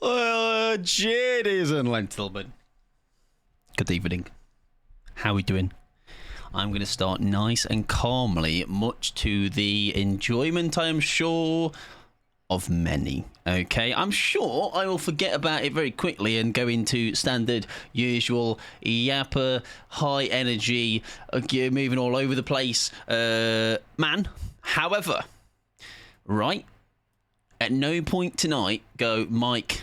Ladies and gentlemen, good evening. How are we doing? I'm going to start nice and calmly, much to the enjoyment, I am sure, of many. Okay, I'm sure I will forget about it very quickly and go into standard, usual, yapper, high energy, moving all over the place, man. However, right, at no point tonight go, Mike,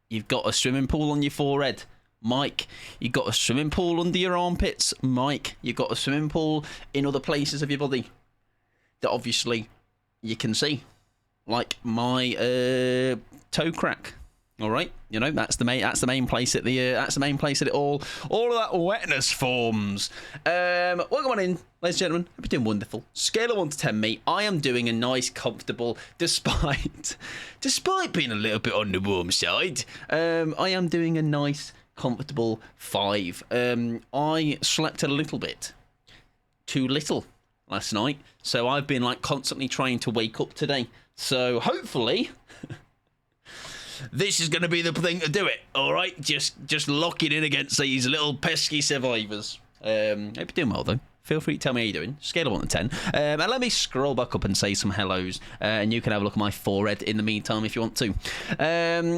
you've got a swimming pool on your forehead. Mike, you've got a swimming pool under your armpits. Mike, you've got a swimming pool in other places of your body that obviously you can see. Like my toe crack. All right, you know that's the main place at it all of that wetness forms. Welcome on in, ladies and gentlemen. Hope you're doing wonderful. Scale of 1 to 10, me. I am doing a nice, comfortable, despite being a little bit on the warm side. I am doing a nice, comfortable 5. I slept a little bit too little last night, so I've been like constantly trying to wake up today. So hopefully. This is going to be the thing to do it, all right? Just lock it in against these little pesky survivors. Hope you're doing well, though. Feel free to tell me how you're doing. Scale of 1 to 10. And let me scroll back up and say some hellos. And you can have a look at my forehead in the meantime if you want to.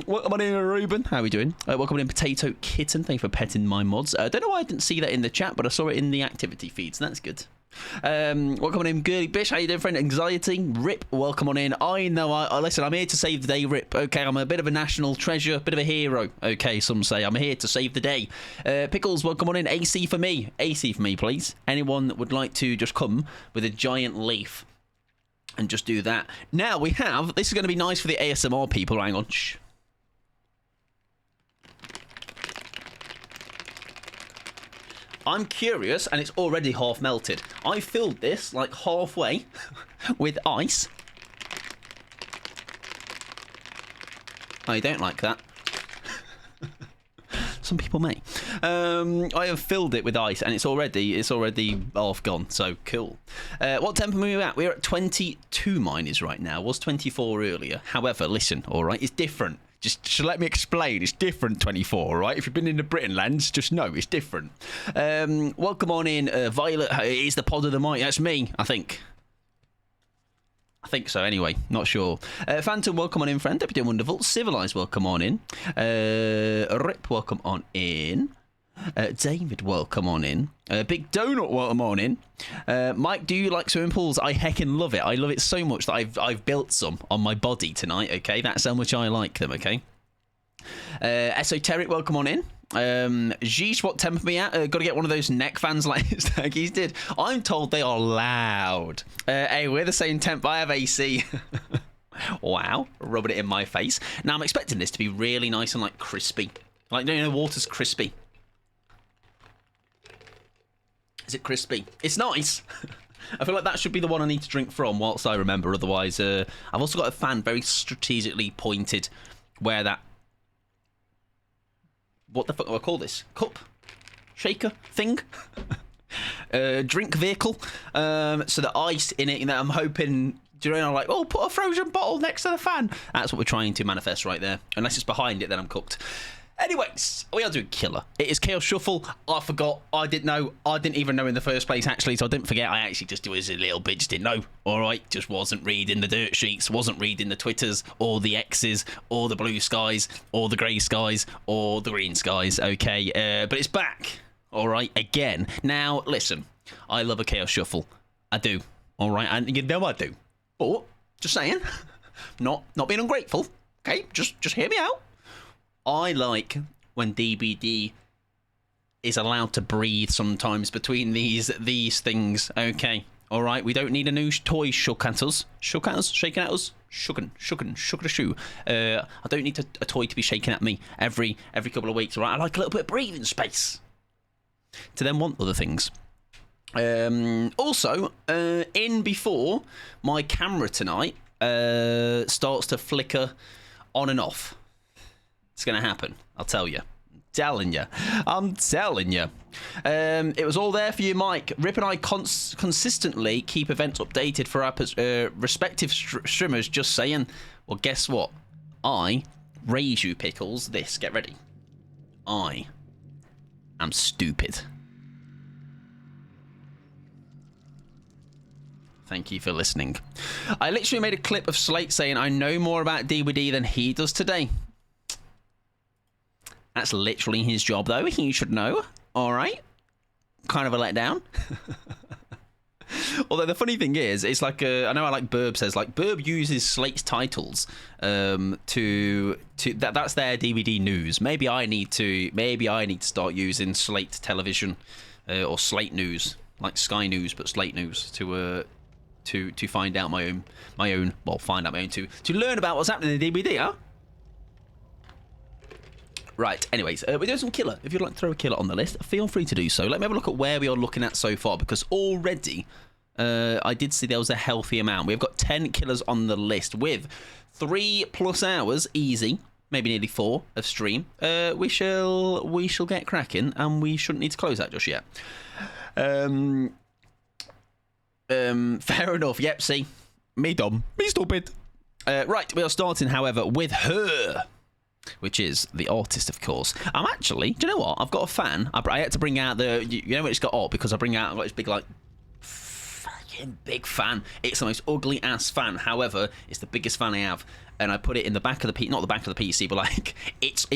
Welcome on in, Ruben. How are we doing? Welcome on in, Potato Kitten. Thank you for petting my mods. I don't know why I didn't see that in the chat, but I saw it in the activity feed, so that's good. Welcome on in, Girly Bish. How you doing, friend? Anxiety, Rip. Welcome on in. I know. Listen, I'm here to save the day, Rip. Okay, I'm a bit of a national treasure, a bit of a hero. Okay, some say I'm here to save the day. Pickles, welcome on in. AC for me, please. Anyone that would like to just come with a giant leaf and just do that. Now we have. This is going to be nice for the ASMR people. Hang on. Shh. I'm curious, and it's already half melted. I filled this like halfway with ice. Oh, you don't like that? Some people may. I have filled it with ice, and it's already half gone. So cool. What temp are we at? We're at 22. Mine is right now. It was 24 earlier. However, listen. All right, it's different. Just let me explain. It's different, 24, right? If you've been in the Britain lands, just know it's different. Welcome on in, Violet. It is the pod of the mic. That's me, I think. I think so, anyway. Not sure. Phantom, welcome on in, friend. Hope you're doing wonderful. Civilized, welcome on in. Rip, welcome on in. David, welcome on in. Big Donut, welcome on in. Mike, do you like swimming pools? I heckin' love it. I love it so much that I've built some on my body tonight, okay? That's how much I like them, okay? Esoteric, welcome on in. Jeesh, what temp are we at? Got to get one of those neck fans like Staggies did. I'm told they are loud. Hey, we're the same temp. I have AC. Wow, rubbing it in my face. Now, I'm expecting this to be really nice and, like, crispy. Like, you know, water's crispy. Is it crispy? It's nice. I feel like that should be the one I need to drink from whilst I remember. Otherwise, I've also got a fan very strategically pointed where that... What the fuck do I call this? Cup? Shaker? Thing? Drink vehicle? So the ice in it, you know, I'm hoping... Do you know, like, oh, put a frozen bottle next to the fan. That's what we're trying to manifest right there. Unless it's behind it, then I'm cooked. Anyways, we are doing killer. It is Chaos Shuffle. I forgot. I didn't know. I didn't even know in the first place, actually, so I didn't forget. I actually just do it a little bit. Just didn't know. All right. Just wasn't reading the dirt sheets. Wasn't reading the Twitters or the X's or the blue skies or the grey skies or the green skies. Okay. But it's back. All right. Again. Now, listen. I love a Chaos Shuffle. I do. All right. And you know I do. But, just saying. Not being ungrateful. Okay. Just hear me out. I like when DBD is allowed to breathe sometimes between these things. Okay, all right. We don't need a new toy shook at us. Shook at us? Shaking at us? Shooken a shoe. I don't need a toy to be shaking at me every couple of weeks, all right? I like a little bit of breathing space. To then want other things. Also, in before my camera tonight starts to flicker on and off. It's going to happen. I'll tell you. I'm telling you. It was all there for you, Mike. Rip and I consistently keep events updated for our respective streamers. Just saying. Well, guess what? I raise you pickles this. Get ready. I am stupid. Thank you for listening. I literally made a clip of Slate saying I know more about DWD than he does today. That's literally his job, though. He should know. All right. Kind of a letdown. Although the funny thing is, it's like I know, like Burb says, like Burb uses Slate's titles to that's their DVD news. Maybe I need to start using Slate Television or Slate News, like Sky News, but Slate News to find out my own to learn about what's happening in the DVD, huh? Right, anyways, we're doing some killer. If you'd like to throw a killer on the list, feel free to do so. Let me have a look at where we are looking at so far, because already I did see there was a healthy amount. We've got 10 killers on the list with 3+ hours, easy, maybe nearly 4 of stream. We shall get cracking, and we shouldn't need to close that just yet. Fair enough. Yep, see, me dumb, me stupid. Right, we are starting, however, with her, which is the artist, of course. I'm actually, do you know what? I've got a fan. I had to bring out the, you know, it's got odd because I've got this big, like, fucking big fan. It's the most ugly ass fan. However, it's the biggest fan I have, and I put it in the back of the not the back of the PC, but like it's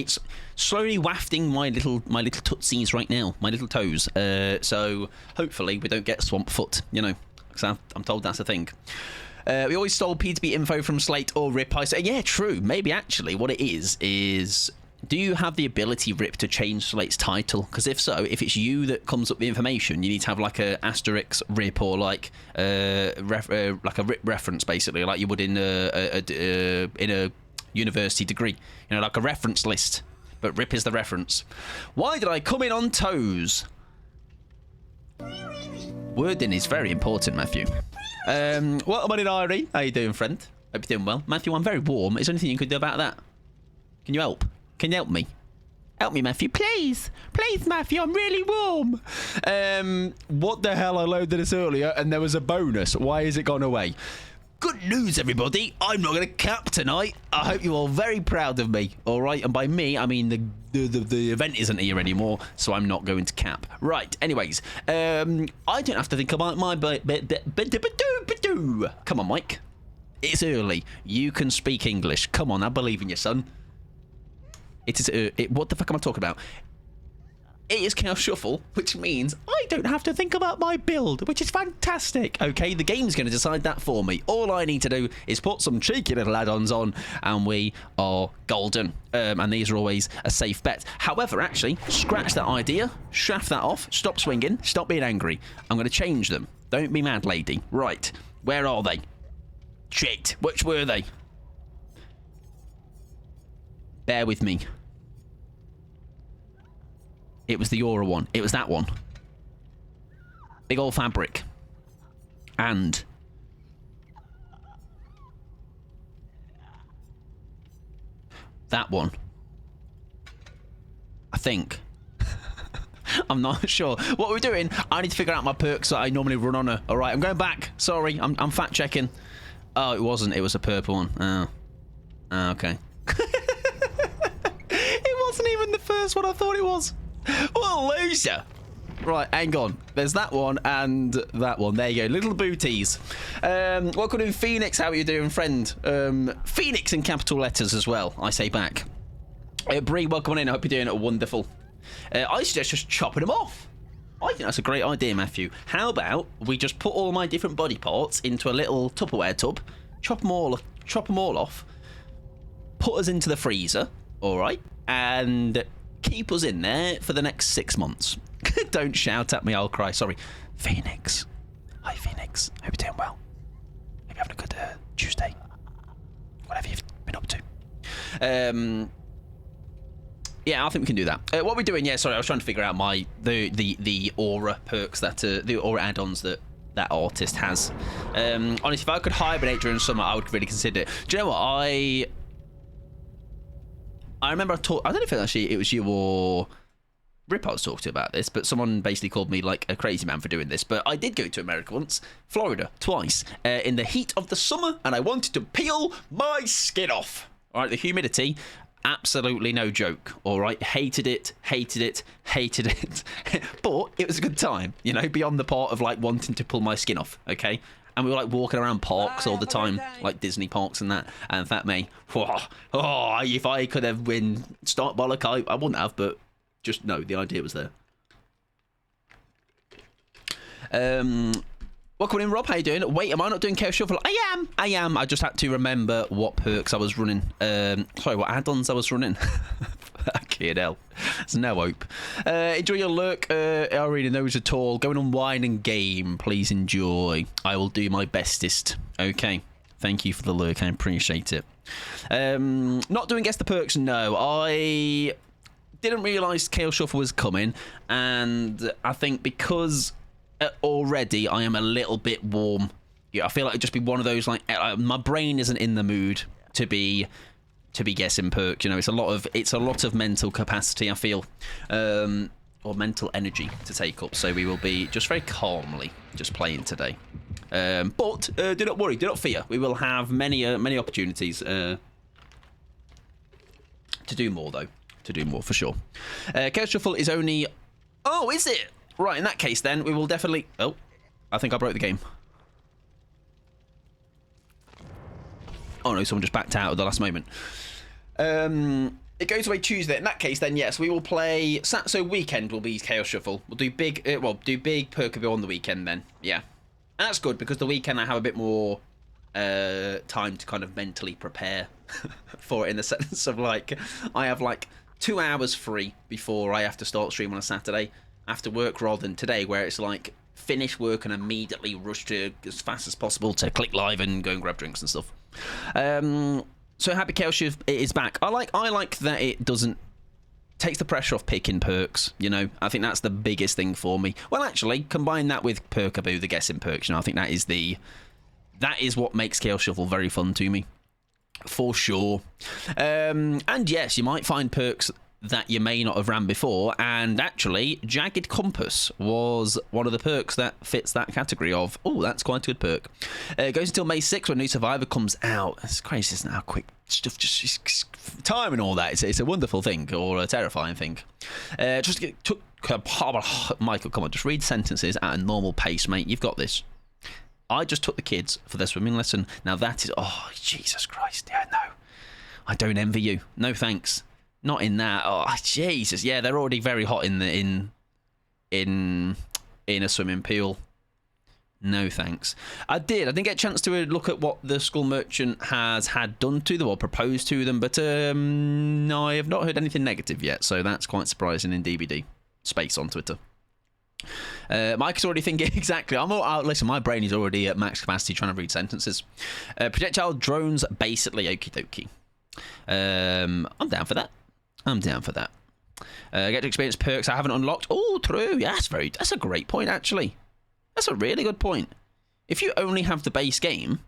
slowly wafting my little tootsies right now, my little toes. So hopefully we don't get swamp foot, you know, because I'm told that's a thing. We always stole P2P info from Slate or Rip. I say, yeah, true. Maybe actually what it is do you have the ability, Rip, to change Slate's title? Because if so, if it's you that comes up with the information, you need to have like a asterisk Rip or like like a Rip reference, basically, like you would in a university degree. You know, like a reference list. But Rip is the reference. Why did I come in on toes? Wording is very important, Matthew. What about it, Irene? How you doing, friend? Hope you're doing well. Matthew, I'm very warm. Is there anything you could do about that? Can you help? Can you help me? Help me, Matthew, please. Please, Matthew, I'm really warm. What the hell? I loaded this earlier and there was a bonus. Why has it gone away? Good news, everybody. I'm not going to cap tonight. I hope you're all very proud of me. All right, and by me, I mean the event isn't here anymore, so I'm not going to cap. Right. Anyways, I don't have to think about my Come on, Mike. It's early. You can speak English. Come on, I believe in you, son. It is. What the fuck am I talking about? It is Chaos Shuffle, which means I don't have to think about my build, which is fantastic. Okay, the game's going to decide that for me. All I need to do is put some cheeky little add-ons on, and we are golden. And these are always a safe bet. However, actually, scratch that idea, shaft that off, stop swinging, stop being angry. I'm going to change them. Don't be mad, lady. Right, where are they? Shit, which were they? Bear with me. It was the Aura one. It was that one. Big old fabric. And that one. I think. I'm not sure. What we're doing, I need to figure out my perks that I normally run on her. Alright, I'm going back. Sorry, I'm fact checking. Oh, it wasn't. It was a purple one. Oh. Oh, okay. It wasn't even the first one I thought it was. What a loser. Right, hang on. There's that one and that one. There you go. Little booties. Welcome to Phoenix. How are you doing, friend? Phoenix in capital letters as well, I say back. Bree, welcome on in. I hope you're doing wonderful. I suggest just chopping them off. I think that's a great idea, Matthew. How about we just put all my different body parts into a little Tupperware tub, chop them all off, put us into the freezer, all right, and keep us in there for the next 6 months. Don't shout at me, I'll cry. Sorry. Phoenix. Hi, Phoenix. Hope you're doing well. Maybe having a good Tuesday. Whatever you've been up to. Yeah, I think we can do that. What are we doing? Yeah, sorry, I was trying to figure out the aura perks that the aura add-ons that artist has. Honestly, if I could hibernate during summer, I would really consider it. Do you know what? I remember I don't know if it was you or Rip I was talking to about this, but someone basically called me like a crazy man for doing this. But I did go to America once, Florida twice, in the heat of the summer, and I wanted to peel my skin off. All right, the humidity Absolutely no joke, all right? Hated it, hated it, hated it. But it was a good time, you know, beyond the part of, like, wanting to pull my skin off, okay? And we were, like, walking around parks all the time, like Disney parks and that. And that me, if I could have been start bollock, I wouldn't have, but just, no, the idea was there. Welcome in, Rob. How you doing? Wait, am I not doing Chaos Shuffle? I am. I just had to remember what perks I was running. Sorry, what add-ons I was running. Fucking hell. There's no hope. Enjoy your lurk. I already knows at all. Going on wine and game. Please enjoy. I will do my bestest. Okay. Thank you for the lurk. I appreciate it. Not doing Guess the Perks, no. I didn't realise Chaos Shuffle was coming. And I think because already I am a little bit warm. Yeah, I feel like it'd just be one of those, like, my brain isn't in the mood to be guessing perks. You know, it's a lot of mental capacity, I feel, or mental energy to take up. So we will be just very calmly just playing today. But do not worry, do not fear. We will have many opportunities to do more, though. To do more for sure. Chaos Shuffle is only. Oh, is it? Right, in that case, then, we will definitely... Oh, I think I broke the game. Oh, no, someone just backed out at the last moment. It goes away Tuesday. In that case, then, yes, we will play... So weekend will be Chaos Shuffle. We'll do big... do big Perkaboo on the weekend, then. Yeah. And that's good, because the weekend I have a bit more time to kind of mentally prepare for it, in the sense of, like, I have, like, 2 hours free before I have to start streaming on a Saturday after work, rather than today where it's like finish work and immediately rush to as fast as possible to click live and go and grab drinks and stuff. So happy Chaos Shift is back. I like that it doesn't takes the pressure off picking perks, you know. I think that's the biggest thing for me. Well, actually, combine that with Perkaboo, the guessing perks, you know, I think that is what makes Chaos Shuffle very fun to me. For sure. And yes, you might find perks that you may not have ran before, and actually Jagged Compass was one of the perks that fits that category of, oh, that's quite a good perk. It goes until May 6th when New Survivor comes out. It's crazy, isn't it, how quick stuff, just time and all that. It's a wonderful thing, or a terrifying thing. Michael, come on, just read sentences at a normal pace, mate. You've got this. I just took the kids for their swimming lesson. Now that is, oh, Jesus Christ, yeah, no. I don't envy you. No thanks. Not in that. Oh, Jesus. Yeah, they're already very hot in a swimming pool. No thanks. I didn't get a chance to look at what the school merchant has had done to them or proposed to them, but no, I have not heard anything negative yet, so that's quite surprising in DBD space on Twitter. Mike's already thinking exactly. Listen, my brain is already at max capacity trying to read sentences. Projectile drones, basically, okie dokie. I'm down for that. Get to experience perks I haven't unlocked. Oh, true. Yeah, that's a great point, actually. That's a really good point. If you only have the base game,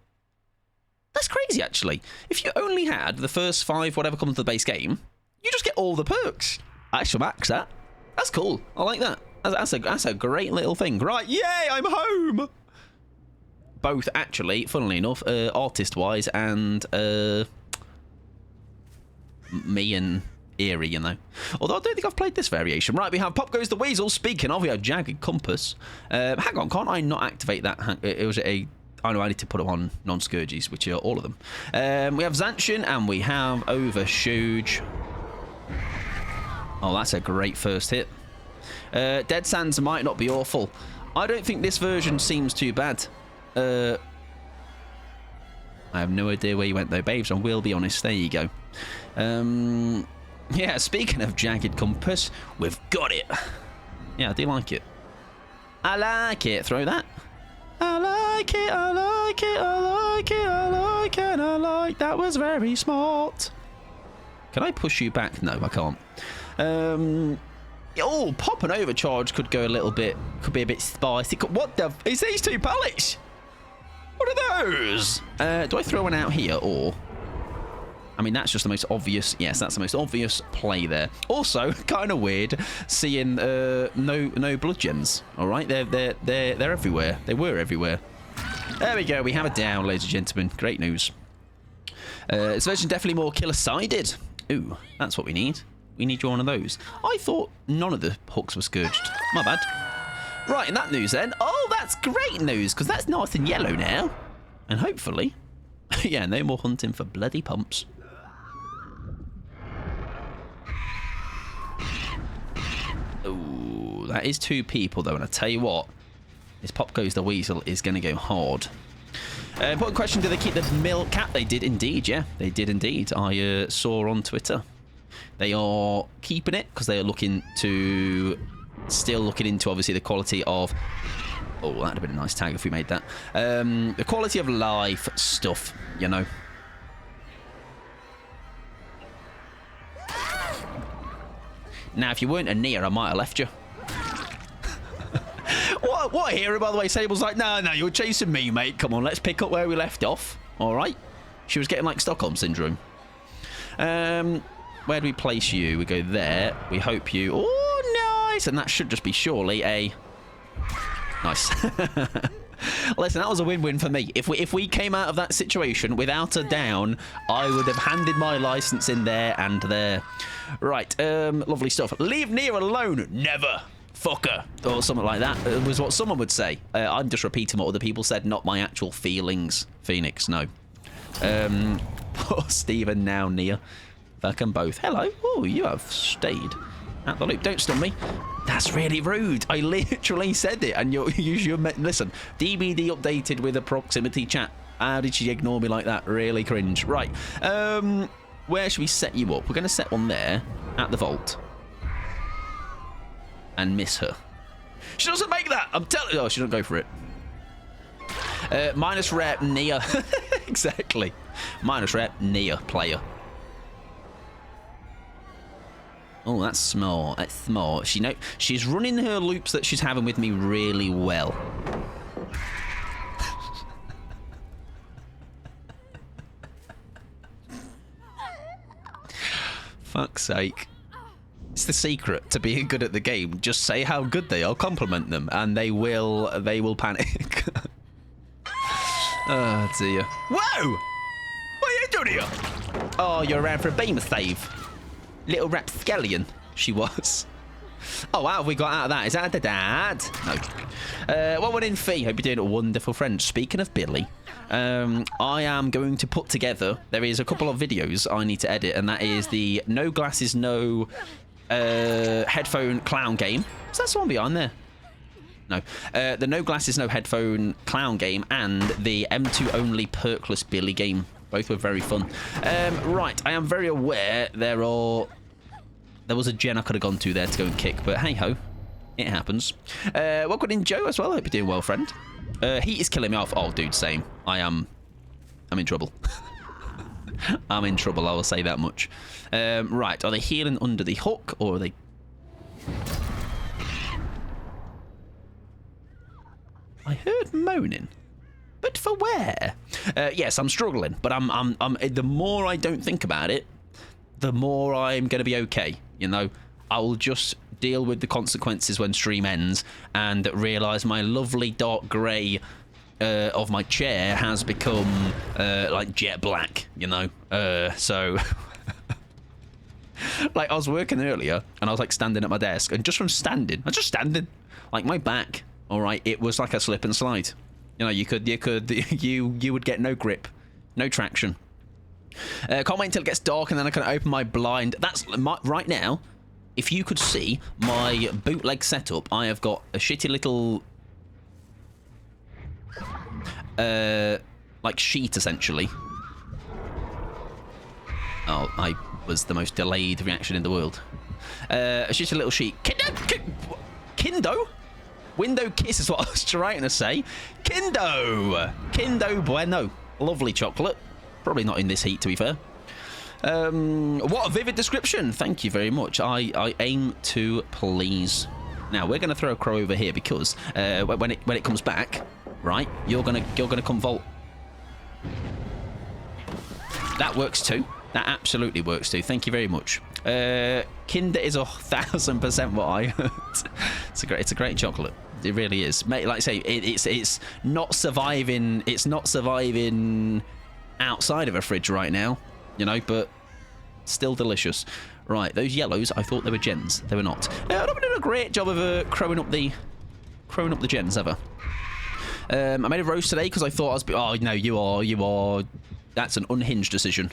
that's crazy, actually. If you only had the first 5, whatever comes to the base game, you just get all the perks. I shall max that. That's cool. I like that. That's a great little thing. Right, yay, I'm home! Both, actually, funnily enough, artist-wise and me and Eerie, you know. Although I don't think I've played this variation. Right, we have Pop Goes the Weasel. Speaking of, we have Jagged Compass. Hang on, can't I not activate that? I know I need to put them on non-Scourges, which are all of them. We have Zanshin and we have Overshoot. Oh, that's a great first hit. Dead Sands might not be awful. I don't think this version seems too bad. I have no idea where you went though, babes. I will be honest. There you go. Yeah, speaking of Jagged Compass, we've got it. Yeah, I do like it. I like it. Throw that. I like it, I like it, I like it, I like it, I like. That was very smart. Can I push you back? No, I can't. Oh, pop and overcharge could go a little bit, could be a bit spicy. What the? Is these 2 pallets? What are those? Do I throw one out here or? I mean, that's just the most obvious. Yes, that's the most obvious play there. Also, kind of weird seeing no blood gems. All right, they're everywhere. They were everywhere. There we go. We have it down, ladies and gentlemen. Great news. This version definitely more killer-sided. Ooh, that's what we need. We need you one of those. I thought none of the hooks were scourged. My bad. Right, in that news then. Oh, that's great news, because that's nice and yellow now. And hopefully, yeah, no more hunting for bloody pumps. Ooh, that is 2 people, though, and I tell you what, this Pop Goes the Weasel is going to go hard. Important question, do they keep the mill cap? They did indeed, yeah. They did indeed. I saw on Twitter. They are keeping it because they are still looking into, obviously, the quality of... Oh, that'd have been a nice tag if we made that. The quality of life stuff, you know. Now, if you weren't a near, I might have left you. What a hero, by the way. Sable's like, no, you're chasing me, mate. Come on, let's pick up where we left off. All right. She was getting like Stockholm Syndrome. Where do we place you? We go there. We hope you... Oh, nice. And that should just be surely a... Nice. Listen, that was a win-win for me. If we came out of that situation without a down, I would have handed my license in there and there. Right, lovely stuff. Leave Nia alone. Never. Fucker. Or something like that. It was what someone would say. I'm just repeating what other people said, not my actual feelings. Phoenix, no. Poor Stephen now, Nia. Fucking both. Hello. Oh, you have stayed at the loop. Don't stun me. That's really rude. I literally said it, and you're listen. DBD updated with a proximity chat. How did she ignore me like that? Really cringe. Right. Where should we set you up? We're going to set one there at the vault, and miss her. She doesn't make that. I'm telling you. Oh, she doesn't go for it. Minus rep Nia. Exactly. Minus rep Nia player. Oh, that's smart. That's smart. She's running her loops that she's having with me really well. Fuck's sake. It's the secret to being good at the game. Just say how good they are, compliment them, and they will panic. Oh dear. Whoa! What are you doing here? Oh, you're around for a beam save. Little rapscallion, she was. Oh, wow, have we got out of that? Is that the dad? No. What went in fee? Hope you're doing a wonderful friend. Speaking of Billy, I am going to put together... There is a couple of videos I need to edit, and that is the No Glasses, No Headphone Clown game. Is that someone behind there? No. The No Glasses, No Headphone Clown game and the M2 Only Perkless Billy game. Both were very fun. Right, I am very aware there was a gen I could have gone to there to go and kick, but hey-ho, it happens. Welcome in, Joe, as well. I hope you're doing well, friend. Heat is killing me off. Oh, dude, same. I'm in trouble. I'm in trouble, I will say that much. Right, are they healing under the hook, or are they... I heard moaning. But for where? Yes, I'm struggling, but I'm the more I don't think about it, the more I'm going to be okay, you know? I'll just deal with the consequences when stream ends and realise my lovely dark grey of my chair has become like jet black, you know? So... like, I was working earlier, and I was, like, standing at my desk, and just from standing, like, my back, all right, it was like a slip and slide. You know, you would get no grip, no traction. Can't wait until it gets dark and then I can open my blind. That's right now. If you could see my bootleg setup, I have got a shitty little, like sheet essentially. Oh, I was the most delayed reaction in the world. A shitty little sheet. Kindo? Window kiss is what I was trying to say. Kindo bueno. Lovely chocolate. Probably not in this heat, to be fair. What a vivid description. Thank you very much. I aim to please. Now, we're going to throw a crow over here because when it comes back, right, you're gonna come vault. That works too. That absolutely works too. Thank you very much. Kinder is 1000% what I heard. It's a great chocolate. It really is. Like I say, it's not surviving. It's not surviving outside of a fridge right now, you know. But Still delicious. Right, those yellows, I thought they were gens. They were not. I've been doing a great job of crowing up the gens ever. I made a roast today because I thought I was... Oh, no, you are... That's an unhinged decision.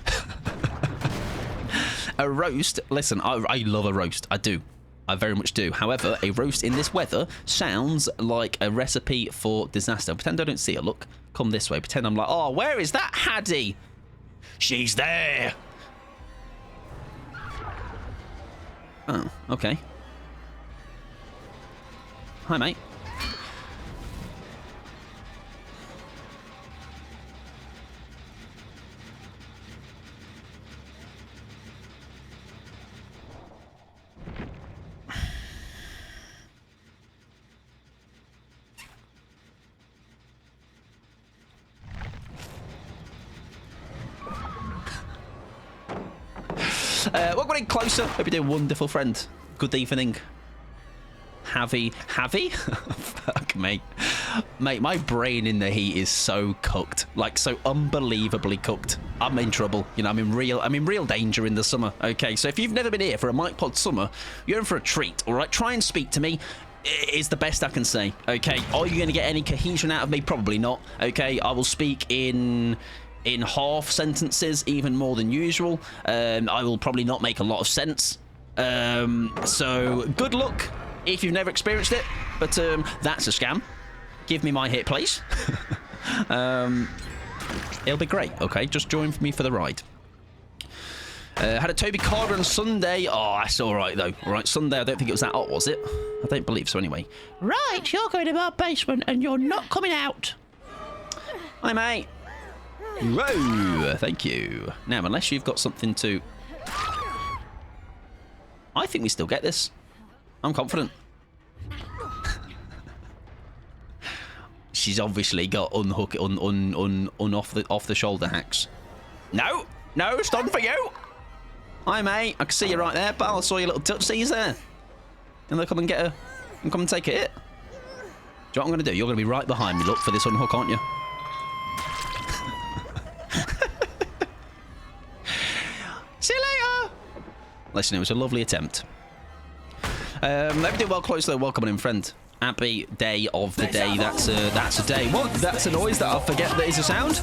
A roast... Listen, I love a roast. I do. I very much do. However, a roast in this weather sounds like a recipe for disaster. Pretend I don't see her. Look, come this way. Pretend I'm like, oh, where is that Haddie? She's there. Oh, okay. Hi, mate. We're getting closer. Hope you're doing wonderful, friend. Good evening. Havy? Fuck, mate. Mate, my brain in the heat is so cooked. Like, so unbelievably cooked. I'm in trouble. You know, I'm in real danger in the summer. Okay, so if you've never been here for a Mike Pod summer, you're in for a treat, all right? Try and speak to me. Is the best I can say. Okay, are you going to get any cohesion out of me? Probably not. Okay, I will speak in half sentences, even more than usual. I will probably not make a lot of sense. So good luck if you've never experienced it, but that's a scam. Give me my hit, please. It'll be great. Okay, just join me for the ride. Had a Toby Carter on Sunday. Oh, that's all right though. All right, Sunday. I don't think it was that hot, was it? I don't believe so. Anyway. Right, you're going to my basement and you're not coming out. Hi, mate. Whoa, thank you. Now, unless you've got something to... I think we still get this. I'm confident. She's obviously got unhook, off the shoulder hacks. No, it's done for you. Hi, mate. I can see you right there, pal. I saw your little touch. See you there. And they come and get her and come and take a hit. Do you know what I'm going to do? You're going to be right behind me. Look for this unhook, aren't you? See you later. Listen, it was a lovely attempt. Everything well close though. Welcome in, friend. Happy day of the day. That's a day. What? That's a noise that I'll forget that is a sound.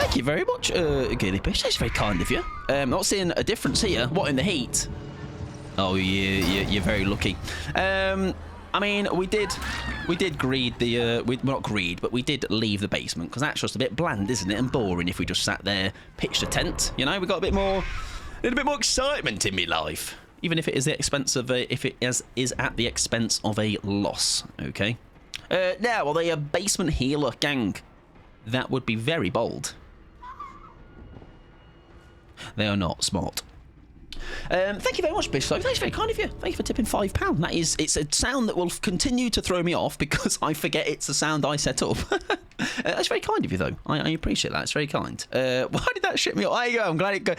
Thank you very much, Girly Fish. That's very kind of you. Not seeing a difference here. What, in the heat? Oh, you're very lucky. I mean, we did greed the, not greed, but we did leave the basement because that's just a bit bland, isn't it, and boring if we just sat there, pitched a tent. You know, we got a bit more excitement in me life, even if it is the expense of is at the expense of a loss. Okay. Now, are they a basement healer gang? That would be very bold. They are not smart. Thank you very much, Bishop. That's very kind of you. Thank you for tipping £5. It's a sound that will continue to throw me off because I forget it's a sound I set up. That's very kind of you, though. I appreciate that. It's very kind. Why did that shit me up? There you go. I'm glad it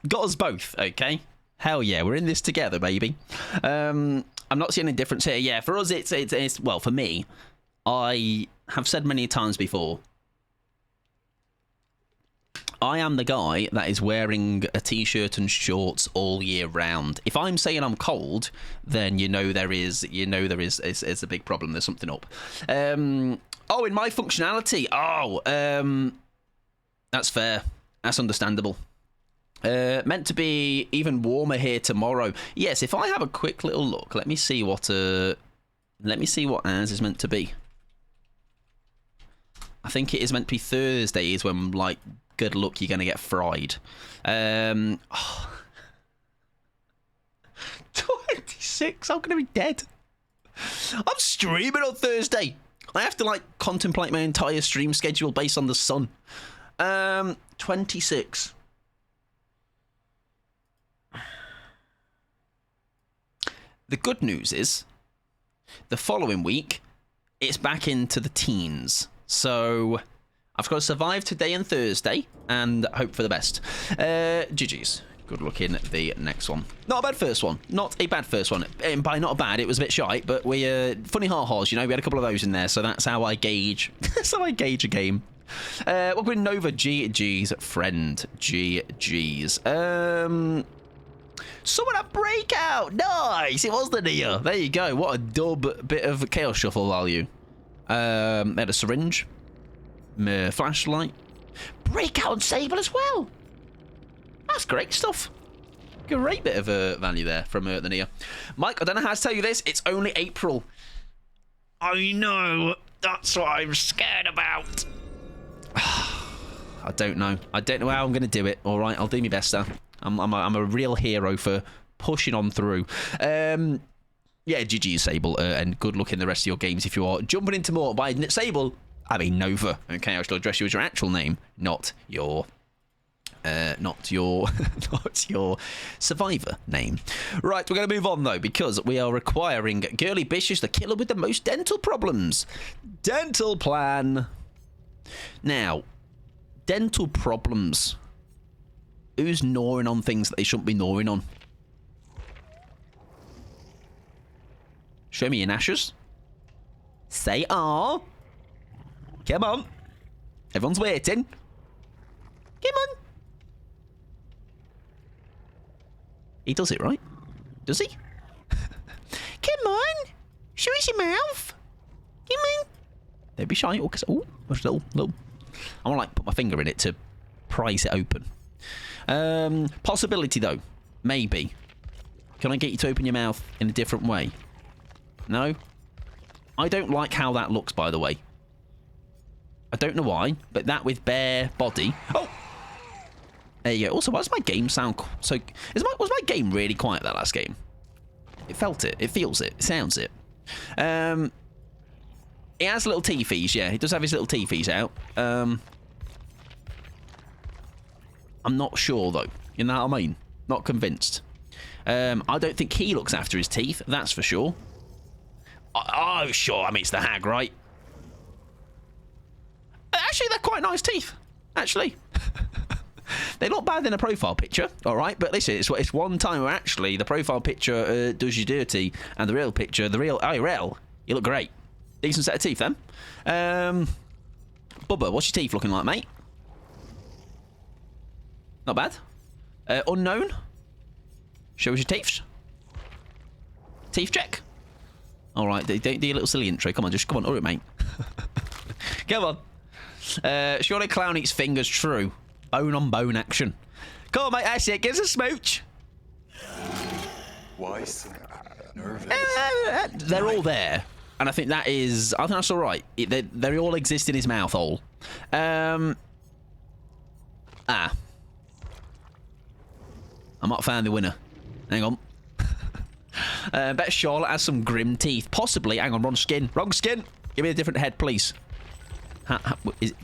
got us both. Okay. Hell yeah, we're in this together, baby. I'm not seeing any difference here. Yeah, for us, it's well, for me, I have said many times before, I am the guy that is wearing a t-shirt and shorts all year round. If I'm saying I'm cold, then you know there is a big problem. There's something up. Oh, in my functionality. Oh, that's fair. That's understandable. Meant to be even warmer here tomorrow. Yes, if I have a quick little look, let me see what ours is meant to be. I think it is meant to be Thursday is when, like, good luck, you're going to get fried. 26, I'm going to be dead. I'm streaming on Thursday. I have to, like, contemplate my entire stream schedule based on the sun. 26. The good news is, the following week, it's back into the teens. So, I've got to survive today and Thursday, and hope for the best. GG's. Good luck in the next one. Not a bad first one. Not a bad first one. And by not bad, it was a bit shite, but we, funny ha-has, you know, we had a couple of those in there, so that's how I gauge, that's how I gauge a game. We're going Nova GG's friend. GG's. Someone had breakout. Nice. It was the Nia. There you go. What a dub bit of Chaos Shuffle value. They had a syringe. Flashlight. Breakout and Sable as well. That's great stuff. Great bit of value there from the Nia. Mike, I don't know how to tell you this. It's only April. I know. That's what I'm scared about. I don't know. I don't know how I'm going to do it. All right, I'll do my best now. I'm a real hero for pushing on through. Yeah, GG Sable, and good luck in the rest of your games if you are jumping into more. By Sable, I mean Nova. Okay, I shall address you as your actual name, not your survivor name. Right, we're going to move on though, because we are requiring Girly Bishish, the killer with the most dental problems. Dental plan. Now, dental problems. Who's gnawing on things that they shouldn't be gnawing on? Show me your gnashes. Say ah. Come on. Everyone's waiting. Come on. He does it, right? Does he? Come on. Show us your mouth. Come on. Don't be shy. Oh, there's a little. I want to like put my finger in it to prise it open. Possibility though. Maybe. Can I get you to open your mouth in a different way? No? I don't like how that looks, by the way. I don't know why, but that with bare body. Oh! There you go. Also, why does my game sound so... Was my game really quiet that last game? It felt it. It feels it. It sounds it. He has little teethies, yeah. He does have his little teethies out. I'm not sure, though. You know what I mean? Not convinced. I don't think he looks after his teeth, that's for sure. Oh, sure. I mean, it's the hag, right? Actually, they're quite nice teeth. Actually. They look bad in a profile picture, all right? But listen, it's one time where actually the profile picture does you dirty, and the real picture, the real IRL, you look great. Decent set of teeth, then. Bubba, what's your teeth looking like, mate? Not bad. Unknown. Show us your teeth. Teeth check. All right, do your little silly intro. Come on, just come on, hurry, mate. Come on. Surely clown eats fingers. True. Bone on bone action. Come on, mate. That's it. Give us a smooch. Why so nervous? They're all there, and I think that's all right. They all exist in his mouth hole. I'm not found the winner. Hang on. Bet Charlotte has some grim teeth. Possibly. Hang on, wrong skin. Wrong skin. Give me a different head, please. Is it?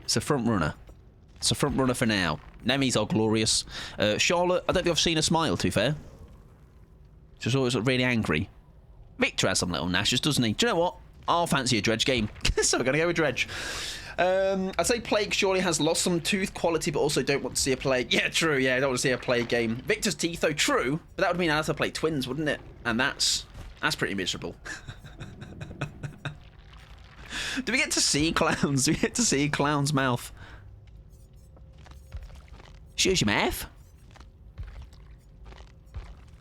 It's a front runner. It's a front runner for now. Nemi's are glorious. Charlotte, I don't think I've seen her smile, to be fair. She's always really angry. Victor has some little gnashes, doesn't he? Do you know what? I'll fancy a Dredge game. So we're going to go with Dredge. I'd say Plague surely has lost some tooth quality, but also don't want to see a Plague. Yeah, true. Yeah, I don't want to see a Plague game. Victor's teeth, though, true. But that would mean I'd have to play twins, wouldn't it? And that's pretty miserable. Do we get to see clowns? Do we get to see clown's mouth? Shows your mouth.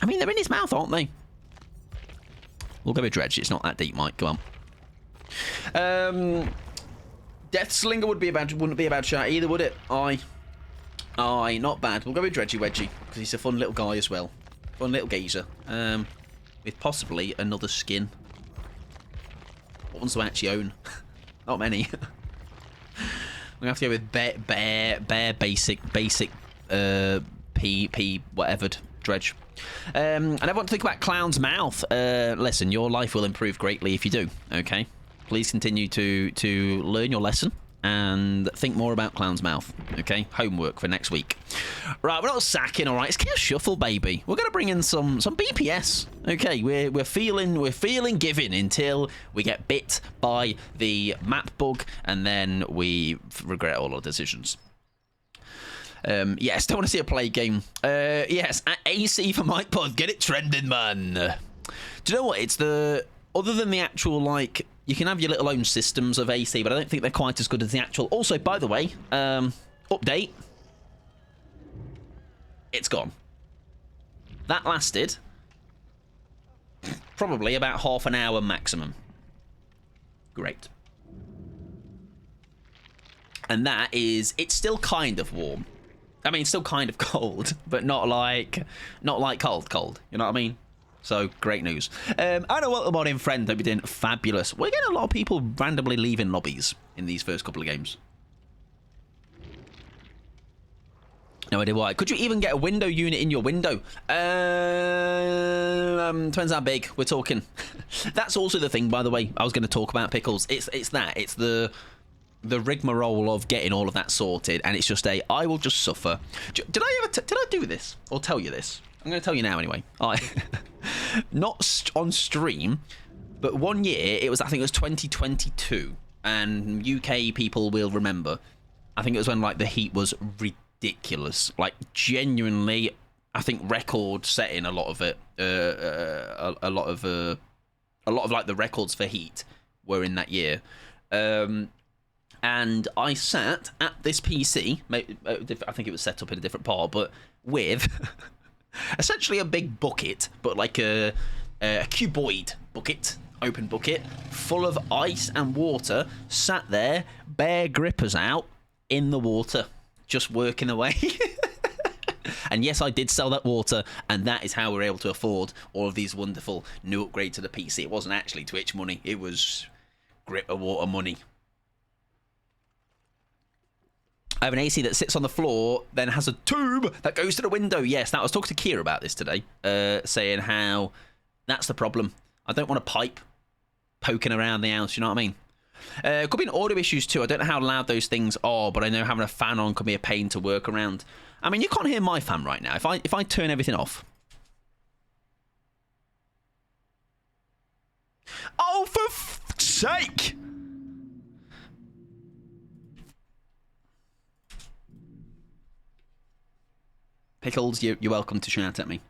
I mean, they're in his mouth, aren't they? We'll go with Dredge. It's not that deep, Mike. Come on. Death Slinger wouldn't be a bad shot either, would it? Aye, not bad. We'll go with Dredgy Wedgie, because he's a fun little guy as well. Fun little geezer. With possibly another skin. What ones do I actually own? Not many. We're going to have to go with bare basic P whatever Dredge. And I want to think about Clown's mouth. Listen, your life will improve greatly if you do, okay? Please continue to learn your lesson and think more about Clown's mouth, okay? Homework for next week. Right, we're not sacking, all right? It's Chaos Shuffle, baby. We're going to bring in some BPS, okay? We're feeling giving until we get bit by the map bug, and then we regret all our decisions. Yes, don't want to see a play game. Yes, AC for Mike Pod. Get it trending, man. Do you know what? It's the... Other than the actual, like... You can have your little own systems of AC, but I don't think they're quite as good as the actual... Also, by the way, update. It's gone. That lasted probably about half an hour maximum. Great. And that is... It's still kind of warm. I mean, still kind of cold, but not like cold. You know what I mean? So, great news. I know what the morning friend that we doing fabulous. We're getting a lot of people randomly leaving lobbies in these first couple of games. No idea why. Could you even get a window unit in your window? Depends how big we're talking. That's also the thing, by the way. I was going to talk about pickles. It's that. It's the rigmarole of getting all of that sorted, and it's just I will just suffer. Did I do this or tell you this? I'm going to tell you now anyway. Not on stream, but one year I think it was 2022, and UK people will remember. I think it was when like the heat was ridiculous, like genuinely. I think record setting a lot of it. A lot of like the records for heat were in that year. And I sat at this PC. I think it was set up in a different part, but with essentially a big bucket, but like a cuboid bucket, open bucket, full of ice and water, sat there, bare grippers out in the water, just working away. And yes, I did sell that water, and that is how we're able to afford all of these wonderful new upgrades to the PC. It wasn't actually Twitch money, it was gripper water money. I have an AC that sits on the floor, then has a tube that goes to the window. Yes, now I was talking to Kier about this today, saying how that's the problem. I don't want a pipe poking around the house, you know what I mean? Could be an audio issues too. I don't know how loud those things are, but I know having a fan on can be a pain to work around. I mean, you can't hear my fan right now. If I turn everything off. Oh, for fuck's sake! Pickles, you're welcome to shout at me.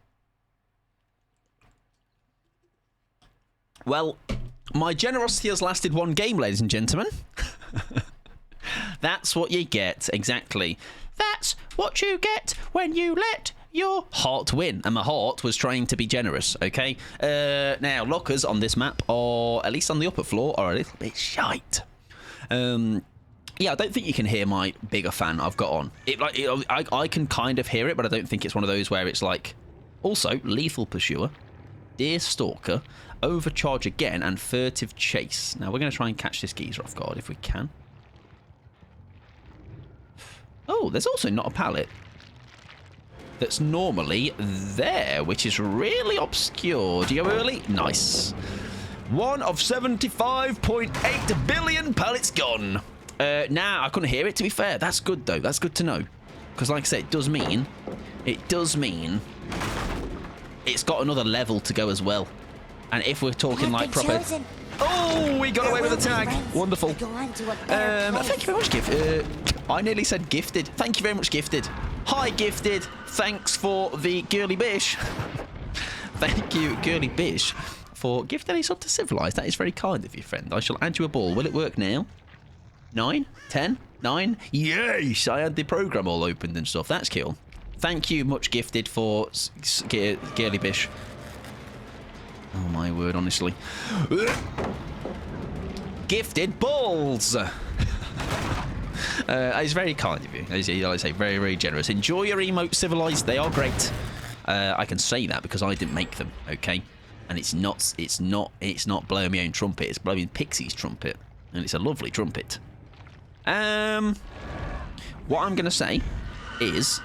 Well, my generosity has lasted one game, ladies and gentlemen. That's what you get, exactly. That's what you get when you let your heart win. And my heart was trying to be generous, okay? Now, lockers on this map, or at least on the upper floor, are a little bit shite. Yeah, I don't think you can hear my bigger fan I've got on. I can kind of hear it, but I don't think it's one of those where it's like... Also, Lethal Pursuer, Deer Stalker, Overcharge again, and Furtive Chase. Now, we're going to try and catch this geezer off guard if we can. Oh, there's also not a pallet that's normally there, which is really obscure. Do you go early? Nice. One of 75.8 billion pallets gone. Nah, I couldn't hear it, to be fair. That's good, though. That's good to know. Because, like I said, it does mean it's got another level to go as well. And if we're talking like proper... Chosen. Oh, we got away with a tag. Wonderful. Thank you very much, Gift. I nearly said Gifted. Thank you very much, Gifted. Hi, Gifted. Thanks for the girly bish. Thank you, girly bish, for gifting a sub to Civilized. That is very kind of you, friend. I shall add you a ball. Will it work now? 9? 10? 9? Yes! I had the program all opened and stuff. That's cool. Thank you, much Gifted, for girly bish. Oh, my word, honestly. Gifted balls! It's very kind of you. As I say, very, very generous. Enjoy your emotes, Civilized. They are great. I can say that because I didn't make them, okay? And it's not blowing my own trumpet. It's blowing Pixie's trumpet. And it's a lovely trumpet. What I'm going to say is,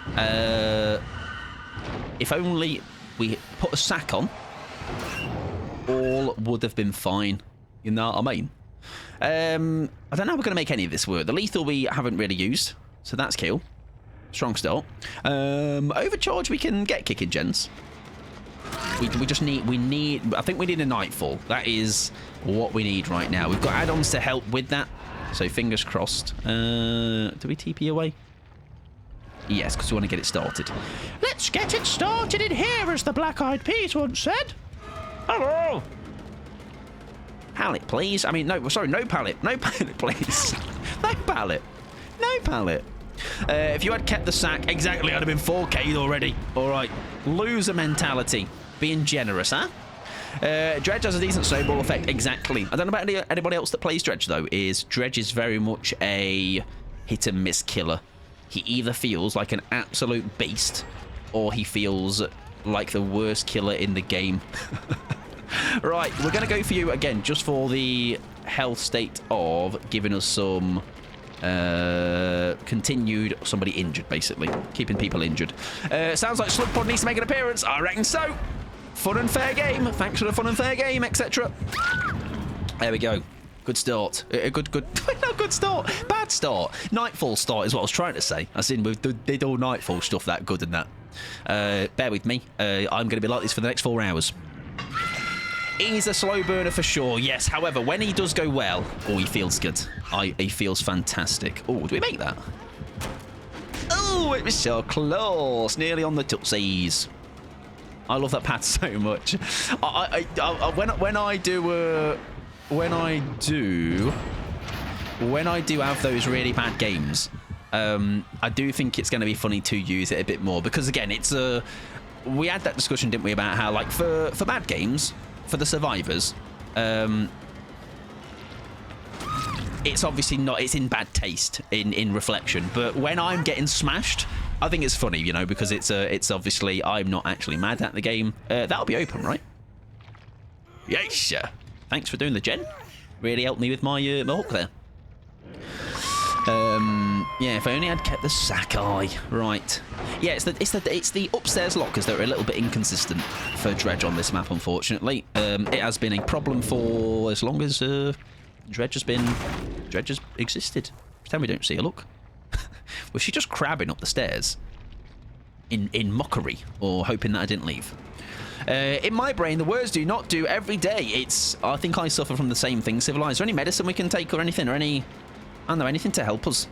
if only we put a sack on, all would have been fine. You know what I mean? I don't know how we're going to make any of this work. The lethal we haven't really used, so that's cool. Strong start. Overcharge we can get kicking, gents. We just need... I think we need a Nightfall. That is what we need right now. We've got add-ons to help with that, so fingers crossed. Do we TP away? Yes, because we want to get it started. Let's get it started in here, as the Black Eyed Peas once said. Hello! Pallet, please. I mean, no, sorry, no pallet. No pallet, please. No pallet. No pallet. If you had kept the sack, exactly, I'd have been 4K'd already. All right. Loser mentality. Being generous, huh? Dredge has a decent snowball effect, exactly. I don't know about anybody else that plays Dredge, though, Dredge is very much a hit-and-miss killer. He either feels like an absolute beast, or he feels like the worst killer in the game. Right, we're going to go for you again, just for the health state of giving us some continued somebody injured, basically. Keeping people injured. Sounds like Slugpod needs to make an appearance. I reckon so. Fun and fair game. Thanks for the fun and fair game, etc. There we go. Good start. A good no, good start. Bad start. Nightfall start is what I was trying to say. I seen we did all Nightfall stuff that good and that. Bear with me. I'm going to be like this for the next 4 hours. He's a slow burner for sure, yes. However, when he does go well, oh, he feels good. He feels fantastic. Oh, do we make that? Oh, it was so close. Nearly on the tootsies. I love that path so much. When I do have those really bad games, I do think it's going to be funny to use it a bit more because again, we had that discussion, didn't we, about how like for bad games, for the survivors, it's obviously not. It's in bad taste in reflection. But when I'm getting smashed, I think it's funny, you know, because it's obviously I'm not actually mad at the game. That'll be open, right? Yes. Thanks for doing the gen. Really helped me with my hook there. Yeah, if I only had kept the Sakai. Right. Yeah, it's the upstairs lockers that are a little bit inconsistent for Dredge on this map, unfortunately. It has been a problem for as long as Dredge has existed. Pretend we don't see her, look. Was she just crabbing up the stairs in mockery or hoping that I didn't leave? In my brain, the words do not do every day. I think I suffer from the same thing, civilized. Is there any medicine we can take or anything, or any... I don't know, anything to help us?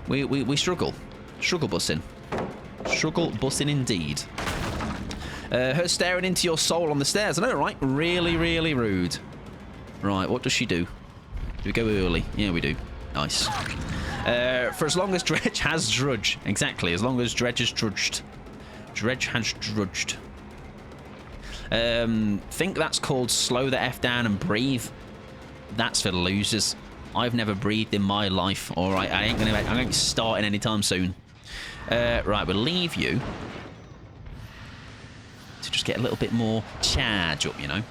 we struggle. Struggle bussing. Struggle bussing indeed. Her staring into your soul on the stairs. I know, right? Really, really rude. Right, what does she do? Do we go early? Yeah, we do. Nice. For as long as Dredge has drudge. Exactly, as long as Dredge has drudged. Dredge has drudged. Think that's called slow the F down and breathe. That's for losers. I've never breathed in my life. All right, I ain't starting anytime soon. Right, we'll leave you to just get a little bit more charge up, you know.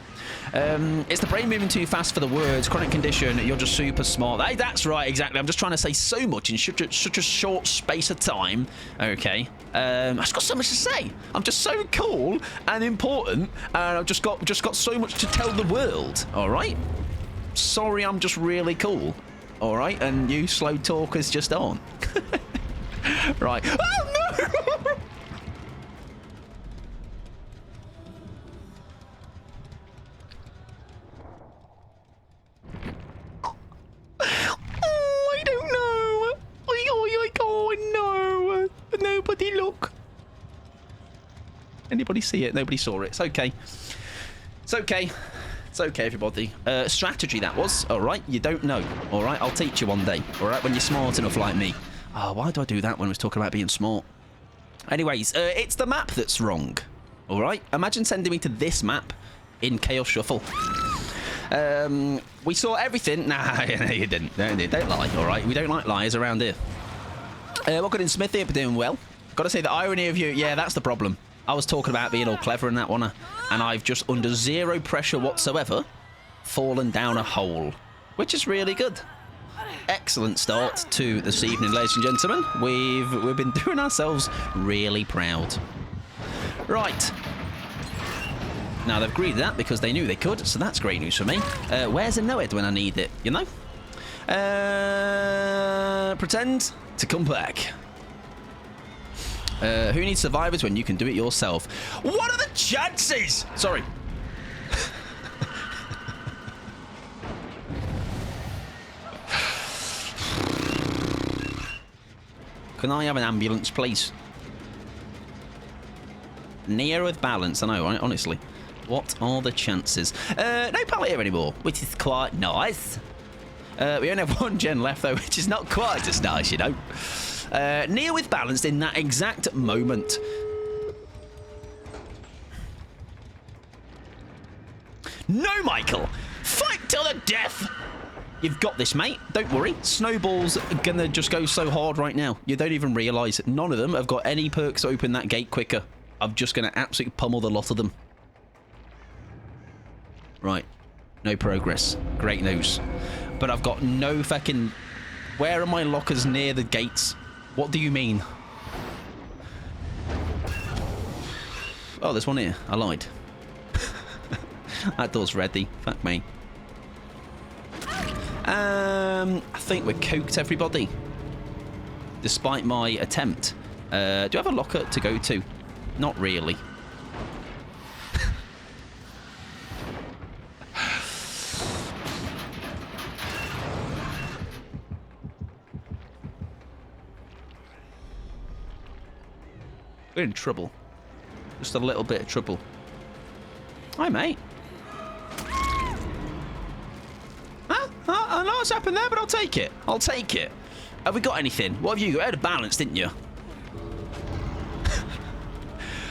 It's the brain moving too fast for the words. Chronic condition. You're just super smart. Hey, that's right, exactly. I'm just trying to say so much in such a short space of time. Okay. I've just got so much to say. I'm just so cool and important, and I've just got so much to tell the world. All right. Sorry, I'm just really cool. All right, and you slow talkers just aren't. Right. Oh no! Oh, I don't know. Oh no! Nobody look. Anybody see it? Nobody saw it. It's okay. It's okay. It's okay, everybody. Strategy, that was. All right, you don't know. All right, I'll teach you one day. All right, when you're smart enough like me. Oh, why do I do that when I was talking about being smart? Anyways, it's the map that's wrong. All right, imagine sending me to this map in Chaos Shuffle. We saw everything. Nah, you didn't. Don't lie, all right? We don't like liars around here. What good in Smithy? But doing well. Got to say, the irony of you, yeah, that's the problem. I was talking about being all clever in that one, and I've just, under zero pressure whatsoever, fallen down a hole, which is really good. Excellent start to this evening, ladies and gentlemen. We've been doing ourselves really proud. Right. Now, they've agreed to that because they knew they could, so that's great news for me. Where's a newyt when I need it, you know? Pretend to come back. Who needs survivors when you can do it yourself? What are the chances? Sorry. Can I have an ambulance, please? Near with balance, I know, honestly. What are the chances? No pallet here anymore, which is quite nice. We only have one gen left, though, which is not quite as nice, you know. Newyt balanced in that exact moment. No, Michael! Fight till the death! You've got this, mate. Don't worry. Snowball's gonna just go so hard right now. You don't even realise. None of them have got any perks to open that gate quicker. I'm just gonna absolutely pummel the lot of them. Right. No progress. Great news. But I've got no fucking... Where are my lockers near the gates? What do you mean? Oh, there's one here. I lied. That door's ready. Fuck me. I think we're cooked, everybody. Despite my attempt. Do I have a locker to go to? Not really. We're in trouble. Just a little bit of trouble. Hi, mate. I know what's happened there, but I'll take it. I'll take it. Have we got anything? What have you got? You had a balance, didn't you?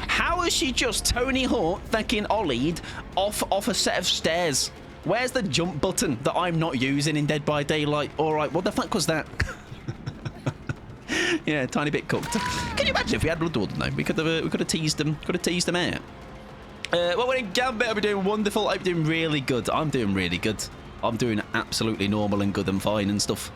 How has she just Tony Hawk fucking ollied off a set of stairs? Where's the jump button that I'm not using in Dead by Daylight? All right, what the fuck was that? Yeah, a tiny bit cooked. Can you imagine if we had Blood Warden though? We could have teased them. Could have teased them out. Well, we're in Gambit. I'll be doing wonderful. I'm doing really good. I'm doing really good. I'm doing absolutely normal and good and fine and stuff.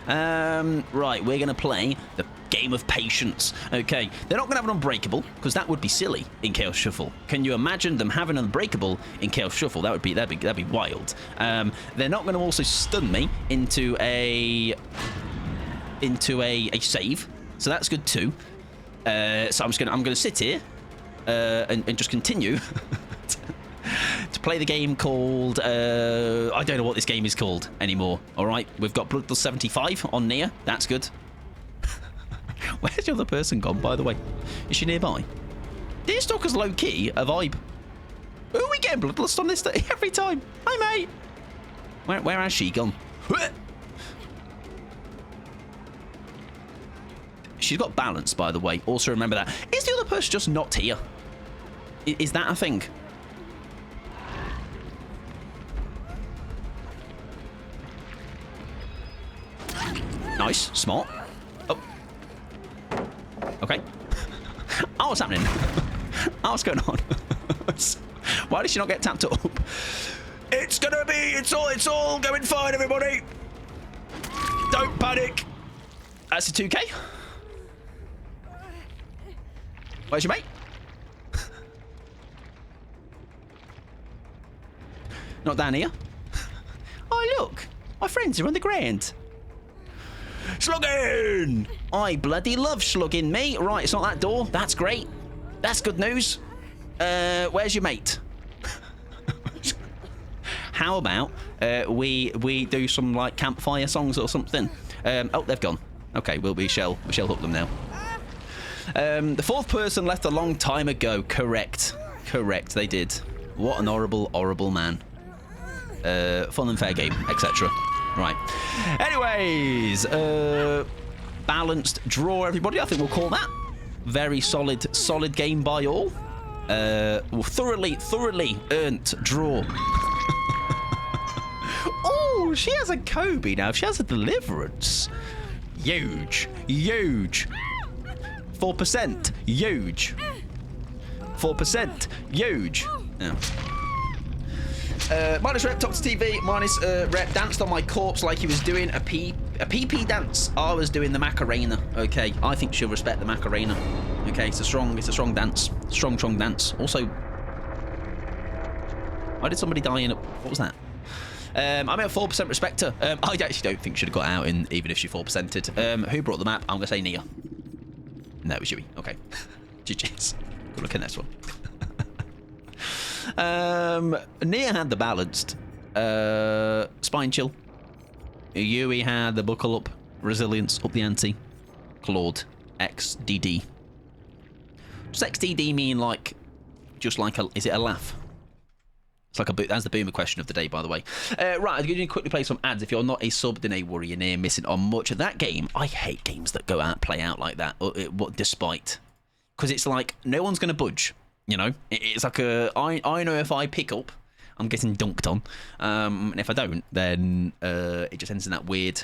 Right, we're going to play the game of patience. Okay, they're not going to have an unbreakable because that would be silly in Chaos Shuffle. Can you imagine them having an unbreakable in Chaos Shuffle? That'd be wild. They're not going to also stun me into a save, so that's good too. So I'm gonna sit here and just continue to play the game called I don't know what this game is called anymore. All right, we've got Bloodlust 75 on Nia. That's good. Where's the other person gone, by the way? Is she nearby? Deerstalker's low key a vibe. Who are we getting Bloodlust on this every time? Hi, mate. Where has she gone? She's got balance, by the way. Also remember that. Is the other person just not here? Is that a thing? Nice. Smart. Oh. Okay. Oh, what's happening? Oh, what's going on? Why did she not get tapped up? It's gonna be... It's all going fine, everybody. Don't panic. That's a 2k. Where's your mate? Not down here. Oh, look. My friends are on the ground. Slugging! I bloody love slugging, mate. Right, it's not that door. That's great. That's good news. Where's your mate? How about we do some, like, campfire songs or something? Oh, they've gone. Okay, we shall hook them now. The fourth person left a long time ago. Correct, they did. What an horrible man. Fun and fair game, etc. Right. Anyways, balanced draw, everybody. I think we'll call that. Very solid game by all. Thoroughly earned draw. Oh, she has a Kobe now. She has a Deliverance. Huge. 4%, huge. 4%, huge. Yeah. Minus rep, talk to TV. Minus rep danced on my corpse like he was doing a PP dance. I was doing the Macarena. Okay, I think she'll respect the Macarena. Okay, it's a strong dance. Strong dance. Also, why did somebody die in a... What was that? I'm at 4% respect her. I actually don't think she'd have got out in even if she 4%ed. Who brought the map? I'm gonna say Nia. No, it was Yui. Okay. GG's. Good look at this one. Nia had the balanced. Spine chill. Yui had the buckle up. Resilience up the ante. Claude. XDD. Does XDD mean like... Just like a... Is it a laugh? It's like that's the boomer question of the day, by the way. Right, I'm going to quickly play some ads. If you're not a sub, then a worry, you're near missing on much of that game. I hate games that go out, play out like that, despite. Because it's like, no one's going to budge, you know? It's like I know if I pick up, I'm getting dunked on. And if I don't, then it just ends in that weird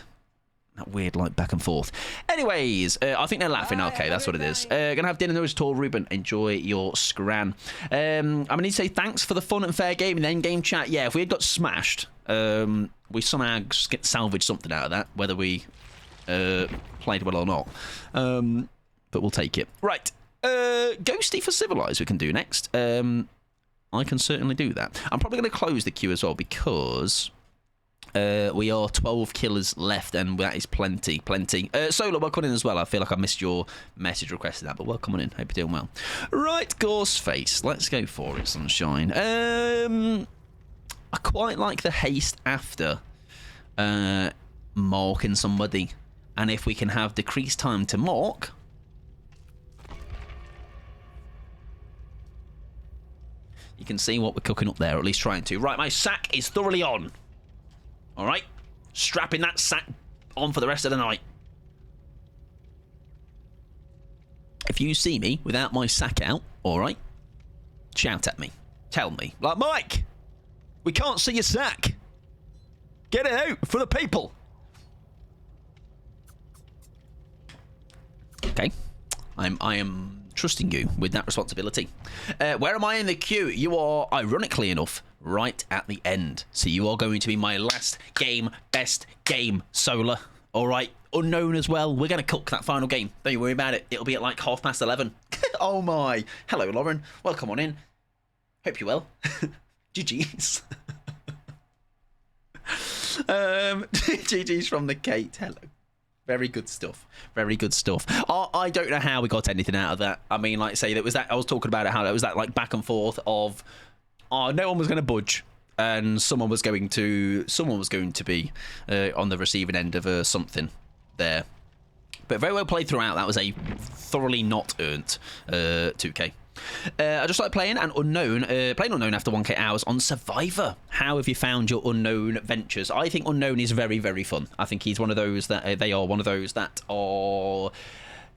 like back and forth. Anyways, I think they're laughing. Okay, that's what it is. Gonna have dinner noise tall Ruben. Enjoy your scran. I'm gonna need to say thanks for the fun and fair game in the end game chat. Yeah, if we had got smashed, we somehow salvaged something out of that, whether we played well or not. But we'll take it. Right. Ghosty for Civilized we can do next. I can certainly do that. I'm probably going to close the queue as well because we are 12 killers left and that is plenty. Solo, welcome in as well. I feel like I missed your message requesting that, but welcome on in. Hope you're doing well. Right, Gorseface. Let's go for it, sunshine. I quite like the haste after marking somebody. And if we can have decreased time to mark... You can see what we're cooking up there, or at least trying to. Right, my sack is thoroughly on. All right? Strapping that sack on for the rest of the night. If you see me without my sack out, all right, shout at me. Tell me. Like, Mike, we can't see your sack. Get it out for the people. Okay. I am trusting you with that responsibility. Where am I in the queue? You are, ironically enough, right at the end. So you are going to be my last game, best game, Solar. All right, unknown as well. We're going to cook that final game. Don't you worry about it. It'll be at like 11:30. Oh my. Hello, Lauren. Welcome on in. Hope you're well. GG's. GG's from the Kate. Hello. Very good stuff. Very good stuff. I don't know how we got anything out of that. I mean, like, say, that was that. I was talking about it, how it was that, like, back and forth of, no one was going to budge, and someone was going to be on the receiving end of something there. But very well played throughout. That was a thoroughly not earned 2K. I just like playing Unknown after 1K hours on Survivor. How have you found your Unknown ventures? I think Unknown is very, very fun. I think he's one of those that they are one of those that are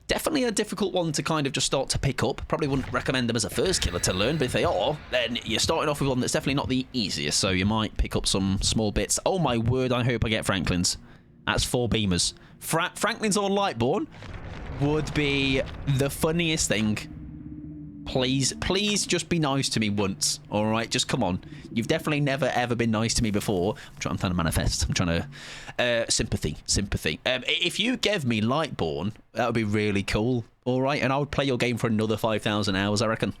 definitely a difficult one to kind of just start to pick up. Probably wouldn't recommend them as a first killer to learn, but if they are, then you're starting off with one that's definitely not the easiest. So you might pick up some small bits. Oh my word! I hope I get Franklin's. That's 4 beamers. Franklin's on Lightborn would be the funniest thing. Please just be nice to me once, all right? Just come on. You've definitely never, ever been nice to me before. I'm trying to manifest. I'm trying to... sympathy. If you gave me Lightborn, that would be really cool, all right? And I would play your game for another 5,000 hours, I reckon.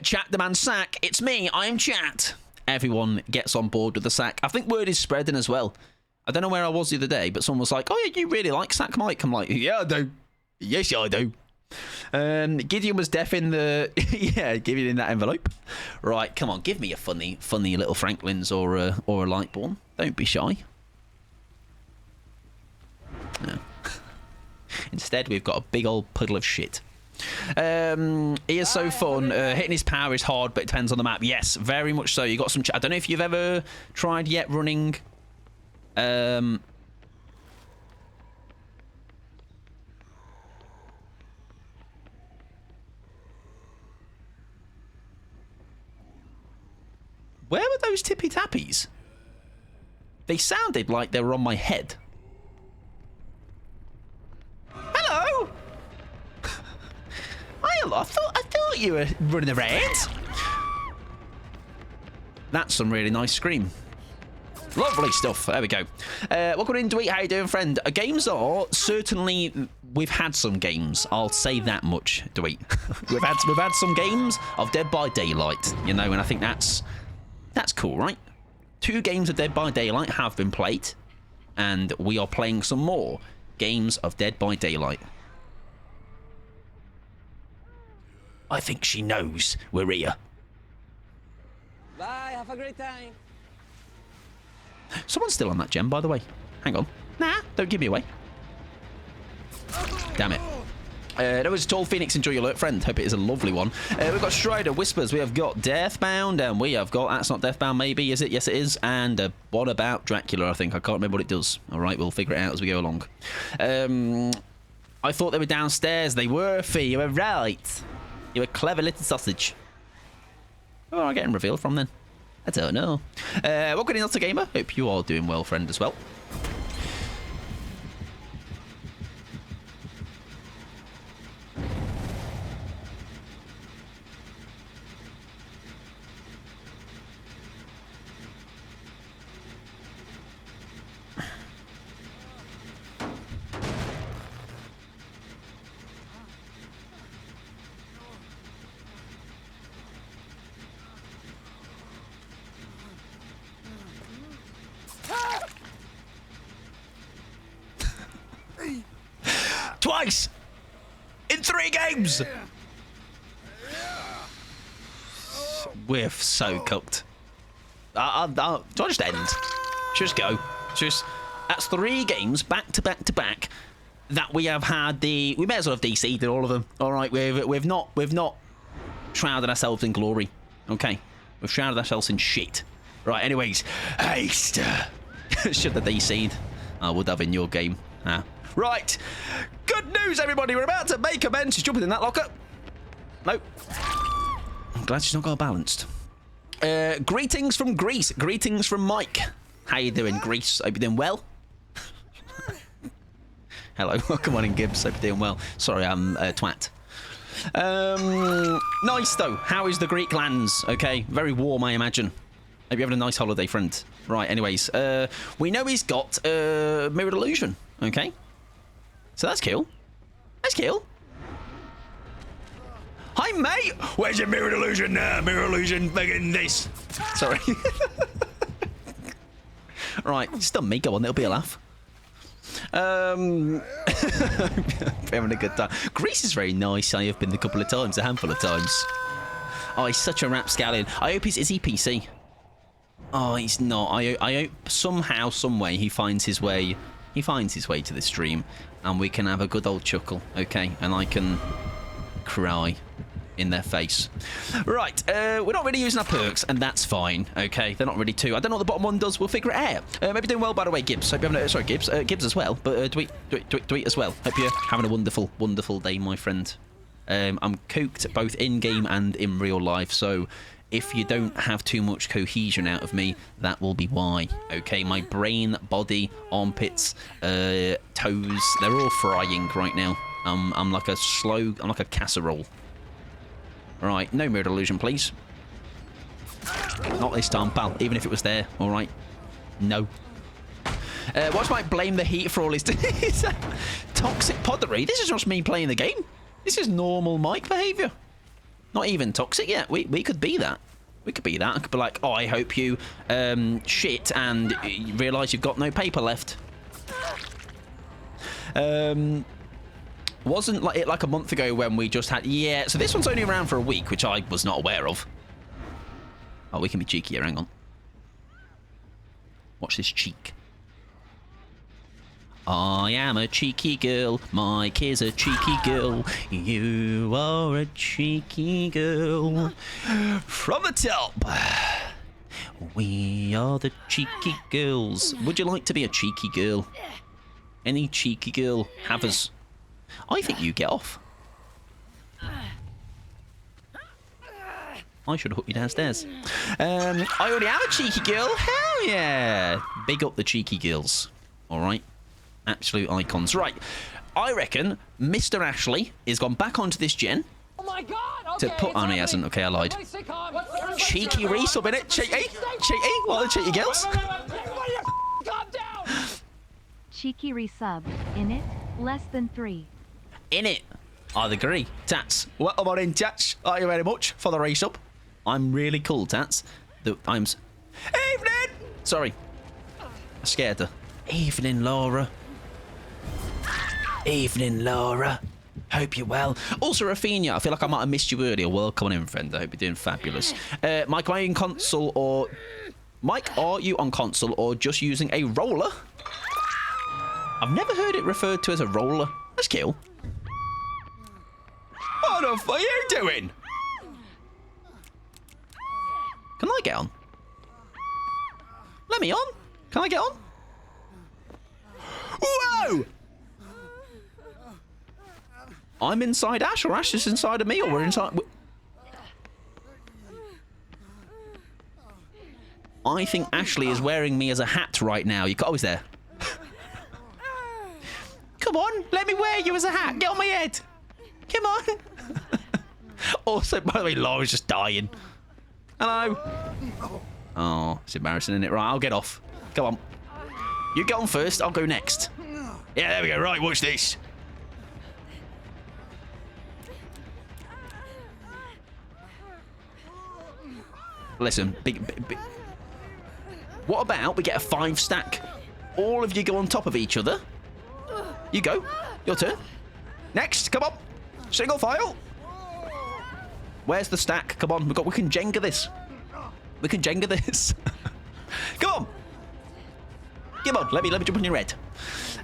Chat demand sack. It's me. I'm Chat. Everyone gets on board with the sack. I think word is spreading as well. I don't know where I was the other day, but someone was like, oh, yeah, you really like Sack Mike? I'm like, yeah, I do. Yes, I do. Gideon was deaf in the yeah, give it in that envelope. Right, come on, give me a funny little Franklin's or a Lightborn. Don't be shy. No. Instead, we've got a big old puddle of shit. He is so fun. Hitting his power is hard, but it depends on the map. Yes, very much so. You got some. I don't know if you've ever tried yet running. Where were those tippy tappies? They sounded like they were on my head. Hello. I thought you were running around. That's some really nice scream. Lovely stuff. There we go. Welcome in, Newyt. How you doing, friend? Games are certainly. We've had some games. I'll say that much, Newyt. we've had some games of Dead by Daylight. You know, and I think that's cool, right? 2 games of Dead by Daylight have been played, and we are playing some more games of Dead by Daylight. I think she knows we're here. Bye, have a great time. Someone's still on that gem, by the way. Hang on. Nah, don't give me away. Damn it. That was Tall Phoenix. Enjoy your alert, friend. Hope it is a lovely one. We've got Strider, Whispers. We have got Deathbound, and we have got... That's not Deathbound, maybe, is it? Yes, it is. And what about Dracula, I think. I can't remember what it does. All right, we'll figure it out as we go along. I thought they were downstairs. They were, Fee. You were right. You were a clever little sausage. Where am I getting revealed from, then? I don't know. Welcome in, Not Gamer. Hope you are doing well, friend, as well. Twice! In 3 games! We're so cooked. Do I just end? Just go. Just... That's 3 games back to back to back that we have had the... We may as well have DC'd all of them. Alright, we've not shrouded ourselves in glory. Okay. We've shrouded ourselves in shit. Right, anyways. Haste! Should have DC'd. I would have in your game. Right. Good news, everybody. We're about to make amends. She's jumping in that locker. No. I'm glad she's not got balanced. Greetings from Greece. Greetings from Mike. How you doing, Greece? Hope you're doing well. Hello. Welcome on in, Gibbs. Hope you're doing well. Sorry, I'm twat. Nice, though. How is the Greek lands? Okay. Very warm, I imagine. Hope you're having a nice holiday, friend. Right, anyways. We know he's got Mirrored Illusion. Okay. So that's cool. That's cool. Hi, mate. Where's your Mirrored Illusion? Mirror Illusion, fucking this. Sorry. Right, stun me. Go on, it'll be a laugh. Having a good time. Greece is very nice. I have been a couple of times, a handful of times. Oh, he's such a rapscallion. I hope is he PC? Oh, he's not. I hope somehow, some way, he finds his way. He finds his way to the stream, and we can have a good old chuckle, okay? And I can cry in their face. Right, we're not really using our perks, and that's fine, okay? They're not really too. I don't know what the bottom one does. We'll figure it out. Maybe doing well, by the way, Gibbs. Hope you having sorry, Gibbs. Gibbs as well, but tweet as well. Hope you're having a wonderful, wonderful day, my friend. I'm cooked both in-game and in real life, so... If you don't have too much cohesion out of me, that will be why. Okay, my brain, body, armpits, toes, they're all frying right now. I'm like a casserole. Right, no Mirrored Illusion, please. Not this time, pal, even if it was there, alright. No. Watch Mike blame the heat for all his toxic poddery. This is just me playing the game. This is normal Mike behaviour. Not even toxic yet. We could be that. We could be that. I could be like, oh, I hope you shit and realise you've got no paper left. Wasn't like it like a month ago when we just had... Yeah, so this one's only around for a week, which I was not aware of. Oh, we can be cheeky here. Hang on. Watch this cheek. I am a cheeky girl, Mike is a cheeky girl, you are a cheeky girl. From the top, we are the cheeky girls. Would you like to be a cheeky girl? Any cheeky girl havers? I think you get off. I should have hooked you downstairs. I already have a cheeky girl, hell yeah. Big up the cheeky girls, alright? Absolute icons. Right, I reckon Mr. Ashley has gone back onto this gen. Oh my God! Okay, to put on, he hasn't. Okay, I lied. Cheeky resub in it. Cheeky? Cheeky? What are the cheeky girls? Calm down! Cheeky resub. In it, less than 3. In it. I'd agree. Tats. Welcome on in, Tats. Thank you very much for the resub. I'm really cool, Tats. Evening! Sorry. I scared her. Evening, Laura. Evening, Laura. Hope you're well. Also, Rafinha, I feel like I might have missed you earlier. Welcome on in, friend. I hope you're doing fabulous. Mike, are you on console or... Mike, are you on console or just using a roller? I've never heard it referred to as a roller. That's cool. What the f are you doing? Can I get on? Let me on. Can I get on? Whoa! I'm inside Ash, or Ash is inside of me, or we're inside... I think Ashley is wearing me as a hat right now. You always there. Come on, let me wear you as a hat. Get on my head. Come on. Also, by the way, Laura's just dying. Hello. Oh, it's embarrassing, isn't it? Right, I'll get off. Come on. You get on first, I'll go next. Yeah, there we go. Right, watch this. Listen, big. What about we get a 5 stack? All of you go on top of each other. You go. Your turn. Next, come on. Single file. Where's the stack? Come on, we can Jenga this. We can Jenga this. Come on. Come on, let me jump on your head.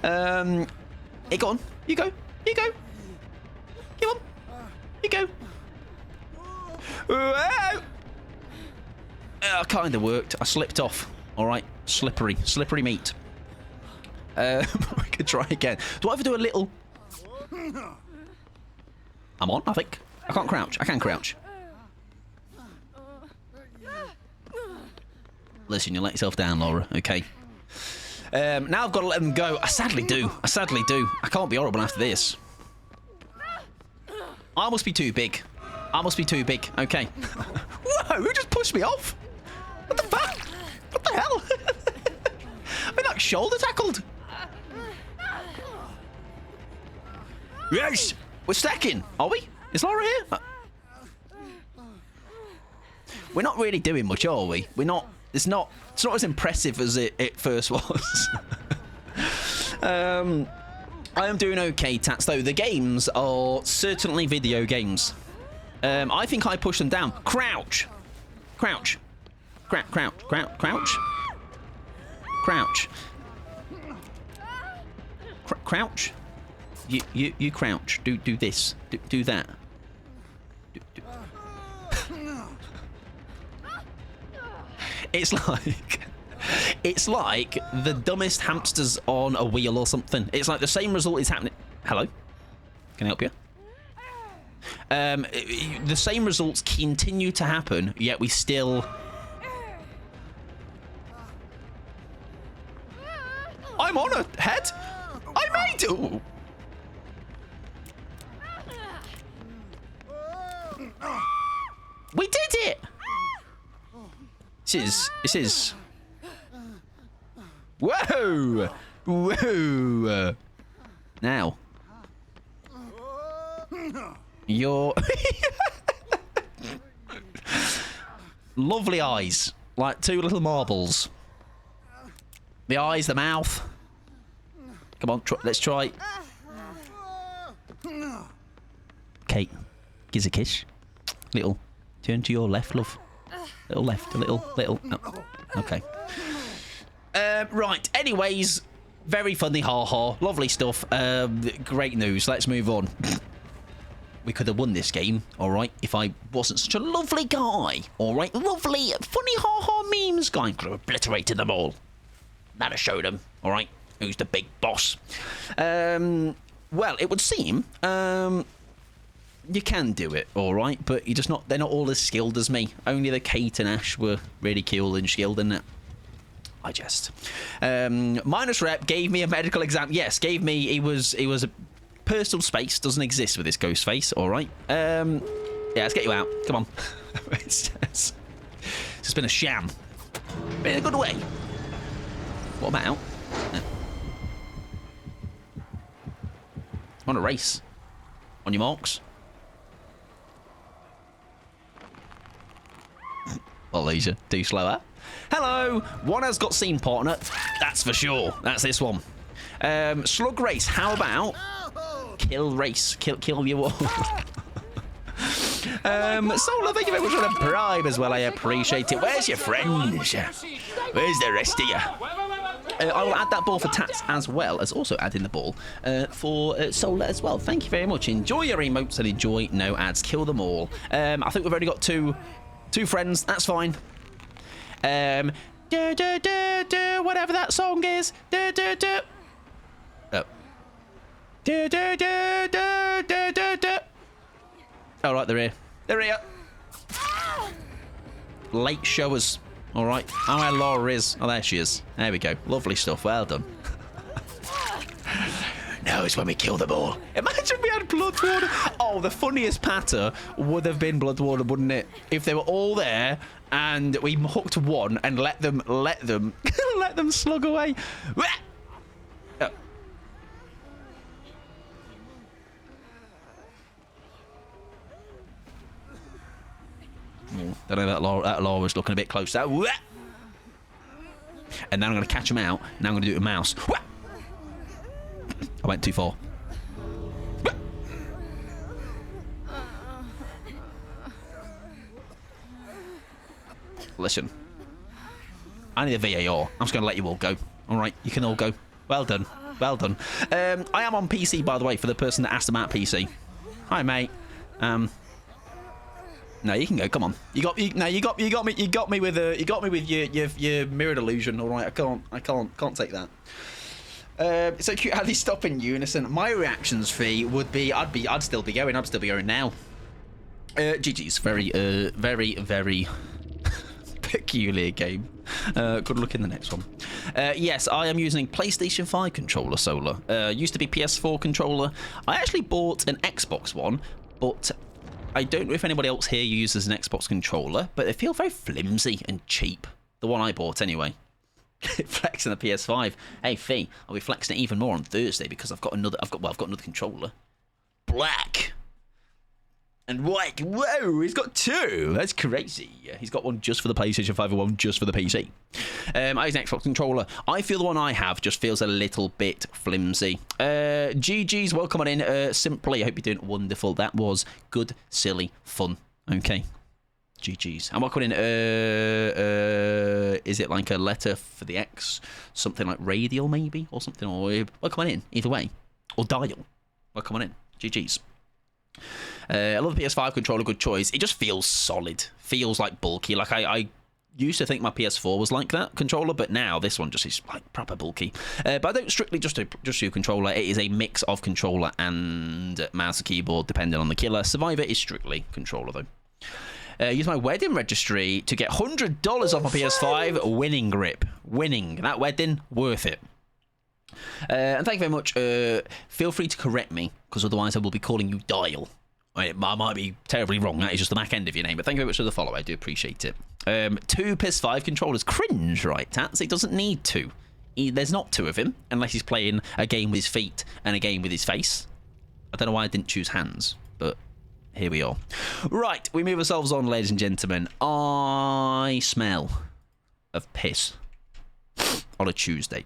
Hey, go on. You go. You go. Come on. You go. Whoa. Kind of worked. I slipped off. All right. Slippery meat. We could try again. Do I ever do a little... I'm on, I think. I can't crouch. I can crouch. Listen, you let yourself down, Laura, okay? Now I've got to let them go. I sadly do. I can't be horrible after this. I must be too big. Okay. Whoa, who just pushed me off? What the fuck? What the hell? I've been like shoulder tackled. Yes, we're stacking, are we? Is Laura here? We're not really doing much, are we? We're not. It's not as impressive as it first was. I am doing okay, Tats, though. The games are certainly video games. I think I push them down. Crouch. Crouch. Crouch. Crouch. You crouch. Do this. Do that. It's like the dumbest hamsters on a wheel or something. It's like the same result is happening. Hello? Can I help you? The same results continue to happen, yet we still... I'm on a head. I made it. Ooh. We did it. This is. Whoa. Now. Your lovely eyes, like 2 little marbles. The eyes, the mouth. Come on, let's try. Kate, gives a kiss. Little, turn to your left, love. Little left, a little. Oh, okay. Right. Anyways, very funny, ha. Lovely stuff. Great news. Let's move on. We could have won this game, all right, if I wasn't such a lovely guy, all right? Lovely, funny, ha memes guy. Could have obliterated them all. That'd have showed them, all right, who's the big boss. Well, it would seem you can do it, all right, but they're not all as skilled as me. Only the Kate and Ash were really cool and skilled in it. I jest. Minus Rep gave me a medical exam. Yes, gave me. He was a personal space doesn't exist with this ghost face. All right. Yeah, let's get you out. Come on. It's been a sham. But in a good way. What about? On a race. On your marks. Well, Leisure, too slower. Hello. One has got scene partner. That's for sure. That's this one. Slug race. How about kill race? Kill you all. Solar, thank you very much for the bribe as well. I appreciate it. Where's your friends? Where's the rest of you? I will add that ball for Tats as well as also adding the ball for Solar as well. Thank you very much. Enjoy your emotes and enjoy no ads. Kill them all. I think we've only got two friends. That's fine. Do, whatever that song is. Do. Oh. Do. All right, they're here. They're here. Late showers. All right. Oh, where Laura is. Oh, there she is. There we go. Lovely stuff. Well done. Now is when we kill them all. Imagine we had Bloodwater. Oh, the funniest patter would have been Bloodwater, wouldn't it? If they were all there and we hooked one and let them let them slug away. Oh. Don't know, that Laura was looking a bit close. And now I'm going to catch him out. Now I'm going to do it with mouse. I went too far. Listen. I need a VAR. I'm just going to let you all go. All right, you can all go. Well done. Well done. I am on PC, by the way, for the person that asked about PC. Hi, mate. No, you can go. Come on. You got me with your mirrored illusion. All right, I can't take that. It's so cute how they stop in unison. My reactions fee would be I'd still be going. I'd still be going now. GG's very peculiar game. Good luck in the next one. Yes, I am using PlayStation 5 controller, Solar. Used to be PS4 controller. I actually bought an Xbox one, but I don't know if anybody else here uses an Xbox controller, but they feel very flimsy and cheap. The one I bought, anyway. Flexing the PS5. Hey, Fee, I'll be flexing it even more on Thursday because I've got another controller. Black and white. Whoa, he's got two. That's crazy. He's got one just for the PlayStation 5 and one just for the PC. I use an Xbox controller. I feel the one I have just feels a little bit flimsy. GG's, welcome on in. Simply, I hope you're doing wonderful. That was good, silly, fun. Okay. GG's. And what in? Is it like a letter for the X? Something like radial, maybe? Or something? Or welcome on in, either way. Or dial. Welcome on in. GG's. I love the PS5 controller, good choice. It just feels solid. Feels like bulky. Like I used to think my PS4 was like that controller, but now this one just is like proper bulky. But I don't strictly just do controller. It is a mix of controller and mouse and keyboard, depending on the killer. Survivor is strictly controller, though. Use my wedding registry to get $100 off my PS5. Winning grip. Winning. That wedding, worth it. And thank you very much. Feel free to correct me, because otherwise I will be calling you Dial. I might be terribly wrong. That is just the back end of your name. But thank you very much for the follow. I do appreciate it. 2 PS5 controllers. Cringe, right, Tats? It doesn't need 2. There's not 2 of him, unless he's playing a game with his feet and a game with his face. I don't know why I didn't choose hands, but here we are. Right, we move ourselves on, ladies and gentlemen. I smell of piss on a Tuesday.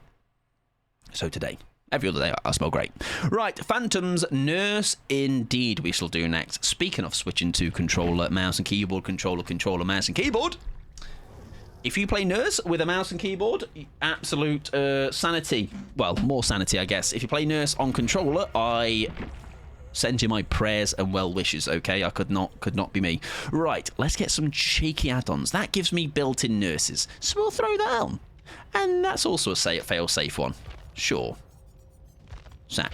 So today. Every other day, I smell great. Right, Phantom's Nurse, indeed, we shall do next. Speaking of switching to controller, mouse and keyboard, controller, mouse and keyboard. If you play Nurse with a mouse and keyboard, absolute sanity. Well, more sanity, I guess. If you play Nurse on controller, I send you my prayers and well wishes, okay? I could not be me. Right, let's get some cheeky add-ons. That gives me built-in nurses, so we'll throw that on. And that's also a fail-safe one. Sure. Sack.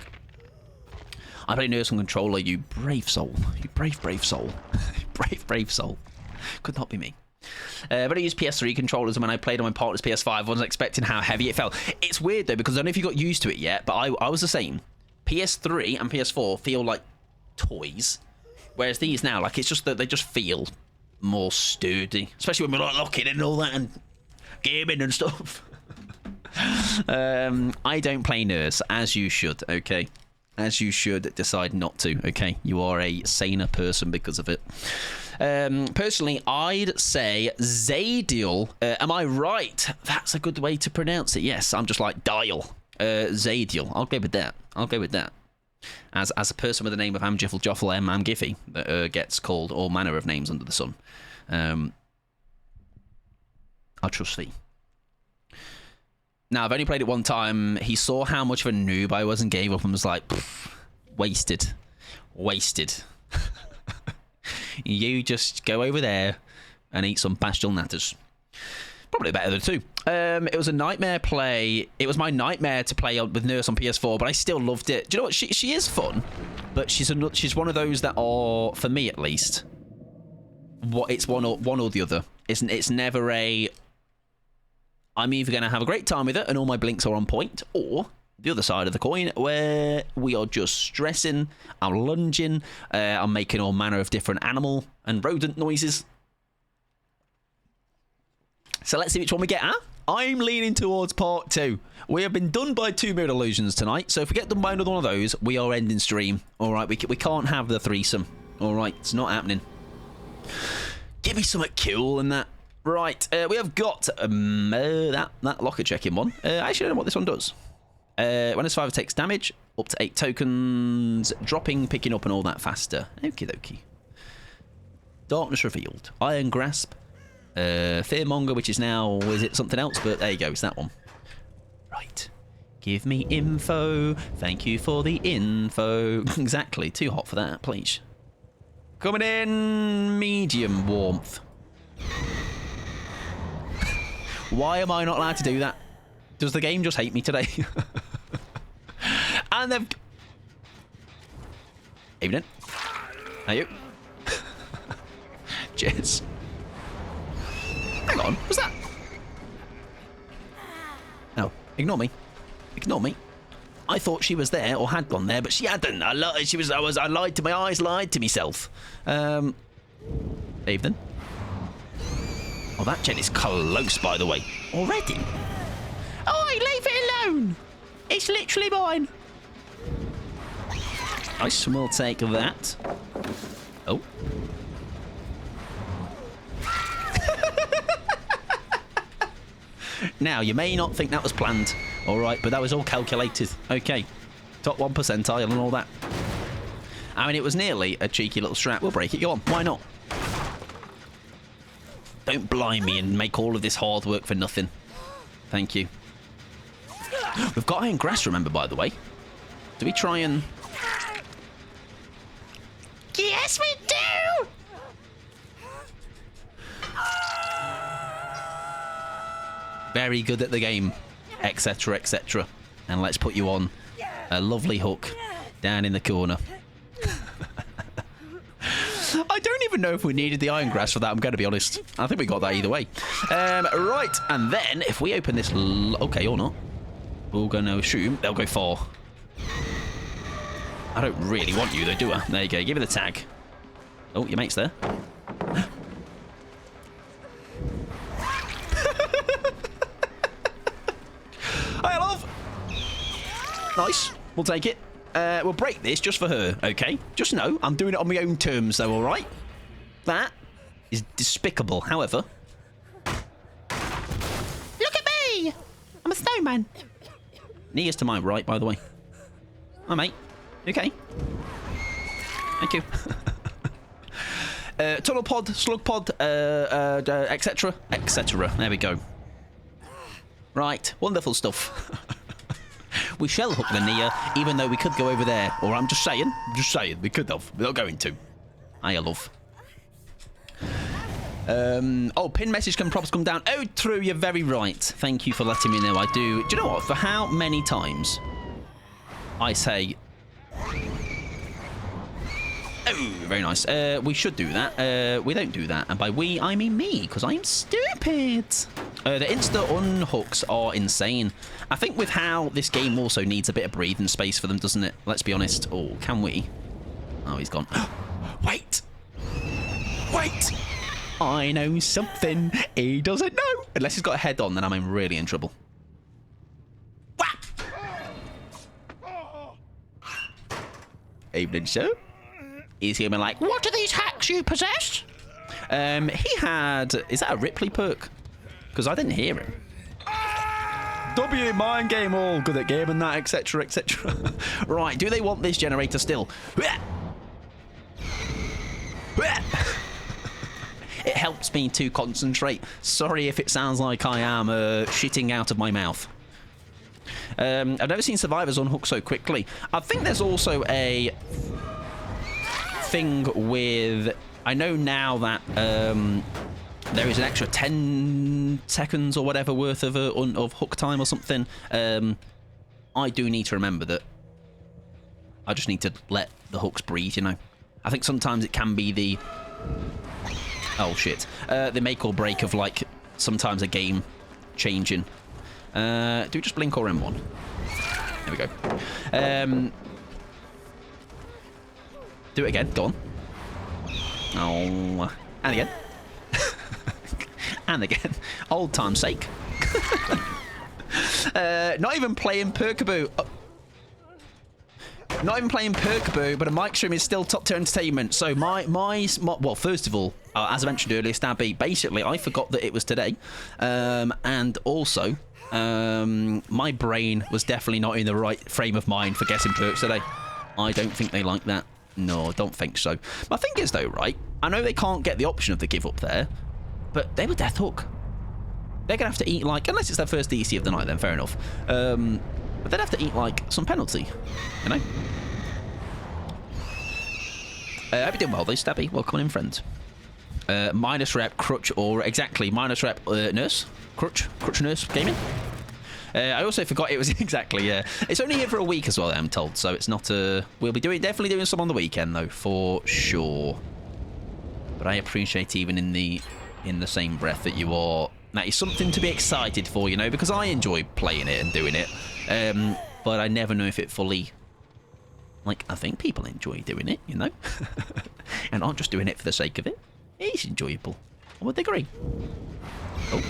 I play Nurse on controller, you brave soul. You brave soul. brave soul. Could not be me. But I use PS3 controllers, and when I played on my partner's PS5, I wasn't expecting how heavy it felt. It's weird, though, because I don't know if you got used to it yet, but I was the same. PS3 and PS4 feel like toys, whereas these now, like, it's just that they just feel more sturdy, especially when we're like locking and all that and gaming and stuff. I don't play Nurse, as you should, okay? As you should decide not to, okay? You are a saner person because of it. Personally, I'd say Zadiel. Am I right? That's a good way to pronounce it. Yes, I'm just like Dial. Zadiel. I'll go with that. As a person with the name of Amjiffle Joffle Am Giffy that gets called all manner of names under the sun. I trust thee. Now, I've only played it one time. He saw how much of a noob I was and gave up and was like, wasted. Wasted. You just go over there and eat some pastel natters. Probably better than two. It was a nightmare play. It was my nightmare to play with Nurse on PS4, but I still loved it. Do you know what? She is fun, but she's one of those that are, for me at least, it's one or the other. It's never a, I'm either going to have a great time with it and all my blinks are on point, or the other side of the coin where we are just stressing, I'm lunging, I'm making all manner of different animal and rodent noises. So let's see which one we get, huh? I'm leaning towards part 2. We have been done by 2 mirror illusions tonight, so if we get done by another one of those, we are ending stream. All right, we can't have the threesome. All right, it's not happening. Give me something cool and that. Right, we have got that locker checking one. Actually, I don't know what this one does. When a survivor takes damage, up to 8 tokens, dropping, picking up, and all that faster. Okie dokie. Darkness revealed. Iron grasp. Fearmonger, which is now, is it something else? But there you go, it's that one. Right. Give me info. Thank you for the info. Exactly. Too hot for that, please. Coming in, medium warmth. Why am I not allowed to do that? Does the game just hate me today? And they've... Evening. How are you? Cheers. Hang on, what's that? No, ignore me. Ignore me. I thought she was there or had gone there, but she hadn't. I lied to my eyes, lied to myself. Evening. Oh, that gen is close, by the way. Already? Oh, leave it alone. It's literally mine. Nice, we'll take that. Oh. Now, you may not think that was planned, all right, but that was all calculated. Okay, top 1 percentile and all that. I mean, it was nearly a cheeky little strat. We'll break it. Go on, why not? Don't blind me and make all of this hard work for nothing. Thank you. We've got iron grass, remember, by the way. Do we try and... Yes, we do! Very good at the game, etc., etc. And let's put you on a lovely hook down in the corner. I don't even know if we needed the iron grass for that, I'm going to be honest. I think we got that either way. Right, and then if we open this... Okay, or not. We're going to assume they'll go far. I don't really want you, though, do I? There you go, give it the tag. Oh, your mate's there. Hi, love. Nice. We'll take it. We'll break this just for her, okay? Just know, I'm doing it on my own terms, though, all right? That is despicable. However... Look at me! I'm a snowman. Nia's to my right, by the way. Hi, mate. Okay. Thank you. Tunnel pod, slug pod, etc., etc. There we go. Right, wonderful stuff. We shall hook the Nia, even though we could go over there. Or I'm just saying, we could have. We're not going to. Hiya, love. Oh, pin message can props come down. Oh, true, you're very right. Thank you for letting me know. I do. Do you know what? For how many times I say... Oh, very nice. We should do that. We don't do that. And by we, I mean me, because I'm stupid. The insta unhooks are insane. I think with how this game also needs a bit of breathing space for them, doesn't it? Let's be honest. Oh, can we? Oh, he's gone. Wait. Wait. I know something he doesn't know. Unless he's got a head on, then I'm really in trouble. Whap! Evening, sir. He's going to be like, what are these hacks you possess? He had... Is that a Ripley perk? Because I didn't hear him. W, mind game, all good at game and that, etc., etc. Right, do they want this generator still? It helps me to concentrate. Sorry if it sounds like I am shitting out of my mouth. I've never seen survivors unhook so quickly. I think there's also a thing with... I know now that there is an extra 10 seconds or whatever worth of hook time or something. I do need to remember that I just need to let the hooks breathe, you know. I think sometimes it can be the... Oh, shit. The make or break of, like, sometimes a game changing. Do we just blink or M1? There we go. Do it again. Go on. Oh. And again. And again. Old time's sake. Not even playing Perkaboo. Not even playing Perkaboo, but a mic stream is still top tier entertainment. So well, first of all, as I mentioned earlier, Stabby, basically I forgot that it was today, and also my brain was definitely not in the right frame of mind for guessing perks today. I don't think they like that. No, I don't think so. My thing is though, right? I know they can't get the option of the give up there, but they were Death Hook. They're gonna have to eat, like, unless it's their first DC of the night, then fair enough. But they'd have to eat, like, some penalty, you know? Hope you're doing well, though, Stabby. Welcome in, friend. Minus rep, crutch, or exactly, minus rep, nurse? Crutch nurse gaming? I also forgot it was exactly, yeah. It's only here for a week as well, I'm told, so it's not we'll be definitely doing some on the weekend, though, for sure. But I appreciate even in the same breath that you are... That is something to be excited for, you know, because I enjoy playing it and doing it. But I never know if it fully... Like, I think people enjoy doing it, you know? And aren't just doing it for the sake of it. It's enjoyable. I would agree. Oh.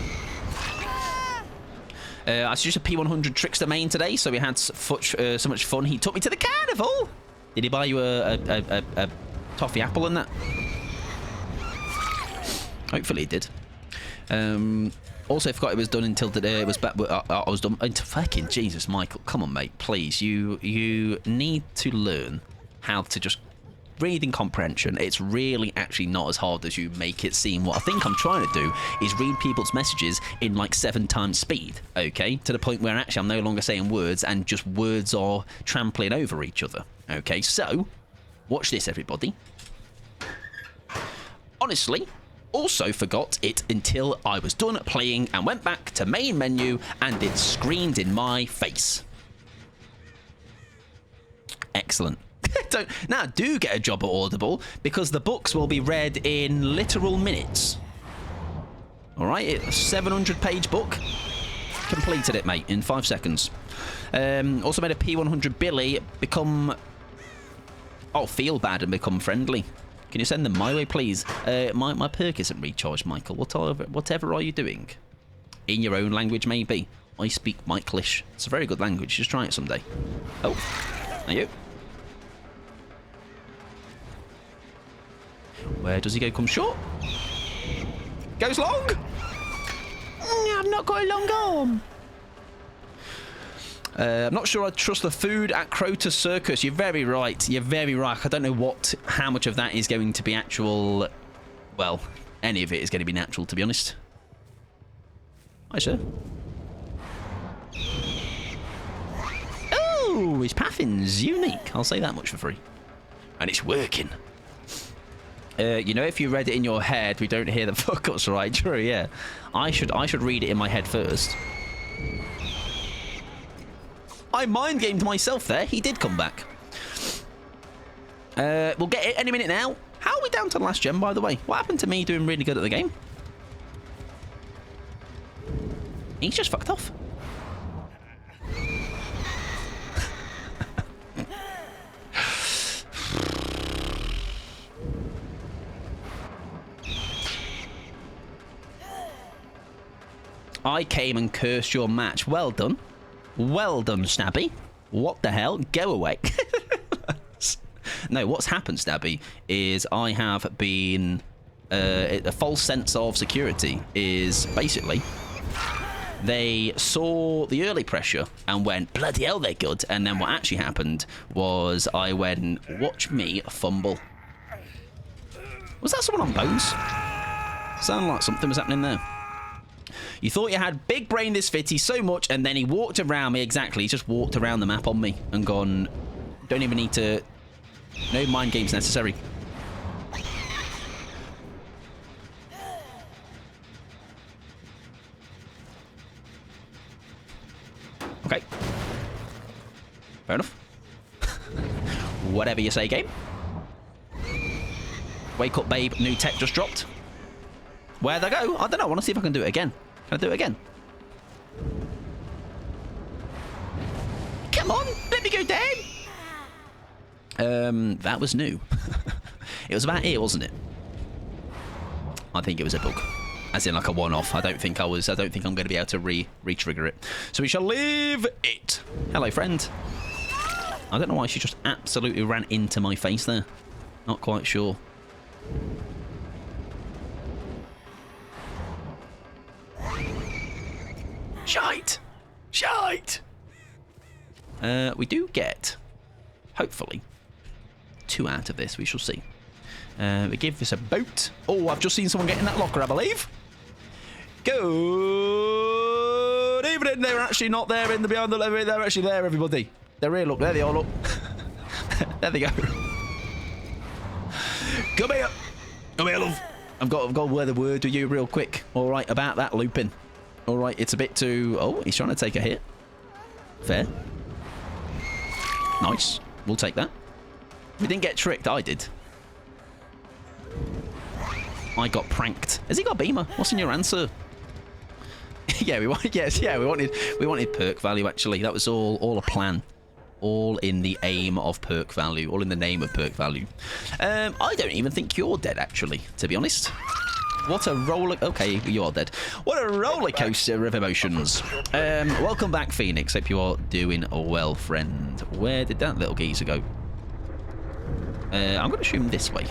I used a P100 Trickster main today, so we had so much fun. He took me to the carnival! Did he buy you a toffee apple and that? Hopefully he did. Also, I forgot it was done until today. It was back. I was done until fucking Jesus, Michael. Come on, mate. Please, you need to learn how to just reading comprehension. It's really actually not as hard as you make it seem. What I think I'm trying to do is read people's messages in like 7 times speed. Okay, to the point where actually I'm no longer saying words and just words are trampling over each other. Okay, so watch this, everybody. Honestly. Also forgot it until I was done playing and went back to main menu and it screamed in my face. Excellent. Now do get a job at Audible because the books will be read in literal minutes. Alright, it's a 700-page book. Completed it, mate, in 5 seconds. Also made a P100 Billy become... Oh, feel bad and become friendly. Can you send them my way, please? My perk isn't recharged, Michael. Whatever are you doing? In your own language, maybe. I speak Michaelish. It's a very good language. Just try it someday. Oh, are you? Where does he go? Come short? Goes long? I've not got a long arm. I'm not sure I trust the food at Crotus Circus. You're very right. You're very right. I don't know how much of that is going to be actual... Well, any of it is going to be natural, to be honest. Hi, sir. Oh, his pathing's unique. I'll say that much for free. And it's working. You know, if you read it in your head, we don't hear the fuck-ups, right? True, yeah. I should read it in my head first. I mind-gamed myself there. He did come back. We'll get it any minute now. How are we down to the last gem, by the way? What happened to me doing really good at the game? He's just fucked off. I came and cursed your match. Well done. Well done, Stabby. What the hell? Go away. No, what's happened, Stabby, is I have been... a false sense of security is basically... They saw the early pressure and went, bloody hell, they're good. And then what actually happened was I went, watch me fumble. Was that someone on bones? Sounded like something was happening there. You thought you had big brain this fitty so much, and then he walked around me. Exactly. He just walked around the map on me and gone, don't even need to... No mind games necessary. Okay. Fair enough. Whatever you say, game. Wake up, babe. New tech just dropped. Where'd I go? I don't know. I want to see if I can do it again. Can I do it again? Come on. Let me go down. That was new. It was about here, wasn't it? I think it was a bug. As in like a one-off. I don't think I'm going to be able to re-trigger it. So we shall leave it. Hello, friend. I don't know why she just absolutely ran into my face there. Not quite sure. Shite! Shite! We do get, hopefully, 2 out of this. We shall see. We give this a boat. Oh, I've just seen someone get in that locker, I believe. Good evening. They were actually not there in the behind the levy. They're actually there, everybody. They're here, look. There they are, look. There they go. Come here. Come here, love. I've got a word with you real quick. All right, about that looping. All right, it's a bit too... Oh, he's trying to take a hit. Fair. Nice. We'll take that. We didn't get tricked. I did. I got pranked. Has he got Beamer? What's in your answer? Yeah, we wanted. Yes, yeah, we wanted perk value. Actually, that was all a plan. All in the aim of perk value. All in the name of perk value. I don't even think you're dead. Actually, to be honest. What a roller... Okay, you are dead. What a roller coaster of emotions. Welcome back, Phoenix. Hope you are doing well, friend. Where did that little geezer go? I'm going to assume this way.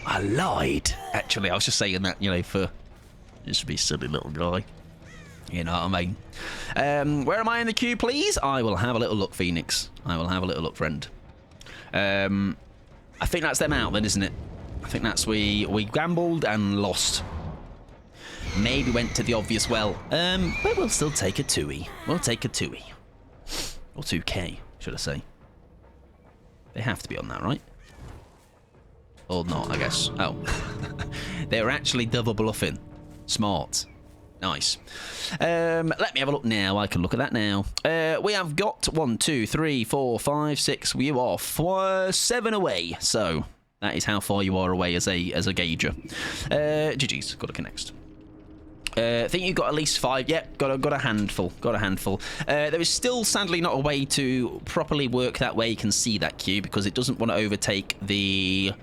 I lied. Actually, I was just saying that, you know, for... Just to be a silly little guy. You know what I mean? Where am I in the queue, please? I will have a little look, Phoenix. I will have a little look, friend. I think that's them out then, isn't it? I think that's we gambled and lost. Maybe went to the obvious well. But we'll still take a 2E. We'll take a 2E. Or 2K, should I say. They have to be on that, right? Or not, I guess. Oh. They were actually double bluffing. Smart. Nice. Let me have a look now. I can look at that now. We have got 1, 2, 3, 4, 5, 6. You are 7 away. So that is how far you are away as a gauger. GG's. Got to connect. I think you got at least 5. Yep, got a handful. Got a handful. There is still sadly not a way to properly work that way. You can see that queue because it doesn't want to overtake the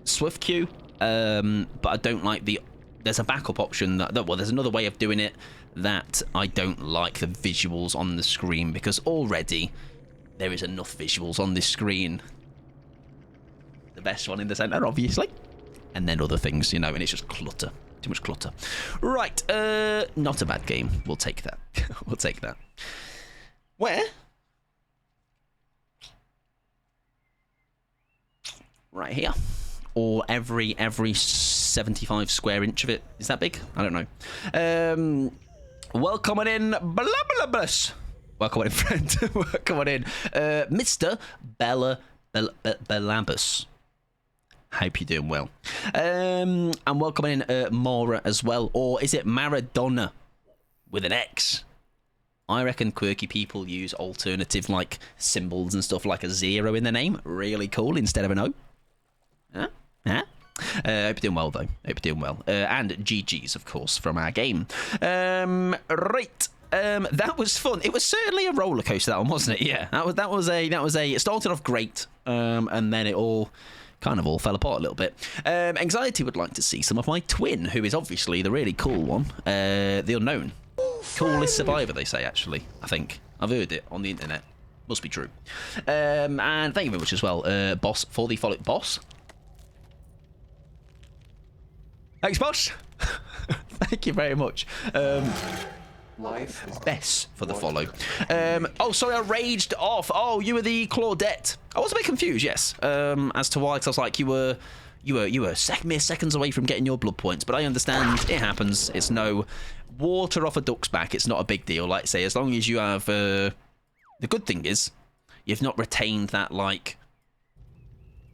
Swift queue. But I don't like the... There's a backup option that... Well, there's another way of doing it that I don't like the visuals on the screen because already there is enough visuals on this screen. The best one in the center, obviously. And then other things, you know, and it's just clutter. Too much clutter. Right, not a bad game. We'll take that. We'll take that. Where? Right here. Or every 75 square inch of it. Is that big? I don't know. Welcome in, Blablabus. Welcome in, friend. Welcome in, Mr. Bellabus. Hope you're doing well. And welcome in, Mora as well. Or is it Maradona with an X? I reckon quirky people use alternative like symbols and stuff like a 0 in their name. Really cool instead of an O. Huh? Huh? Hope you're doing well, though. Hope you're doing well. And GG's, of course, from our game. Right. That was fun. It was certainly a roller coaster, that one, wasn't it? Yeah. That was a. It started off great, and then it all kind of all fell apart a little bit. Anxiety would like to see some of my twin, who is obviously the really cool one, the unknown, coolest survivor. They say, actually. I think I've heard it on the internet. Must be true. And thank you very much as well, boss, for the follow. Boss. Thanks, boss. Thank you very much. Life is Bess for the follow. Oh, sorry, I raged off. Oh, you were the Claudette. I was a bit confused, yes, as to why. Because I was like, you were mere seconds away from getting your blood points. But I understand it happens. It's no water off a duck's back. It's not a big deal. Like I say, as long as you have. The good thing is, you've not retained that like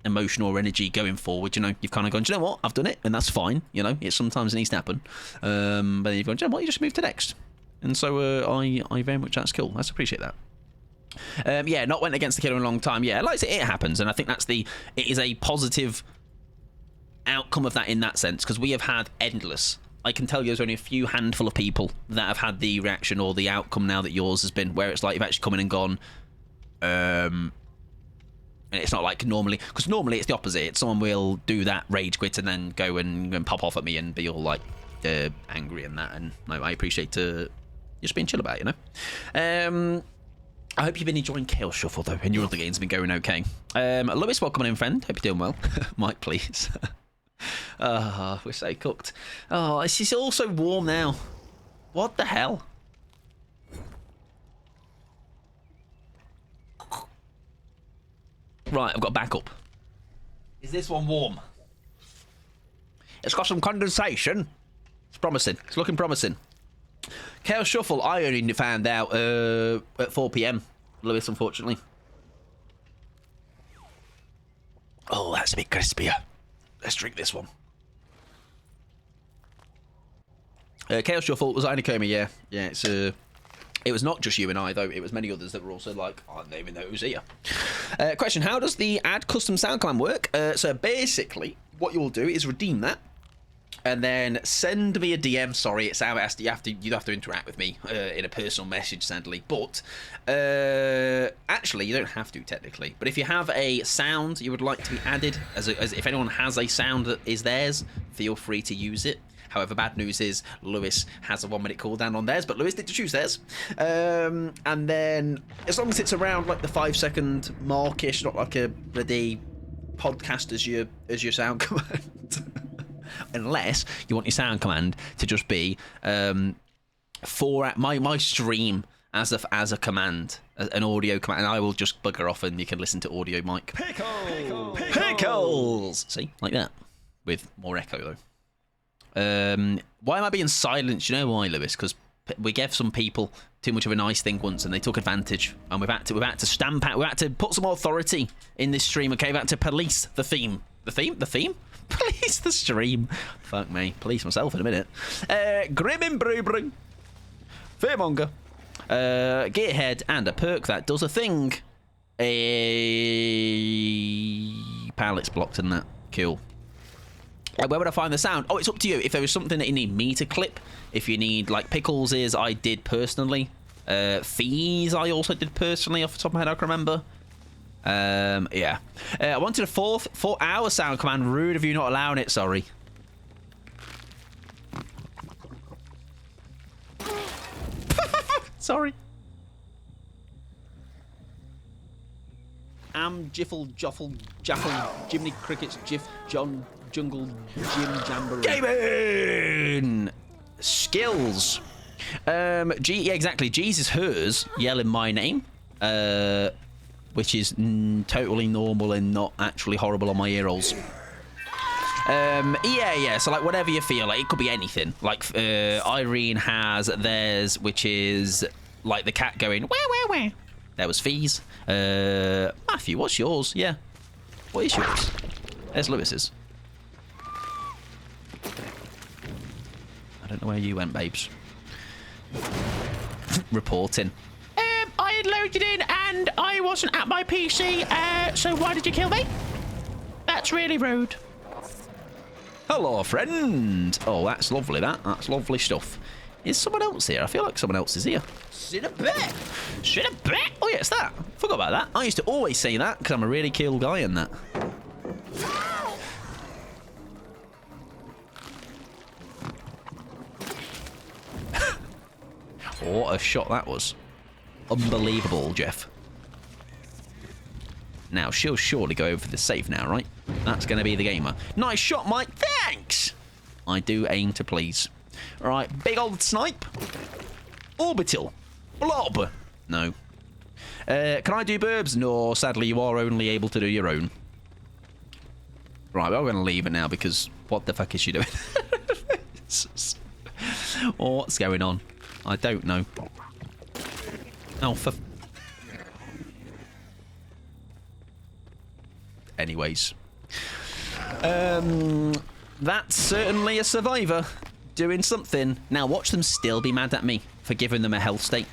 emotion or energy going forward. You know, you've kind of gone, do you know what? I've done it, and that's fine. You know, sometimes it needs to happen. But then you've gone, do you know what? You just move to next. And so I very much, that's cool. I appreciate that. Yeah, not went against the killer in a long time. Yeah, like I say, it happens, and I think it is a positive outcome of that in that sense, because we have had endless. I can tell you there's only a few handful of people that have had the reaction or the outcome now that yours has been, where it's like you've actually come in and gone, and it's not like normally, because normally it's the opposite. Someone will do that rage quit and then go and pop off at me and be all like angry and that, and I appreciate just being chill about it, you know. I hope you've been enjoying Chaos Shuffle though, and your other games have been going okay. Lewis, welcome in, friend. Hope you're doing well. Mike, please. We're so cooked. Oh, it's all so warm now. What the hell? Right, I've got backup. Is this one warm? It's got some condensation. It's promising. It's looking promising. Chaos Shuffle, I only found out at 4 PM, Lewis, unfortunately. Oh, that's a bit crispier. Let's drink this one. Chaos Shuffle was Inakoma, yeah. Yeah, it was not just you and I, though. It was many others that were also like, I don't even know who's here. Question, how does the add custom sound command work? So basically, what you'll do is redeem that, and then send me a DM. Sorry, it's how you have to interact with me in a personal message, sadly. But actually, you don't have to technically. But if you have a sound you would like to be added, as if anyone has a sound that is theirs, feel free to use it. However, bad news is Lewis has a 1 minute cooldown on theirs, but Lewis did to choose theirs. And then, as long as it's around like the 5 second markish, not like a bloody podcast as your sound command. Unless you want your sound command to just be for my stream as a command, an audio command, and I will just bugger off and you can listen to audio mic. Pickles! See, like that, with more echo though. Why am I being silent? You know why, Lewis? Because we gave some people too much of a nice thing once, and they took advantage. And we've had to stamp out. We've had to put some authority in this stream. Okay, we've had to police the theme. The theme. Police the stream. Fuck me. Police myself in a minute. Grim Imbrew. Fearmonger. Gearhead and a perk that does a thing. Palette's blocked in that. Cool. Where would I find the sound? Oh, it's up to you. If there was something that you need me to clip, if you need, like, Pickles is, I did personally. Fees, I also did personally, off the top of my head, I can remember. Yeah. I wanted a 4-hour sound command. Rude of you not allowing it, sorry. Sorry. Jiffle, Joffle, Jaffle, Jiminy Crickets, Jiff, John, Jungle, Jim, Jamboree. Gaming! Skills. Yeah, exactly. G's is hers, yelling my name. Which is totally normal and not actually horrible on my ear holes. Yeah, so like whatever you feel, like it could be anything. Like Irene has theirs, which is like the cat going wah. There was Fees. Matthew, what's yours? Yeah. What is yours? There's Lewis's. I don't know where you went, babes. Reporting. I had loaded in and I wasn't at my PC, so why did you kill me? That's really rude. Hello, friend. Oh, that's lovely, that's lovely stuff. Is someone else here? I feel like someone else is here. Cinnabit! Cinnabit! Oh, yeah, it's that. Forgot about that. I used to always say that because I'm a really cool guy in that. What a shot that was. Unbelievable, Jeff. Now, she'll surely go over for the save now, right? That's going to be the gamer. Nice shot, Mike. Thanks! I do aim to please. All right, big old snipe. Orbital. Blob. No. Can I do burbs? No, sadly, you are only able to do your own. Right, we're going to leave it now because what the fuck is she doing? What's going on? I don't know. Oh, for... Anyways. That's certainly a survivor doing something. Now watch them still be mad at me for giving them a health state.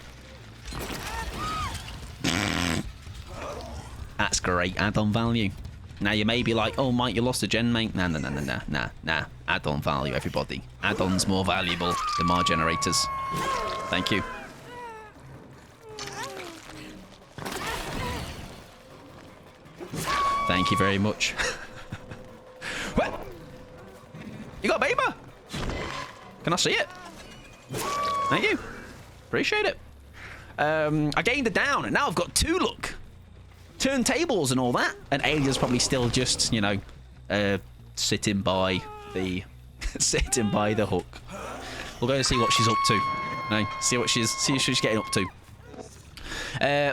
That's great add-on value. Now you may be like, oh Mike, you lost a gen, mate. Nah. Add-on value, everybody. Add-ons more valuable than my generators. Thank you. Thank you very much. What? You got a beamer? Can I see it? Thank you. Appreciate it. I gained a down, and now I've got 2, look. Turntables and all that. And Alia's probably still just, you know, sitting by the sitting by the hook. We'll go and see what she's up to. No, see what she's getting up to.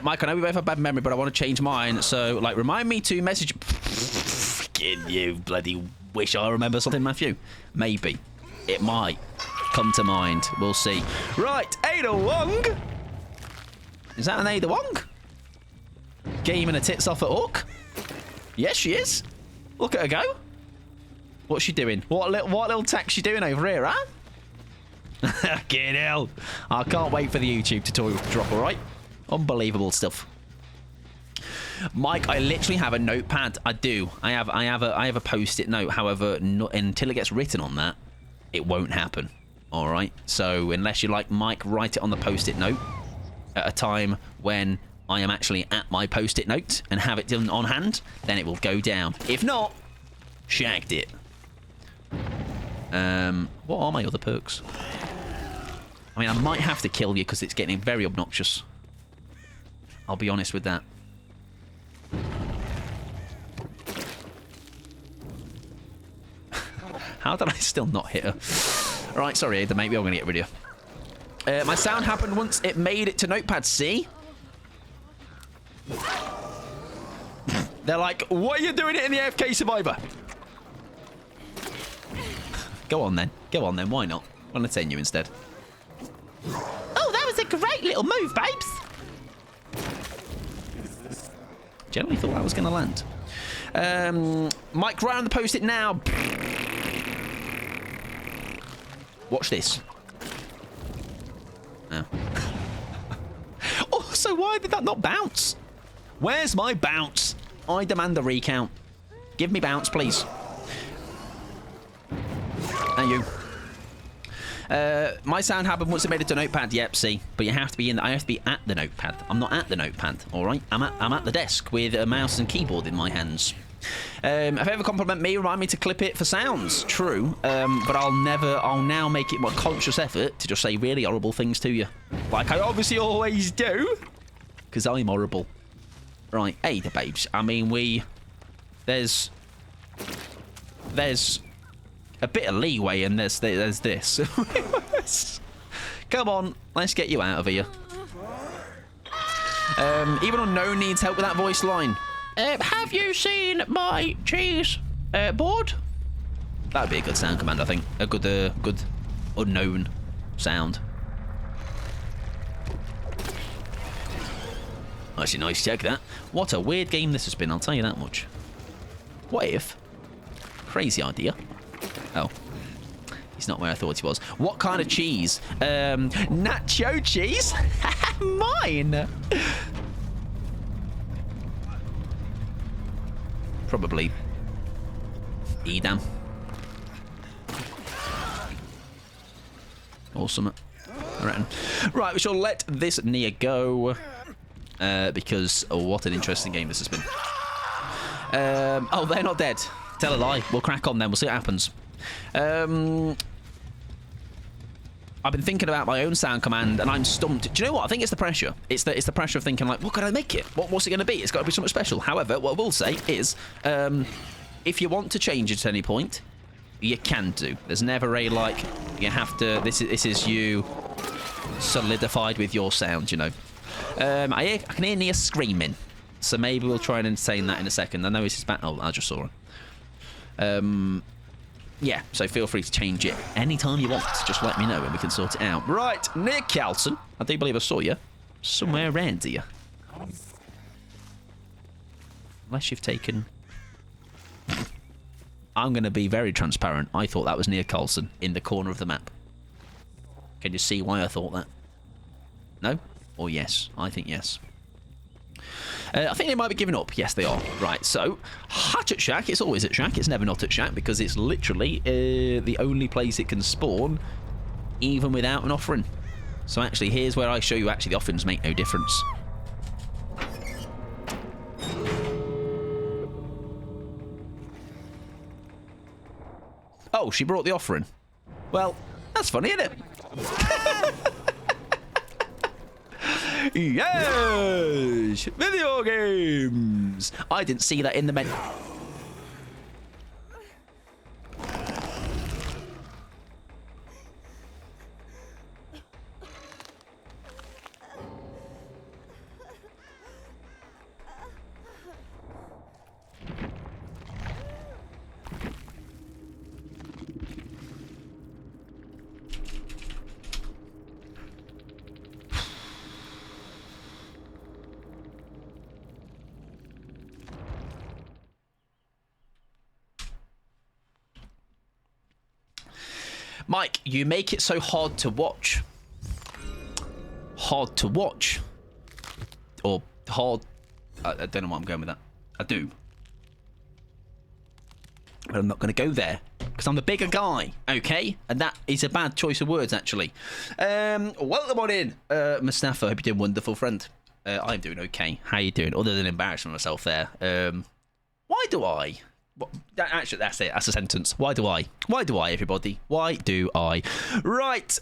Mike, I know we both have bad memory, but I want to change mine. So, like, remind me to message. Freaking you, bloody wish I remember something, Matthew. Maybe it might come to mind. We'll see. Right, Ada Wong. Is that an Ada Wong? Gaming her tits off at Hook? Yes, she is. Look at her go. What's she doing? What little tack she doing over here, huh? Get hell. I can't wait for the YouTube tutorial to drop, alright? Unbelievable stuff. Mike, I literally have a notepad. I do. I have a post-it note. However, until it gets written on that, it won't happen. Alright? So, unless you like Mike, write it on the post-it note at a time when I am actually at my post-it note and have it done on hand, then it will go down. If not, shagged it. What are my other perks? I mean, I might have to kill you because it's getting very obnoxious. I'll be honest with that. How did I still not hit her? Right, sorry, Ada, maybe I'm going to get rid of you. My sound happened once it made it to Notepad C. They're like, what are you doing it in the AFK Survivor? Go on then. Go on then. Why not? I'll entertain you instead. Oh, that was a great little move, babes. Generally thought that was going to land. Mike, right on the post-it now. Watch this. Oh. Also, why did that not bounce? Where's my bounce? I demand a recount. Give me bounce, please. And you. My sound happened once I made it to Notepad. Yep, see. But you have to be in. I have to be at the Notepad. I'm not at the Notepad. All right. I'm at the desk with a mouse and keyboard in my hands. If you ever compliment me, remind me to clip it for sounds. True. But I'll now make it a conscious effort to just say really horrible things to you, like I obviously always do, because I'm horrible. Right, hey, the babes. I mean, there's a bit of leeway, and there's this. Come on, let's get you out of here. Even Unknown needs help with that voice line. Have you seen my cheese board? That would be a good sound command, I think. A good Unknown sound. Actually, nice check that. What a weird game this has been, I'll tell you that much. What if? Crazy idea. Oh. He's not where I thought he was. What kind of cheese? Nacho cheese? Mine! Probably Edam. Awesome. I reckon. Right, we shall let this Nia go. Because what an interesting game this has been. Oh, they're not dead. Tell a lie. We'll crack on then. We'll see what happens. I've been thinking about my own sound command, and I'm stumped. Do you know what? I think it's the pressure. It's the pressure of thinking, like, what can I make it? What's it going to be? It's got to be something special. However, what I will say is, if you want to change it at any point, you can do. There's never a, like, you have to, this is you solidified with your sound, you know. I can hear Nia screaming, so maybe we'll try and entertain that in a second. I know it's his back. Oh, I just saw her. Yeah, so feel free to change it anytime you want. Just let me know and we can sort it out. Right, Nick Carlson. I do believe I saw you somewhere around here. Unless you've taken... I'm going to be very transparent. I thought that was near Carlson in the corner of the map. Can you see why I thought that? No? Or yes? I think yes. I think they might be giving up. Yes, they are. Right, so, Hatch at Shack. It's always at Shack. It's never not at Shack because it's literally the only place it can spawn, even without an offering. So actually, here's where I show you actually the offerings make no difference. Oh, she brought the offering. Well, that's funny, isn't it? Yes! Video games! I didn't see that in the menu. Mike, you make it so hard to watch. Hard to watch. Or hard... I don't know why I'm going with that. I do. But I'm not going to go there. Because I'm the bigger guy, okay? And that is a bad choice of words, actually. Welcome on in, Mustafa. Hope you're doing wonderful, friend. I'm doing okay. How you doing? Other than embarrassing myself there. Why do I... Actually, that's it. That's a sentence. Why do I? Why do I, everybody? Why do I? Right.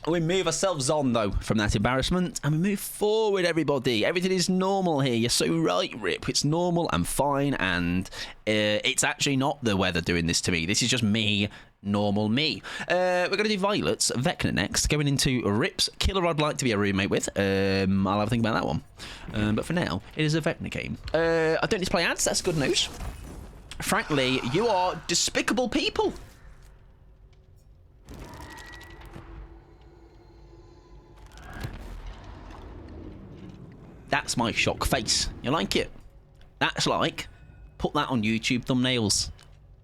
We move ourselves on, though, from that embarrassment, and we move forward, everybody. Everything is normal here. You're so right, Rip. It's normal and fine, and it's actually not the weather doing this to me. This is just me, normal me. We're going to do Violet's Vecna next, going into Rip's Killer I'd Like to Be a Roommate With. I'll have a think about that one. But for now, it is a Vecna game. I don't need to play ads. That's good news. Frankly, you are despicable people. That's my shock face. You like it? That's like, put that on YouTube thumbnails.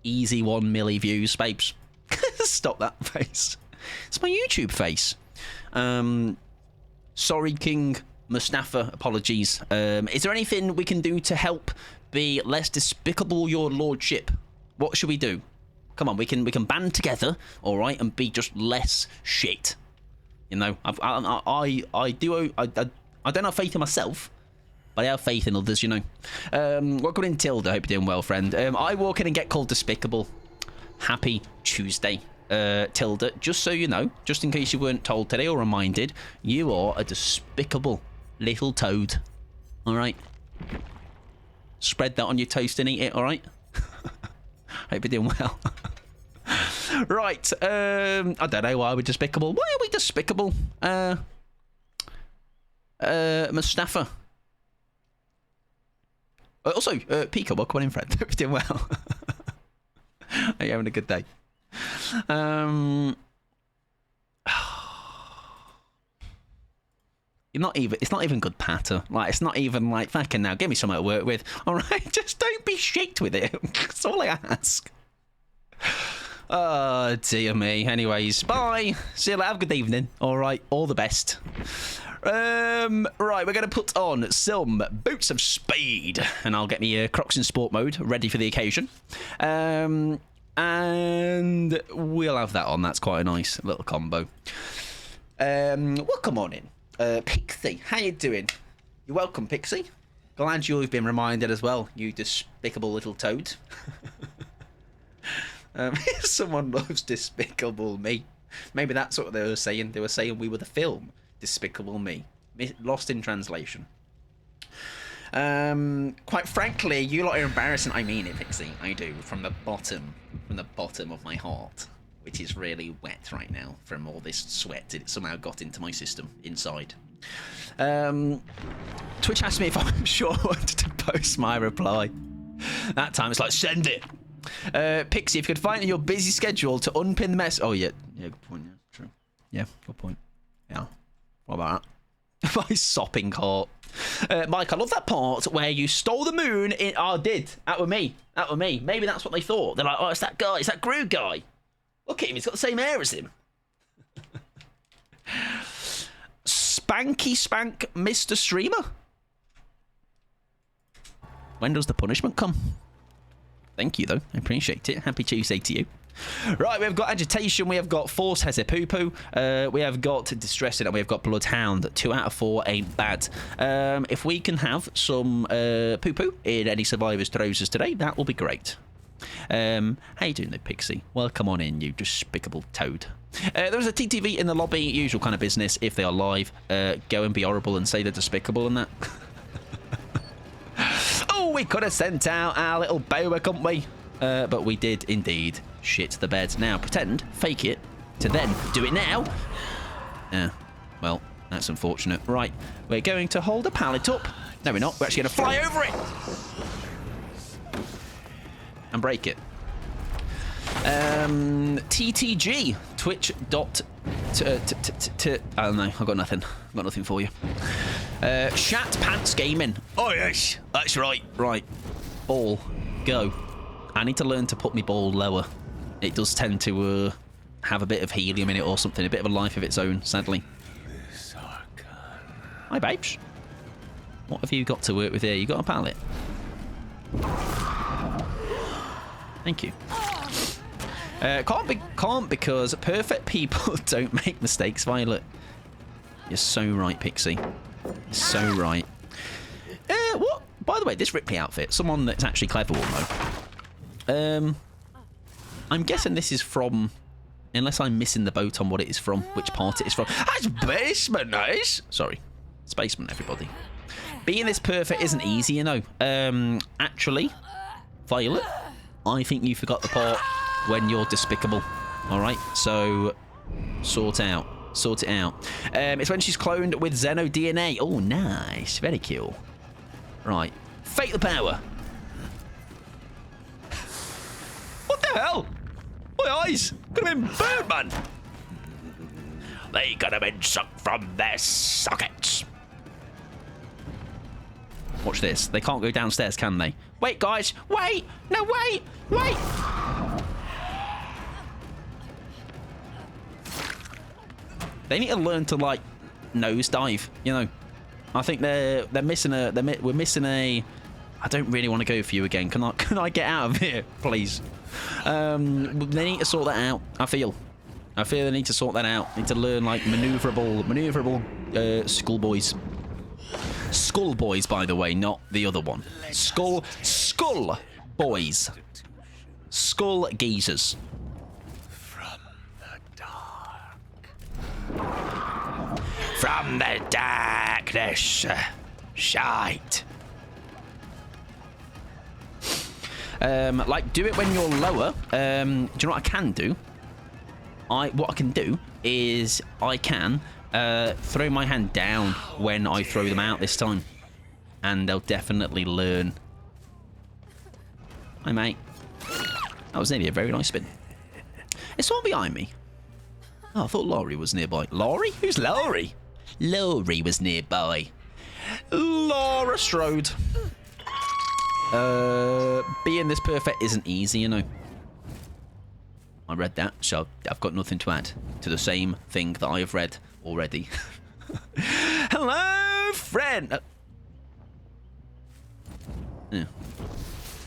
Easy 1 milli views, babes. Stop that face. It's my YouTube face. Sorry, King Mustafa. Apologies. Is there anything we can do to help be less despicable, your lordship? What should we do? Come on, we can band together, all right, and be just less shit. You know, I don't have faith in myself, but I have faith in others, you know. Welcome in, Tilda. Hope you're doing well, friend. I walk in and get called despicable. Happy Tuesday, Tilda. Just so you know, just in case you weren't told today or reminded, you are a despicable little toad. All right? Spread that on your toast and eat it, all right? Hope you're doing well. Right. I don't know why we're despicable. Why are we despicable? Mustafa. Also, Pico, welcome on in, friend. Hope you're doing well. Are you having a good day? You're not even. It's not even good patter. Like, it's not even like, fucking now, give me something to work with. All right, just don't be shit with it. That's all I ask. Oh dear me. Anyways, bye. See you later. Have a good evening. All right, all the best. Right, we're going to put on some Boots of Speed, and I'll get me Crocs in sport mode ready for the occasion. And we'll have that on. That's quite a nice little combo. Welcome on in. Pixie, how you doing? You're welcome, Pixie. Glad you've been reminded as well, you despicable little toad. Someone loves Despicable Me. Maybe that's what they were saying. They were saying we were the film Despicable Me. Lost in translation. Quite frankly, you lot are embarrassing. I mean it, Pixie. I do. From the bottom of my heart. which is really wet right now from all this sweat. It somehow got into my system inside. Twitch asked me if I'm sure I wanted to post my reply. That time it's like, send it. Pixie, if you could find in your busy schedule to unpin the mess. Oh, yeah, good point. Yeah, true. Yeah, good point. Yeah. What about that? My sopping heart. Mike, I love that part where you stole the moon. Oh, I did. That were me. That were me. Maybe that's what they thought. They're like, oh, it's that guy. It's that Groot guy. Look at him. He's got the same hair as him. Spanky Spank Mr. Streamer. When does the punishment come? Thank you, though. I appreciate it. Happy Tuesday to you. Right, we've got Agitation, we have got Force Has a Poo Poo, we have got Distressing, and we have got Bloodhound. 2 out of 4 ain't bad. If we can have some poo poo in any survivors' trousers today, that will be great. How you doing there, Pixie? Welcome on in, you despicable toad. There's a TTV in the lobby, usual kind of business. If they are live, go and be horrible and say they're despicable and that. Oh, we could have sent out our little boa, couldn't we? But we did indeed shit the bed. Now, pretend, fake it, to then do it now. Well, that's unfortunate. Right, we're going to hold a pallet up. No, we're not. We're actually going to fly over it. And break it. TTG, twitch dot... I don't know, I've got nothing. I've got nothing for you. Shat Pants Gaming. Oh, yes, that's right. Right. Ball. Go. I need to learn to put my ball lower. It does tend to have a bit of helium in it or something. A bit of a life of its own, sadly. Hi, babes. What have you got to work with here? You got a pallet? Thank you. Can't because perfect people don't make mistakes, Violet. You're so right, Pixie. You're so right. What? By the way, this Ripley outfit, someone that's actually clever will know. I'm guessing this is from, unless I'm missing the boat on what it is from, which part it is from. That's basement, nice. Sorry, it's basement, everybody. Being this perfect isn't easy, you know. Actually, Violet, I think you forgot the part when you're despicable. All right, so sort it out. It's when she's cloned with Xeno DNA. Oh, nice, very cool. Right, fake the power. What the hell? My eyes could have been Birdman. They could have been sucked from their sockets. Watch this. They can't go downstairs, can they? Wait, guys. Wait. No, wait. Wait. They need to learn to, like, nosedive, you know. I think they're missing a... we're missing a... I don't really want to go for you again. Can I get out of here, please? They need to sort that out. I feel they need to sort that out. Need to learn like maneuverable schoolboys. Skull boys, by the way, not the other one. Skull boys. Skull geezers. From the darkness, shite. Like, do it when you're lower. Do you know what I can do? What I can do is I can throw my hand down when I throw them out this time. And they'll definitely learn. Hi, mate. That was nearly a very nice spin. Is someone behind me? Oh, I thought Laurie was nearby. Laurie? Who's Laurie? Laurie was nearby. Laura Strode. Being this perfect isn't easy, you know. I read that, so I've got nothing to add to the same thing that I have read already. Hello, friend. Yeah.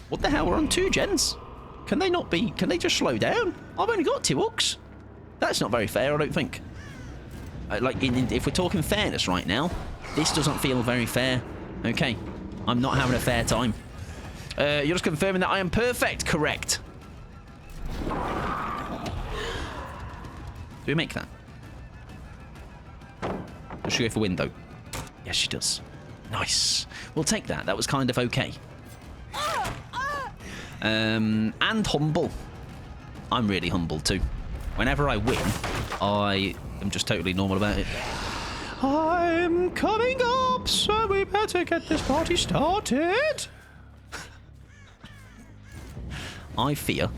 What the hell? We're on 2 gens. Can they not be? Can they just slow down? I've only got 2 hooks. That's not very fair, I don't think. Like, if we're talking fairness right now, this doesn't feel very fair. Okay, I'm not having a fair time. You're just confirming that I am perfect. Correct. Do we make that? Does she go for window? Yes, she does. Nice. We'll take that. That was kind of okay. And humble. I'm really humble too. whenever I win, I am just totally normal about it. I'm coming up, so we better get this party started. I fear.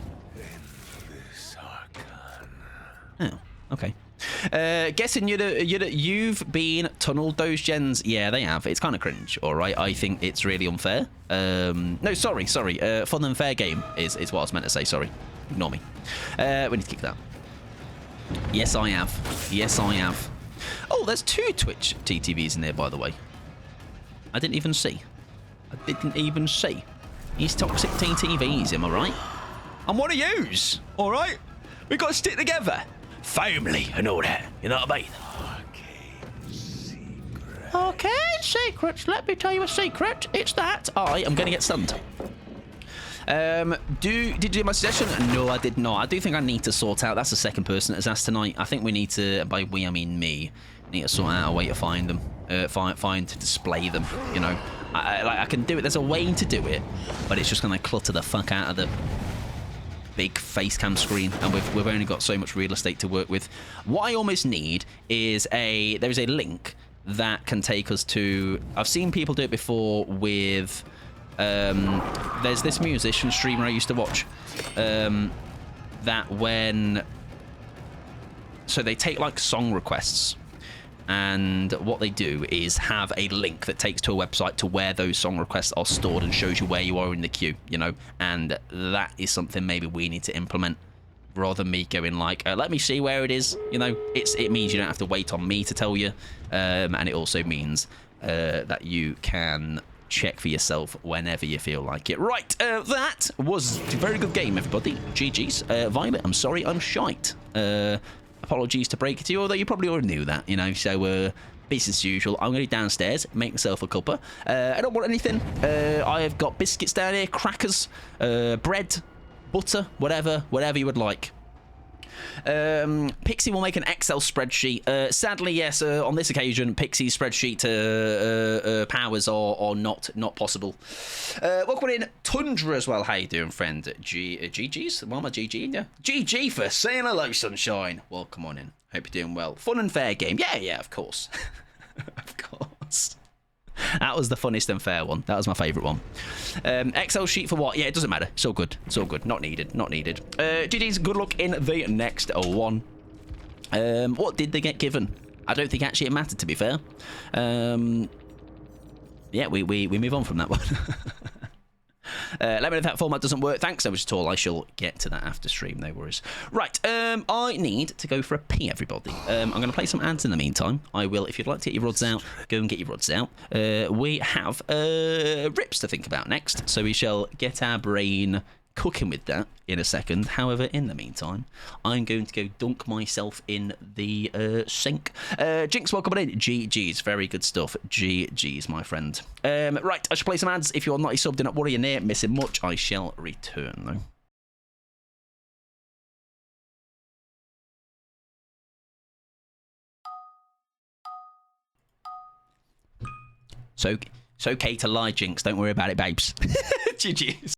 Oh, okay. Guessing you've been tunneled those gens. Yeah, they have. It's kind of cringe, all right? I think it's really unfair. No, sorry. Fun and fair game is what I was meant to say. Sorry. Ignore me. We need to kick that. Yes, I have. Yes, I have. Oh, there's 2 Twitch TTVs in there, by the way. I didn't even see. These toxic TTVs, am I right? I'm one of yous, all right? We've got to stick together. Family and all that, you know what I mean? Arcade secrets. Let me tell you a secret. It's that I am going to get stunned. Did you do my suggestion? No, I did not. I do think I need to sort out. That's the second person that has asked tonight. I think we need to, by we I mean me, need to sort out a way to find them, find to display them. You know, I can do it. There's a way to do it, but it's just going to clutter the fuck out of the big face cam screen, and we've only got so much real estate to work with. What I almost need is there is a link that can take us to. I've seen people do it before with. There's this musician streamer I used to watch. That when. So they take like song requests, and what they do is have a link that takes to a website to where those song requests are stored and shows you where you are in the queue, you know, and that is something maybe we need to implement rather than me going like, let me see where it is, you know. It means you don't have to wait on me to tell you, and it also means that you can check for yourself whenever you feel like it. Right, that was a very good game, everybody. GG's. Violet, I'm sorry, I'm shite. Apologies to break it to you, although you probably already knew that, you know, so business as usual. I'm going to go downstairs, make myself a cuppa. I don't want anything. I've got biscuits down here, crackers, bread, butter, whatever you would like. Pixie will make an Excel spreadsheet. Sadly, yes, on this occasion, Pixie's spreadsheet powers are not possible. Welcome in, Tundra as well. How you doing, friend? GG's? Why am I GGing you? GG for saying hello, sunshine. Welcome on in. Hope you're doing well. Fun and fair game. Yeah, of course. Of course. That was the funnest and fair one. That was my favourite one. Excel sheet for what? Yeah, it doesn't matter. It's all good. It's all good. Not needed. GG's, good luck in the next one. What did they get given? I don't think actually it mattered, to be fair. Yeah, we move on from that one. Let me know if that format doesn't work. Thanks so much at all. I shall get to that after stream, no worries. Right, I need to go for a pee, everybody. I'm going to play some ads in the meantime. I will, if you'd like to get your rods out, go and get your rods out. We have rips to think about next, so we shall get our brain cooking with that in a second. However, in the meantime, I'm going to go dunk myself in the sink. Jinx, welcome in. GG's, very good stuff. GG's, my friend. Right, I should play some ads. If you're not subbed, do not worry, you're near missing much. I shall return, though. So it's okay to lie, Jinx. Don't worry about it, babes. GG's.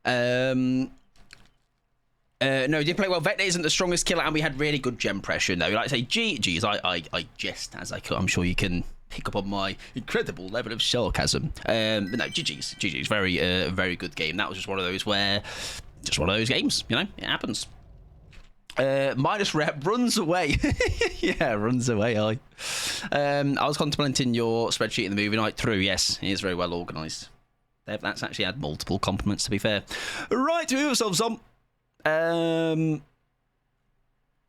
No, did play well. Vecna isn't the strongest killer, and we had really good gem pressure. No, like I say, GG's. I jest as I could. I'm sure you can pick up on my incredible level of sarcasm. But no, GG's. Very good game. That was just one of those games. You know, it happens. Minus rep runs away. Yeah, runs away. I was contemplating your spreadsheet in the movie night through. Yes, it is very well organised. That's actually had multiple compliments, to be fair. Right, to move ourselves on. The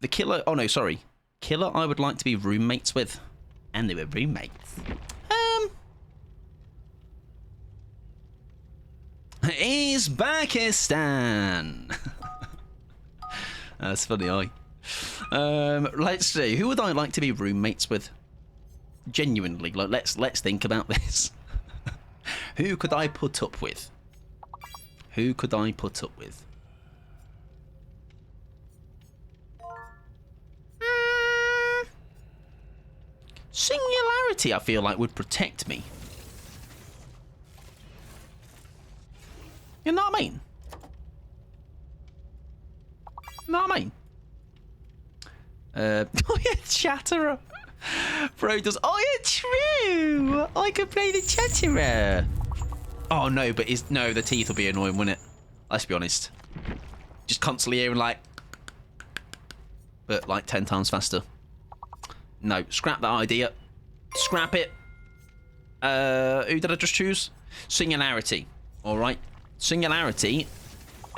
killer. Oh no, sorry. Killer I would like to be roommates with. And they were roommates. Is Pakistan. That's funny, let's see. Who would I like to be roommates with? Genuinely, like let's think about this. Who could I put up with? Who could I put up with? Singularity, I feel like, would protect me. You know what I mean? You know what I mean? Oh yeah, Chatterer. Bro does. Oh yeah, true. I could play the Chatterer. Oh no, but the teeth will be annoying, wouldn't it? Let's be honest. Just constantly hearing like, but like 10 times faster. No, scrap that idea. Scrap it. Who did I just choose? Singularity. All right, Singularity.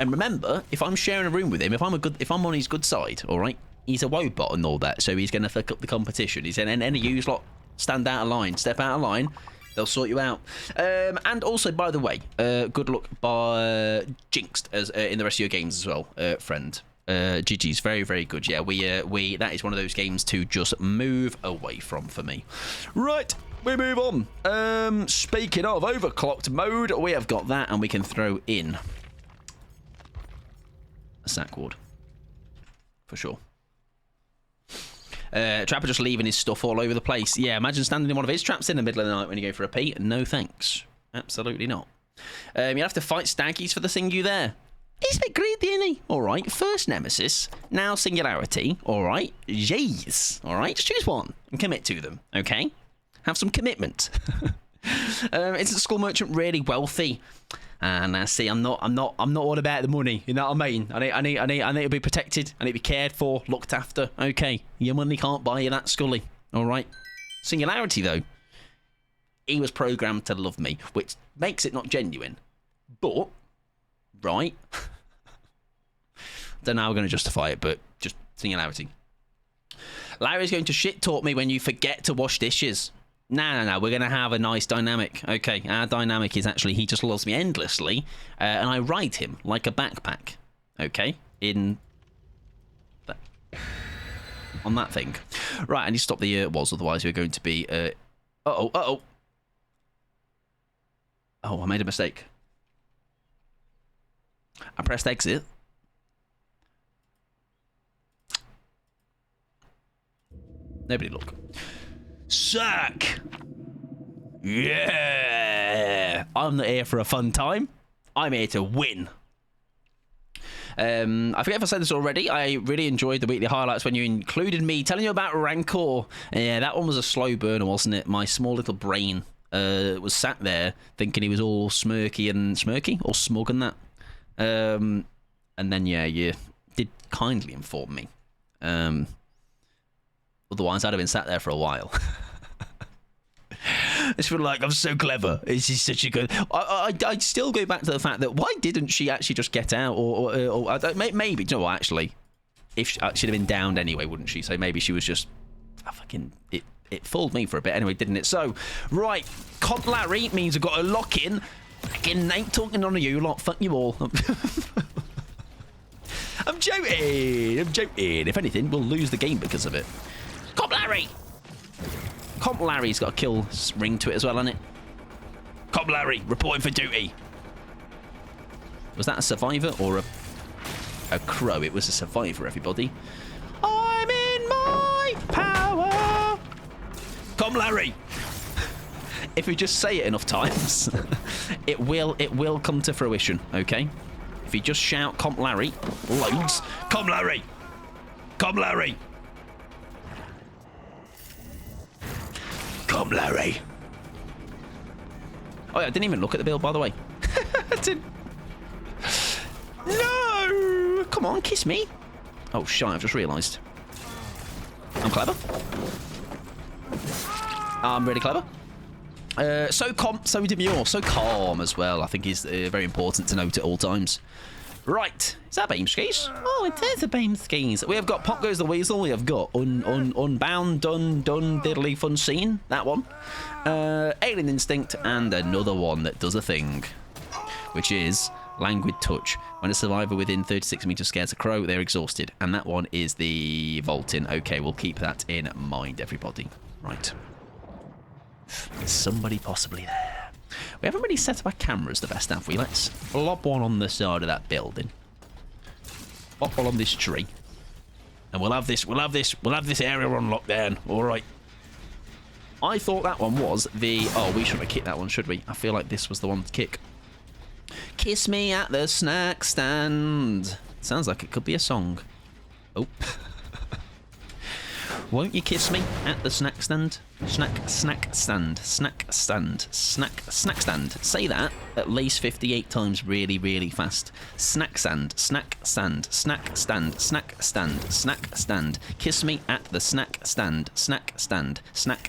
And remember, if I'm sharing a room with him, if I'm on his good side, all right, he's a wobot and all that, so he's gonna fuck up the competition. He's any of you lot stand out of line, step out of line, they'll sort you out. And also, by the way, good luck by Jinxed as in the rest of your games as well, friend. GG's very good. Yeah, we that is one of those games to just move away from for me. Right, we move on. Speaking of overclocked mode, we have got that, and we can throw in a sack ward for sure. Trapper just leaving his stuff all over the place. Yeah, imagine standing in one of his traps in the middle of the night when you go for a pee. No thanks, absolutely not. You have to fight staggies for the Singu there. He's a bit greedy, isn't he? All right, first Nemesis, now Singularity. All right, jeez. All right, just choose one and commit to them. Okay, have some commitment. Isn't the school merchant really wealthy? And see, I'm not all about the money. You know what I mean? I need to be protected. I need to be cared for, looked after. Okay, your money can't buy you that, Scully. All right. Singularity though, he was programmed to love me, which makes it not genuine. But right, don't know how we're going to justify it, but just Singularity. Larry's going to shit talk me when you forget to wash dishes. No, we're going to have a nice dynamic. Okay, our dynamic is actually he just loves me endlessly, and I ride him like a backpack. Okay, on that thing. Right, I need to stop the was, otherwise we're going to be... Uh-oh. Oh, I made a mistake. I pressed exit. Nobody look. Suck! Yeah! I'm not here for a fun time. I'm here to win. I forget if I said this already. I really enjoyed the weekly highlights when you included me telling you about Rancor. Yeah, that one was a slow burner, wasn't it? My small little brain was sat there thinking he was all smirky or smug and that. And then, yeah, you did kindly inform me. Otherwise, I'd have been sat there for a while. I just feel like I'm so clever. This is such a good... I'd still go back to the fact that why didn't she actually just get out? Or maybe, you know what, actually, if she'd have been downed anyway, wouldn't she? So maybe she was just... It fooled me for a bit anyway, didn't it? So, right, Cod Larry means I've got to lock in. Again, ain't talking on you lot. Fuck you all. I'm joking. If anything, we'll lose the game because of it. Cod Larry! Comp Larry's got a kill ring to it as well, hasn't it? Cop Larry, reporting for duty. Was that a survivor or a crow? It was a survivor, everybody. I'm in my power. Cop Larry. If we just say it enough times, it will come to fruition, okay? If you just shout, "Comp Larry," loads. Come, Larry. Come, Larry. Come, Larry. Oh, yeah, I didn't even look at the bill, by the way. I didn't. No! Come on, kiss me. Oh, shit, I've just realised. I'm clever. I'm really clever. So demure, so calm as well, I think is very important to note at all times. Right, is that beam skis? Oh, it is a beam skis. We have got Pop Goes the Weasel. We have got Unbound, Done, Diddly Fun Scene. That one. Alien Instinct, and another one that does a thing, which is Languid Touch. When a survivor within 36 meters scares a crow, they're exhausted. And that one is the vaulting. Okay, we'll keep that in mind, everybody. Right. There's somebody possibly there. We haven't really set up our cameras the best, have we? Let's lob one on the side of that building. Lob one on this tree. And we'll have this area on lockdown. Alright. I thought that one was the... Oh, we shouldn't have kicked that one, should we? I feel like this was the one to kick. Kiss me at the snack stand. Sounds like it could be a song. Oh. Won't you kiss me at the snack stand? Snack stand. Say that at least 58 times really, really fast. Snack stand. Kiss me at the snack stand. Snack stand. Snack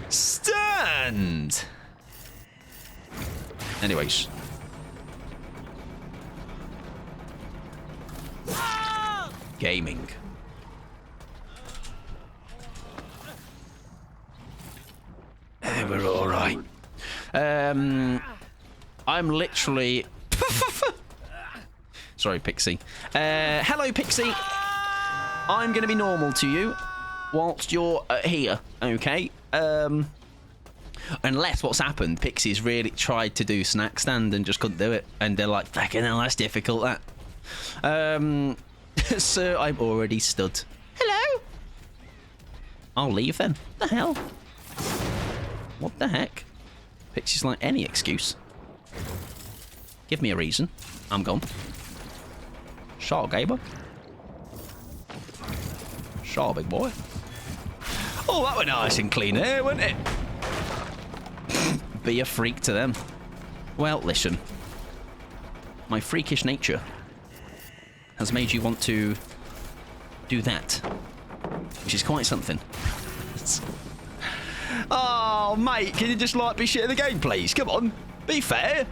stand. Anyways. Gaming. We're all right. I'm literally... Sorry, Pixie. Hello, Pixie. I'm going to be normal to you whilst you're here, okay? Unless what's happened, Pixie's really tried to do snack stand and just couldn't do it. And they're like, fucking hell, that's difficult, that. So I'm already stood. Hello? I'll leave then. What the hell? What the heck? Pixie's like, any excuse. Give me a reason. I'm gone. Sure, Gaber. Sure, big boy. Oh, that were nice and clean here, wasn't it? Be a freak to them. Well, listen. My freakish nature has made you want to do that, which is quite something. Oh, mate, can you just like be shit at the game, please? Come on, be fair.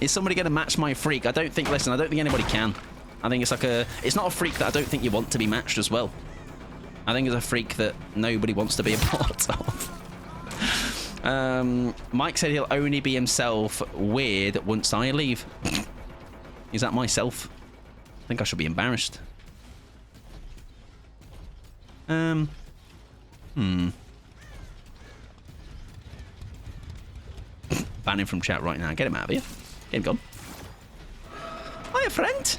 Is somebody going to match my freak? I don't think, listen, I don't think anybody can. I think it's like it's not a freak that I don't think you want to be matched as well. I think it's a freak that nobody wants to be a part of. Mike said he'll only be himself weird once I leave. Is that myself? I think I should be embarrassed. Ban him from chat right now. Get him out of here. Get him gone. Hiya, friend.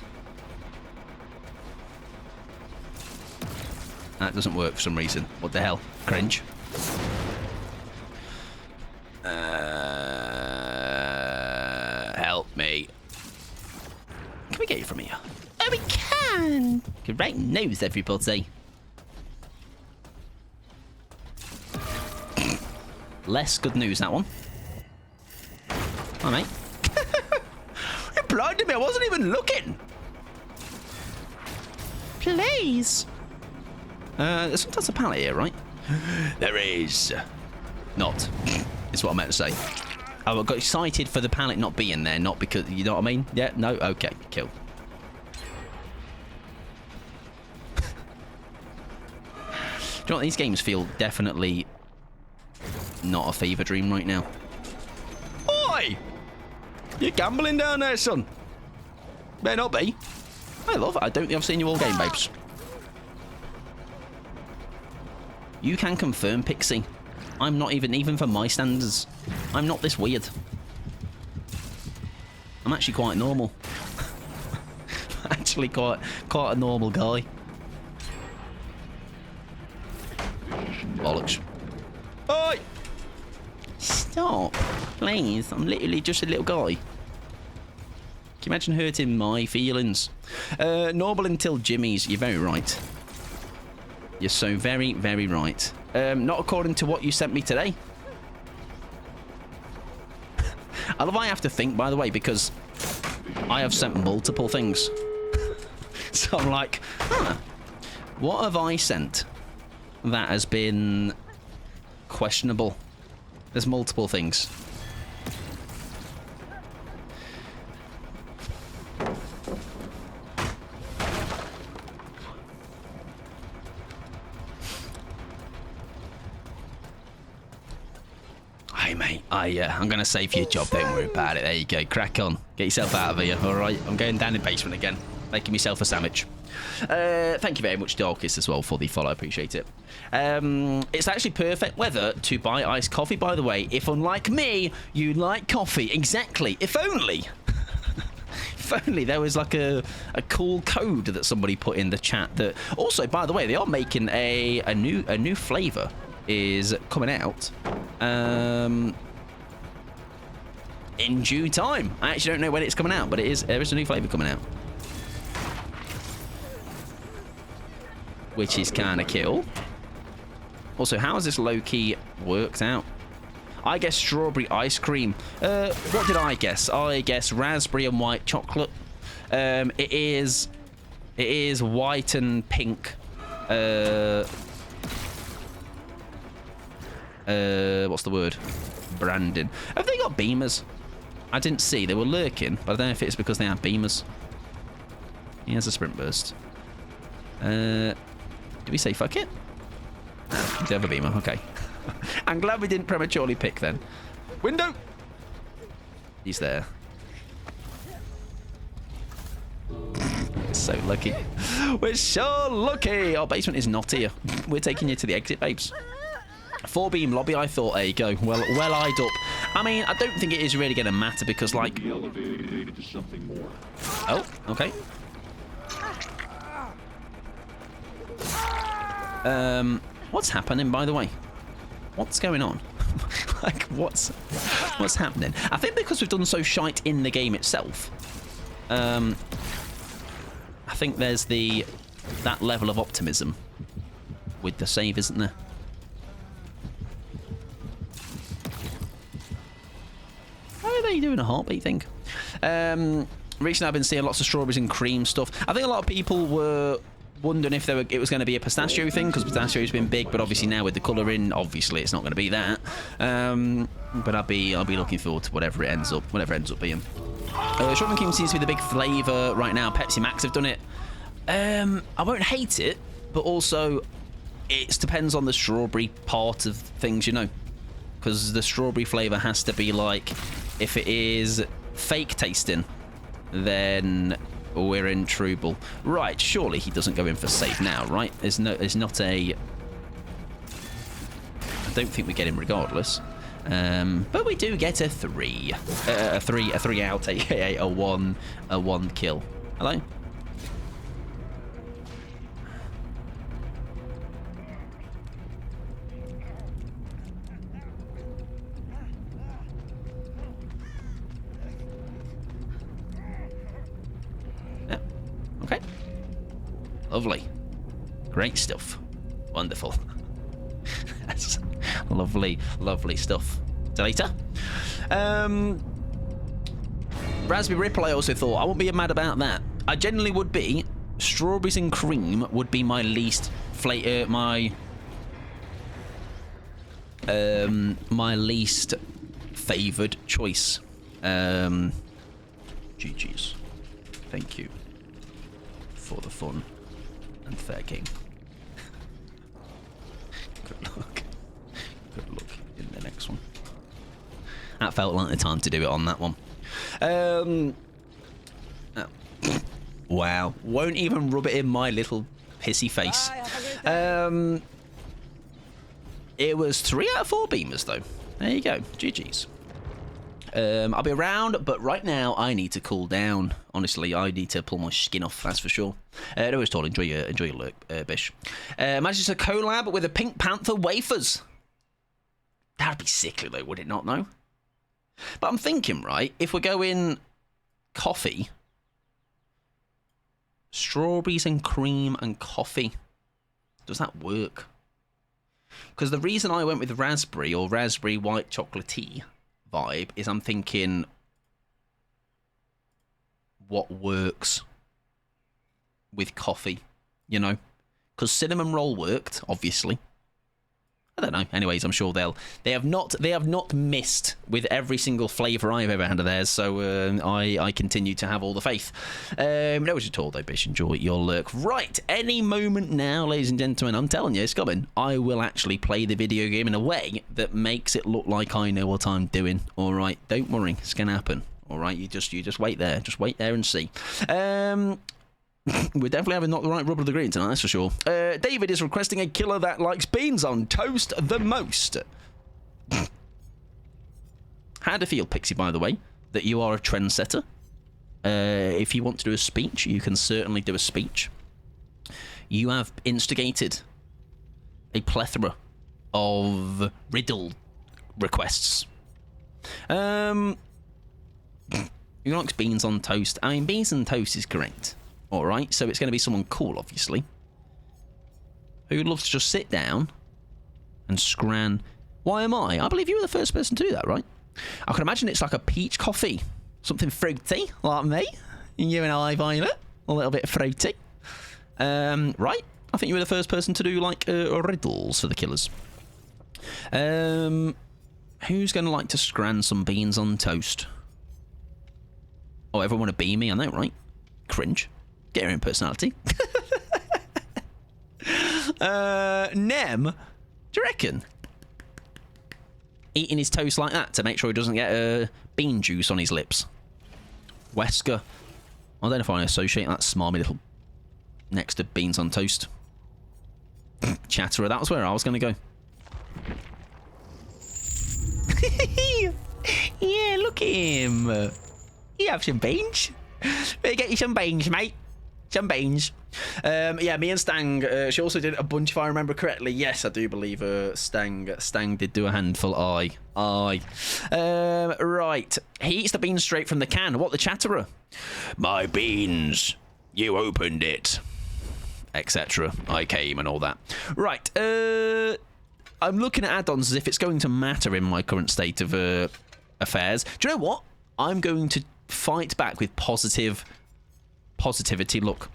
That doesn't work for some reason. What the hell? Cringe. Help me. Can we get you from here? Oh, we can. Great news, everybody. Less good news, that one. Hi, mate. You blinded me. I wasn't even looking. Please. There's sometimes a pallet here, right? There is. Not. Is what I meant to say. I got excited for the pallet not being there, not because... You know what I mean? Yeah? No? Okay. Cool. Do you know what? These games feel definitely not a fever dream right now. Oi! You're gambling down there, son. Better not be. I love it. I don't think I've seen you all game, babes. You can confirm, Pixie. I'm not even for my standards, I'm not this weird. I'm actually quite normal. Actually quite a normal guy. Bollocks. Oi! Stop, please. I'm literally just a little guy. Can you imagine hurting my feelings? Normal until Jimmy's. You're very right. You're so very, very right. Not according to what you sent me today. I love I have to think, by the way, because I have sent multiple things. So I'm like, huh, what have I sent that has been questionable? There's multiple things. Hey, mate, I'm going to save you a job. Don't worry about it. There you go. Crack on. Get yourself out of here, all right? I'm going down in the basement again, making myself a sandwich. Thank you very much, Darkest, as well, for the follow. I appreciate it. It's actually perfect weather to buy iced coffee, by the way. If, unlike me, you like coffee. Exactly. If only. If only there was like a cool code that somebody put in the chat. That also, by the way, they are making a new flavour is coming out in due time. I actually don't know when it's coming out, but there is a new flavour coming out, which is kind of cool. Also, how has this low-key worked out? I guess strawberry ice cream. What did I guess? I guess raspberry and white chocolate. It is white and pink. What's the word? Branding. Have they got beamers? I didn't see. They were lurking, but I don't know if it's because they have beamers. He has a sprint burst. Did we say fuck it? No, they have a beamer. Okay. I'm glad we didn't prematurely pick then. Window! He's there. So lucky. We're so lucky. Our basement is not here. We're taking you to the exit, babes. 4-beam lobby, I thought. There you go. Well eyed up. I mean, I don't think it is really going to matter because, like... Oh, okay. What's happening, by the way? What's going on? Like, what's happening? I think because we've done so shite in the game itself, I think there's that level of optimism with the save, isn't there? How are they doing a heartbeat thing? Recently, I've been seeing lots of strawberries and cream stuff. I think a lot of people were wondering if it was going to be a pistachio thing, because pistachio's been big, but obviously now with the colouring, obviously it's not going to be that. But I'll be looking forward to whatever it ends up being. Strawberry cream seems to be the big flavour right now. Pepsi Max have done it. I won't hate it, but also it depends on the strawberry part of things, you know, because the strawberry flavour has to be like, if it is fake tasting, then we're in trouble. Right, surely he doesn't go in for safe now, right? There's not a... I don't think we get him regardless. But we do get a 3. A 3 out, aka a 1 kill. Hello? Okay. Lovely. Great stuff. Wonderful. That's lovely, lovely stuff. Deleter. Raspberry Ripple, I also thought. I wouldn't be mad about that. I genuinely would be. Strawberries and cream would be my least my least favoured choice. GG's. Thank you for the fun and fair game. Good luck. Good luck in the next one. That felt like the time to do it on that one. Oh. Wow. Won't even rub it in my little pissy face. It was 3 out of 4 beamers, though. There you go. GG's. I'll be around, but right now I need to cool down. Honestly, I need to pull my skin off, that's for sure. No worries at all. Enjoy your lurk, Bish. Imagine it's a collab with the Pink Panther wafers. That'd be sickly, though, would it not, though? But I'm thinking, right, if we're going coffee, strawberries and cream and coffee, does that work? Because the reason I went with raspberry or raspberry white chocolatey vibe is I'm thinking what works with coffee, you know? Because cinnamon roll worked, obviously. I don't know. Anyways, I'm sure they have not missed with every single flavour I've ever had of theirs. So I continue to have all the faith. No worries at all, though, Bish. Enjoy your lurk. Right, any moment now, ladies and gentlemen. I'm telling you, it's coming. I will actually play the video game in a way that makes it look like I know what I'm doing. All right, don't worry, it's gonna happen. All right, you just wait there. Just wait there and see. We're definitely having not the right rubber of the green tonight, that's for sure. David is requesting a killer that likes beans on toast the most. How do you feel, Pixie, by the way, that you are a trendsetter? If you want to do a speech, you can certainly do a speech. You have instigated a plethora of riddle requests. Who likes beans on toast? I mean, beans on toast is correct. Alright, so it's going to be someone cool, obviously, who loves to just sit down and scran. Why am I? I believe you were the first person to do that, right? I can imagine it's like a peach coffee. Something fruity, like me. You and I, Violet. A little bit fruity. Right? I think you were the first person to do, like, riddles for the killers. Who's going to like to scran some beans on toast? Oh, everyone want to be me? I know, right? Cringe. Get your own personality. Nem, do you reckon? Eating his toast like that to make sure he doesn't get bean juice on his lips. Wesker. I don't know if I associate that smarmy little next to beans on toast. Chatterer, that was where I was going to go. Yeah, look at him. You have some beans. Better get you some beans, mate. Some beans. Yeah, me and Stang, she also did a bunch, if I remember correctly. Yes, I do believe Stang did do a handful. Aye. Right. He eats the beans straight from the can. What, the Chatterer? My beans. You opened it. Etc. I came and all that. Right. I'm looking at add-ons as if it's going to matter in my current state of affairs. Do you know what? I'm going to fight back with positivity. Look,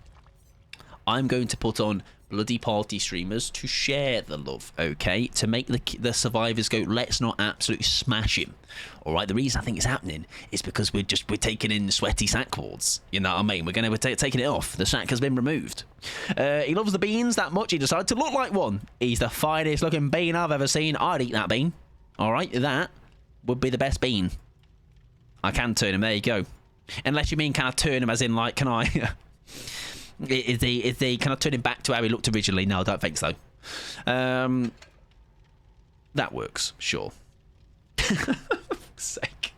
I'm going to put on bloody party streamers to share the love, okay? To make the survivors go, let's not absolutely smash him. All right, the reason I think it's happening is because we're taking in sweaty sack wards. You know what I mean? We're taking it off. The sack has been removed. He loves the beans that much. He decided to look like one. He's the finest looking bean I've ever seen. I'd eat that bean. All right, that would be the best bean. I can turn him. There you go. Unless you mean can I turn him as in like, can I? Can I turn him back to how he looked originally? No, I don't think so. That works, sure. Sake.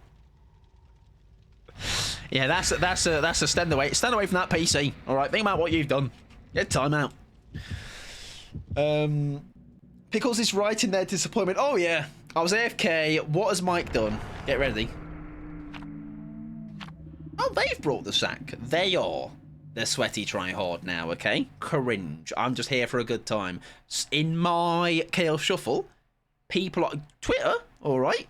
Yeah, that's a stand away from that PC. All right, think about what you've done. Get time out. Pickles is right in their disappointment. Oh yeah, I was AFK. What has Mike done? Get ready. Oh, they've brought the sack. They are. They're sweaty try hard now, okay? Cringe. I'm just here for a good time. In my Chaos Shuffle, people on Twitter, all right?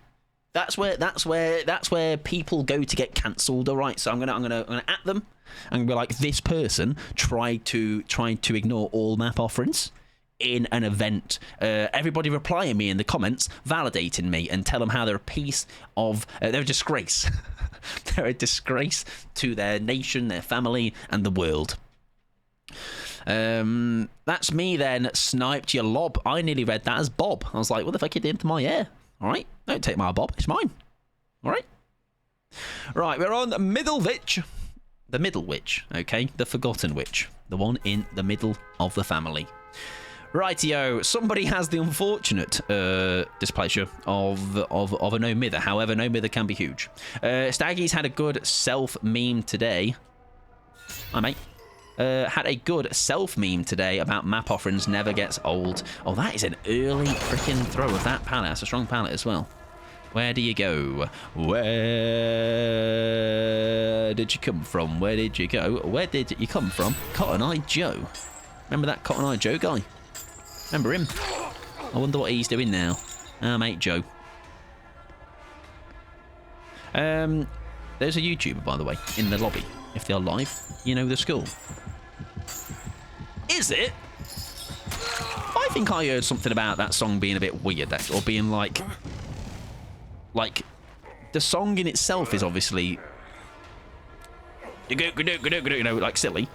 That's where people go to get cancelled, all right? So I'm gonna at them and be like, this person tried to ignore all map offerings in an event. Everybody replying me in the comments, validating me and tell them how they're a piece of they're a disgrace. They're a disgrace to their nation, their family, and the world. That's me then. Sniped your lob. I nearly read that as Bob. I was like, what the fuck you did to my hair? All right, don't take my Bob. It's mine. All right. Right, we're on Middle Witch. The Middle Witch, okay? The Forgotten Witch. The one in the middle of the family. Rightio, somebody has the unfortunate displeasure of a no mither. However, no mither can be huge. Staggy's had a good self meme today. Hi, mate. Had a good self meme today about map offerings never gets old. Oh, that is an early freaking throw of that pallet. That's a strong pallet as well. Where do you go? Where did you come from? Where did you go? Where did you come from? Cotton Eye Joe. Remember that Cotton Eye Joe guy? Remember him? I wonder what he's doing now. Ah, mate Joe. There's a YouTuber, by the way, in the lobby. If they're live, you know the school. Is it? I think I heard something about that song being a bit weird, or being like, the song in itself is obviously, you know, like silly.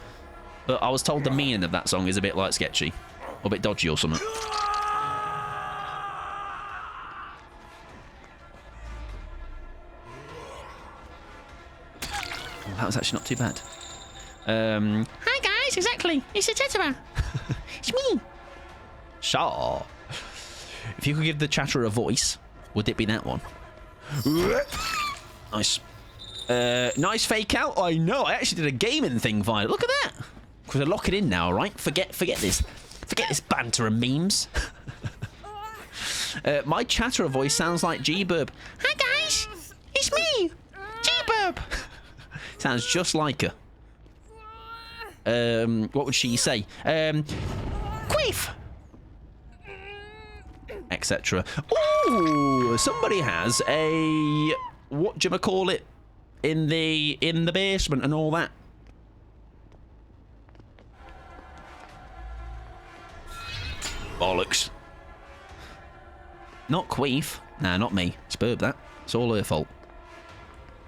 But I was told the meaning of that song is a bit like sketchy, or a bit dodgy or something. Oh, that was actually not too bad. Hi guys, exactly. It's a Chatterer. It's me. Sure. If you could give the Chatterer a voice, would it be that one? Nice. Nice fake out. I know. I actually did a gaming thing via. Look at that. Because I lock it in now, all right? Forget this. Forget this banter and memes. My Chatterer voice sounds like G-Burb. Hi guys, it's me, G-Burb. Sounds just like her. What would she say? Queef, etc. Ooh, somebody has a whatchamacallit in the basement and all that. Bollocks. Not Queef. Nah, not me. It's Burb, that. It's all her fault.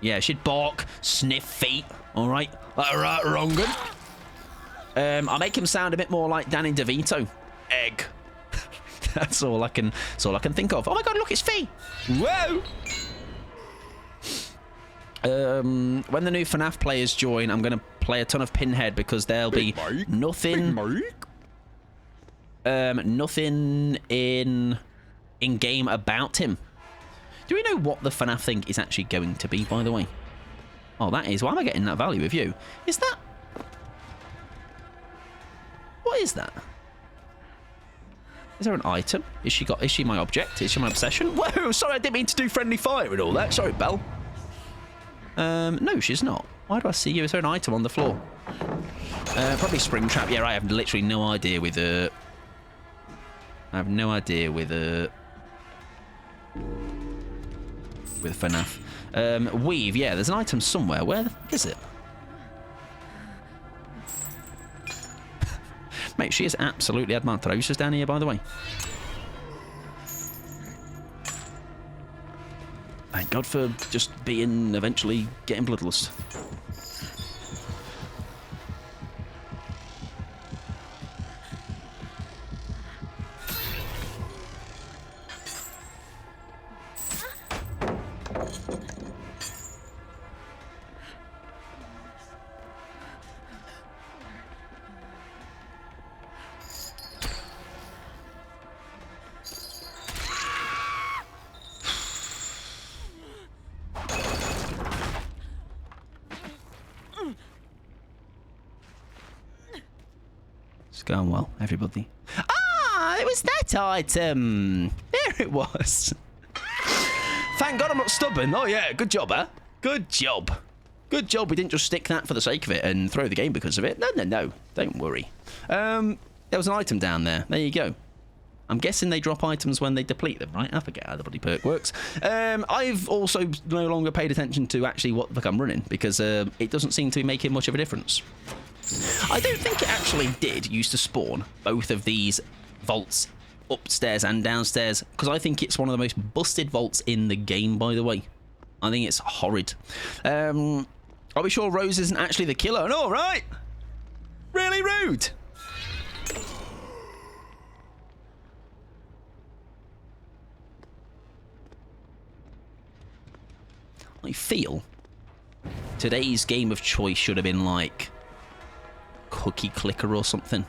Yeah, she'd bark, sniff feet. All right, like a right wrong one. I make him sound a bit more like Danny DeVito. Egg. That's all I can think of. Oh my God, look, it's feet. Whoa. When the new FNAF players join, I'm gonna play a ton of Pinhead because there'll be nothing. Nothing in game about him. Do we know what the FNAF thing is actually going to be, by the way? Oh, that is. Why am I getting that value of you? Is that? What is that? Is there an item? Is she my object? Is she my obsession? Whoa! Sorry, I didn't mean to do friendly fire and all that. Sorry, Belle. No, she's not. Why do I see you? Is there an item on the floor? Probably Springtrap. Yeah, I have literally no idea with I have no idea with FNAF. Weave, yeah, there's an item somewhere. Where the fuck is it? Mate, she is absolutely advantageous down here, by the way. Thank God for just being, eventually getting bloodlust. Going well, everybody. Ah, it was that item. There it was. Thank God I'm not stubborn. Oh yeah, good job, huh? Good job. Good job we didn't just stick that for the sake of it and throw the game because of it. No. Don't worry. There was an item down there. There you go. I'm guessing they drop items when they deplete them, right? I forget how the bloody perk works. I've also no longer paid attention to actually what the fuck I'm running because it doesn't seem to be making much of a difference. I don't think it actually did used to spawn both of these vaults upstairs and downstairs because I think it's one of the most busted vaults in the game, by the way. I think it's horrid. Are we sure Rose isn't actually the killer? No, right? Really rude. I feel today's game of choice should have been like cookie clicker or something.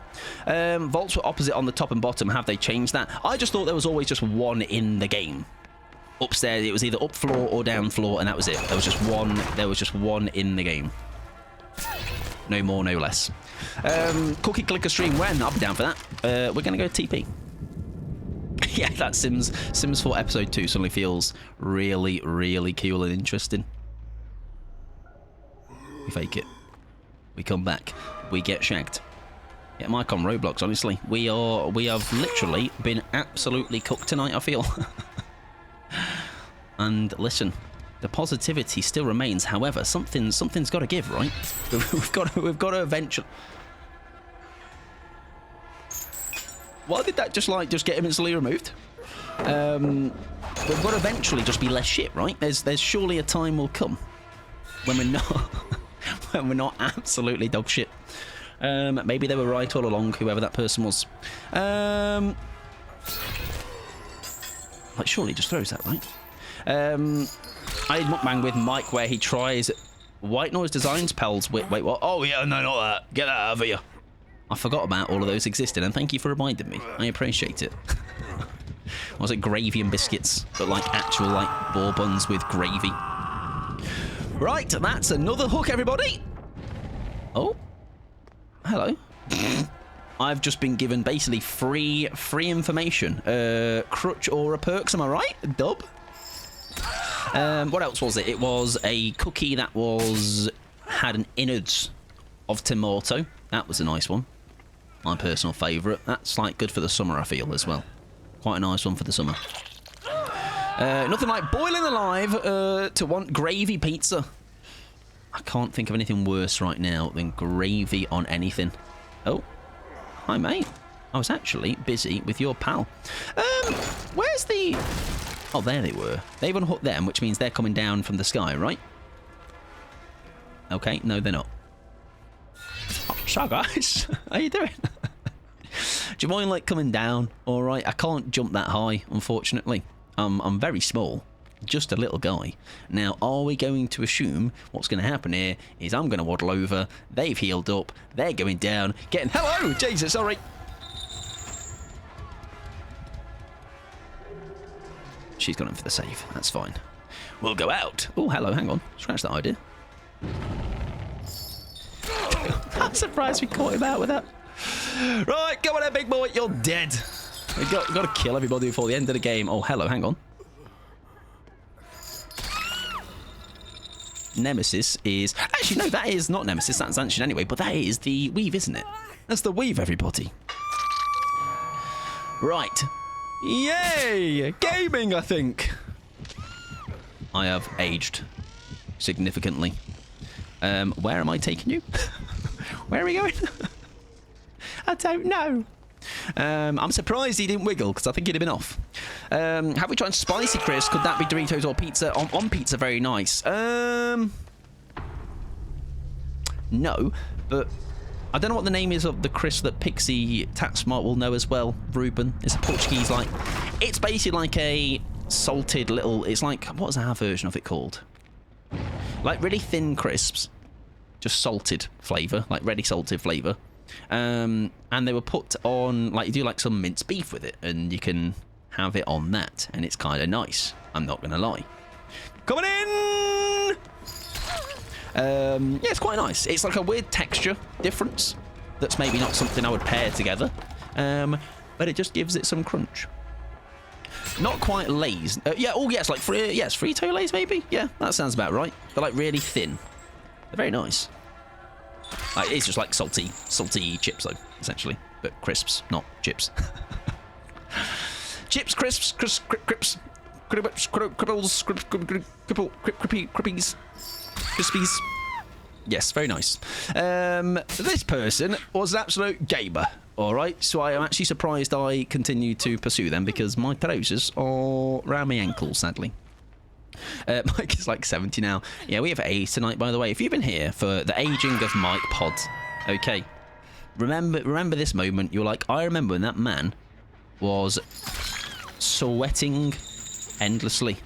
Vaults were opposite on the top and bottom. Have they changed that? I just thought there was always just one in the game. Upstairs, it was either up floor or down floor, and that was it. There was just one. There was just one in the game. No more, no less. Cookie clicker stream when? I'll be down for that. We're gonna go TP. Yeah, that Sims 4 episode 2 suddenly feels really, really cool and interesting. We fake it. We come back. We get shagged. Yeah, Mike on Roblox, honestly. We have literally been absolutely cooked tonight, I feel. And listen, the positivity still remains. However, something's got to give, right? We've got to eventually. Why did that just get him instantly removed? We've got to eventually just be less shit, right? There's surely a time will come when we're not when we're not absolutely dog shit. Maybe they were right all along, whoever that person was. Like, surely just throws that, right? I did mukbang with Mike where he tries White Noise Designs pals. Wait, what? Oh yeah, no, not that. Get that out of here. I forgot about all of those existed, and thank you for reminding me. I appreciate it. Was it gravy and biscuits, but like actual like bourbons with gravy? Right, that's another hook, everybody. Oh, hello. I've just been given basically free information. Crutch or a perks, am I right? Dub. What else was it? It was a cookie that had an innards of tomato. That was a nice one. My personal favourite. That's like good for the summer, I feel, as well. Quite a nice one for the summer. Nothing like boiling alive to want gravy pizza. I can't think of anything worse right now than gravy on anything. Oh, hi mate. I was actually busy with your pal. Where's the... Oh, there they were. They've unhooked them, which means they're coming down from the sky, right? Okay, no, they're not. Oh, so guys, how you doing? Do you mind like coming down? All right, I can't jump that high, unfortunately. I'm very small, just a little guy. Now, are we going to assume what's going to happen here is I'm going to waddle over? They've healed up. They're going down, getting. Hello, Jesus, sorry. She's gone in for the save. That's fine. We'll go out. Oh, hello. Hang on. Scratch that idea. I'm surprised we caught him out with that. Right, go on there, big boy. You're dead. We've got to kill everybody before the end of the game. Oh, hello. Hang on. Nemesis is... Actually, no, that is not Nemesis. That's Anshin anyway. But that is the weave, isn't it? That's the weave, everybody. Right. Yay! Gaming, I think. I have aged significantly. Where am I taking you? Where are we going? I don't know. I'm surprised he didn't wiggle because I think he'd have been off. Have we tried spicy crisp? Could that be Doritos or pizza? On pizza, very nice. No, but I don't know what the name is of the crisp that Pixie Tatsmart will know as well. Ruben. It's a Portuguese, like... It's basically like a salted little... It's like... What's our version of it called? Like really thin crisps. Just salted flavour. Like ready salted flavour. And they were put on... Like you do like some minced beef with it. And you can have it on that. And it's kind of nice. I'm not going to lie. Coming in! Yeah, it's quite nice. It's like a weird texture difference that's maybe not something I would pair together, but it just gives it some crunch. Not quite Lay's. Yeah, oh yes, like Frito Lay's maybe. Yeah, that sounds about right. They're like really thin. They're very nice. Like, it's just like salty chips though, essentially, but crisps, not chips. Chips, crisps, crippies, crispies. Yes, very nice. This person was an absolute gamer. All right, so I am actually surprised I continue to pursue them because my trousers are around my ankles, sadly. Mike is like 70 now. Yeah, we have A's tonight, by the way. If you've been here for the aging of Mike pod, okay, remember this moment. You're like, I remember when that man was sweating endlessly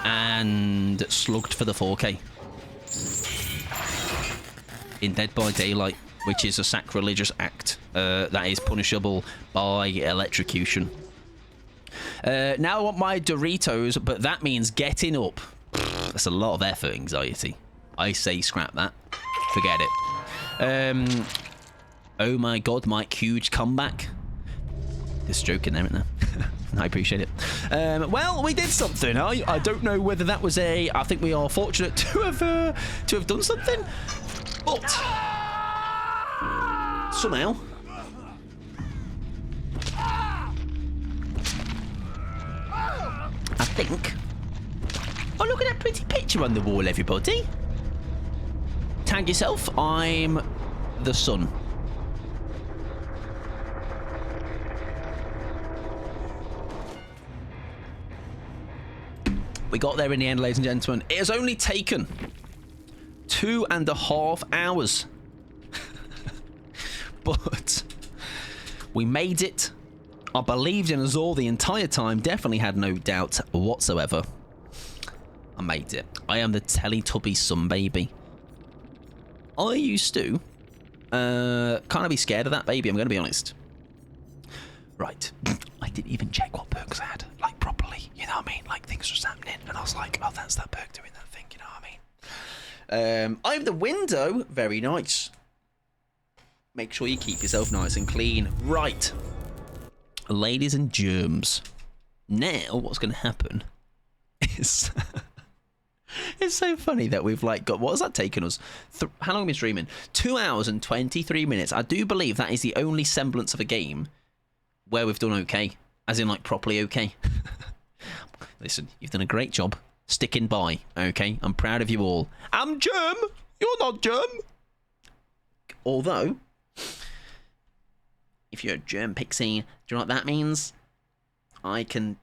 and slugged for the 4K in Dead by Daylight which is a sacrilegious act that is punishable by electrocution. Now I want my Doritos, but that means getting up. That's a lot of effort, anxiety. I say scrap that. Forget it. Oh my god, Mike, huge comeback. This joke in there, isn't there? I appreciate it. Well, we did something. I don't know whether that was a... I think we are fortunate to have done something. But... somehow... I think... Oh, look at that pretty picture on the wall, everybody. Tag yourself. I'm the sun. We got there in the end, ladies and gentlemen. It has only taken 2.5 hours. But we made it. I believed in us all the entire time. Definitely had no doubt whatsoever. I made it. I am the Teletubby sun baby. I used to kind of be scared of that baby, I'm going to be honest. Right. I didn't even check what perks I had, like, properly. You know what I mean? Like, things was happening, and I was like, oh, that's that perk doing that thing, you know what I mean? I'm the window. Very nice. Make sure you keep yourself nice and clean. Right. Ladies and germs. Now, what's going to happen is... It's so funny that we've, like, got... What has that taken us? How long have we been streaming? 2 hours and 23 minutes. I do believe that is the only semblance of a game where we've done okay. As in, like, properly okay. Listen, you've done a great job sticking by, okay? I'm proud of you all. I'm Germ! You're not Germ! Although, if you're a Germ pixie, do you know what that means? I can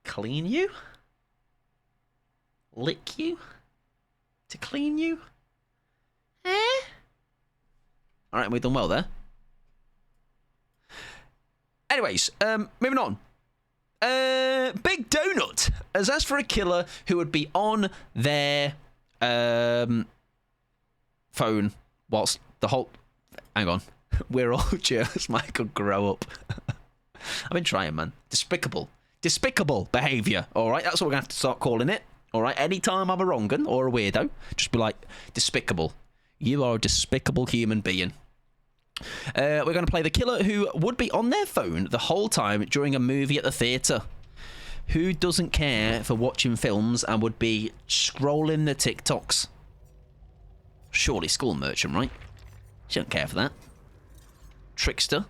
clean you? Lick you? To clean you? Eh? Alright, we've done well there. Anyways, moving on. Big Donut has asked for a killer who would be on their phone whilst the whole... Hang on. We're all just Michael, grow up. I've been trying, man. Despicable. Despicable behaviour, alright? That's what we're going to have to start calling it. Alright? Anytime I'm a wrong'un or a weirdo, just be like, despicable. You are a despicable human being. We're going to play the killer who would be on their phone the whole time during a movie at the theatre. Who doesn't care for watching films and would be scrolling the TikToks? Surely School Merchant, right? She don't care for that. Trickster.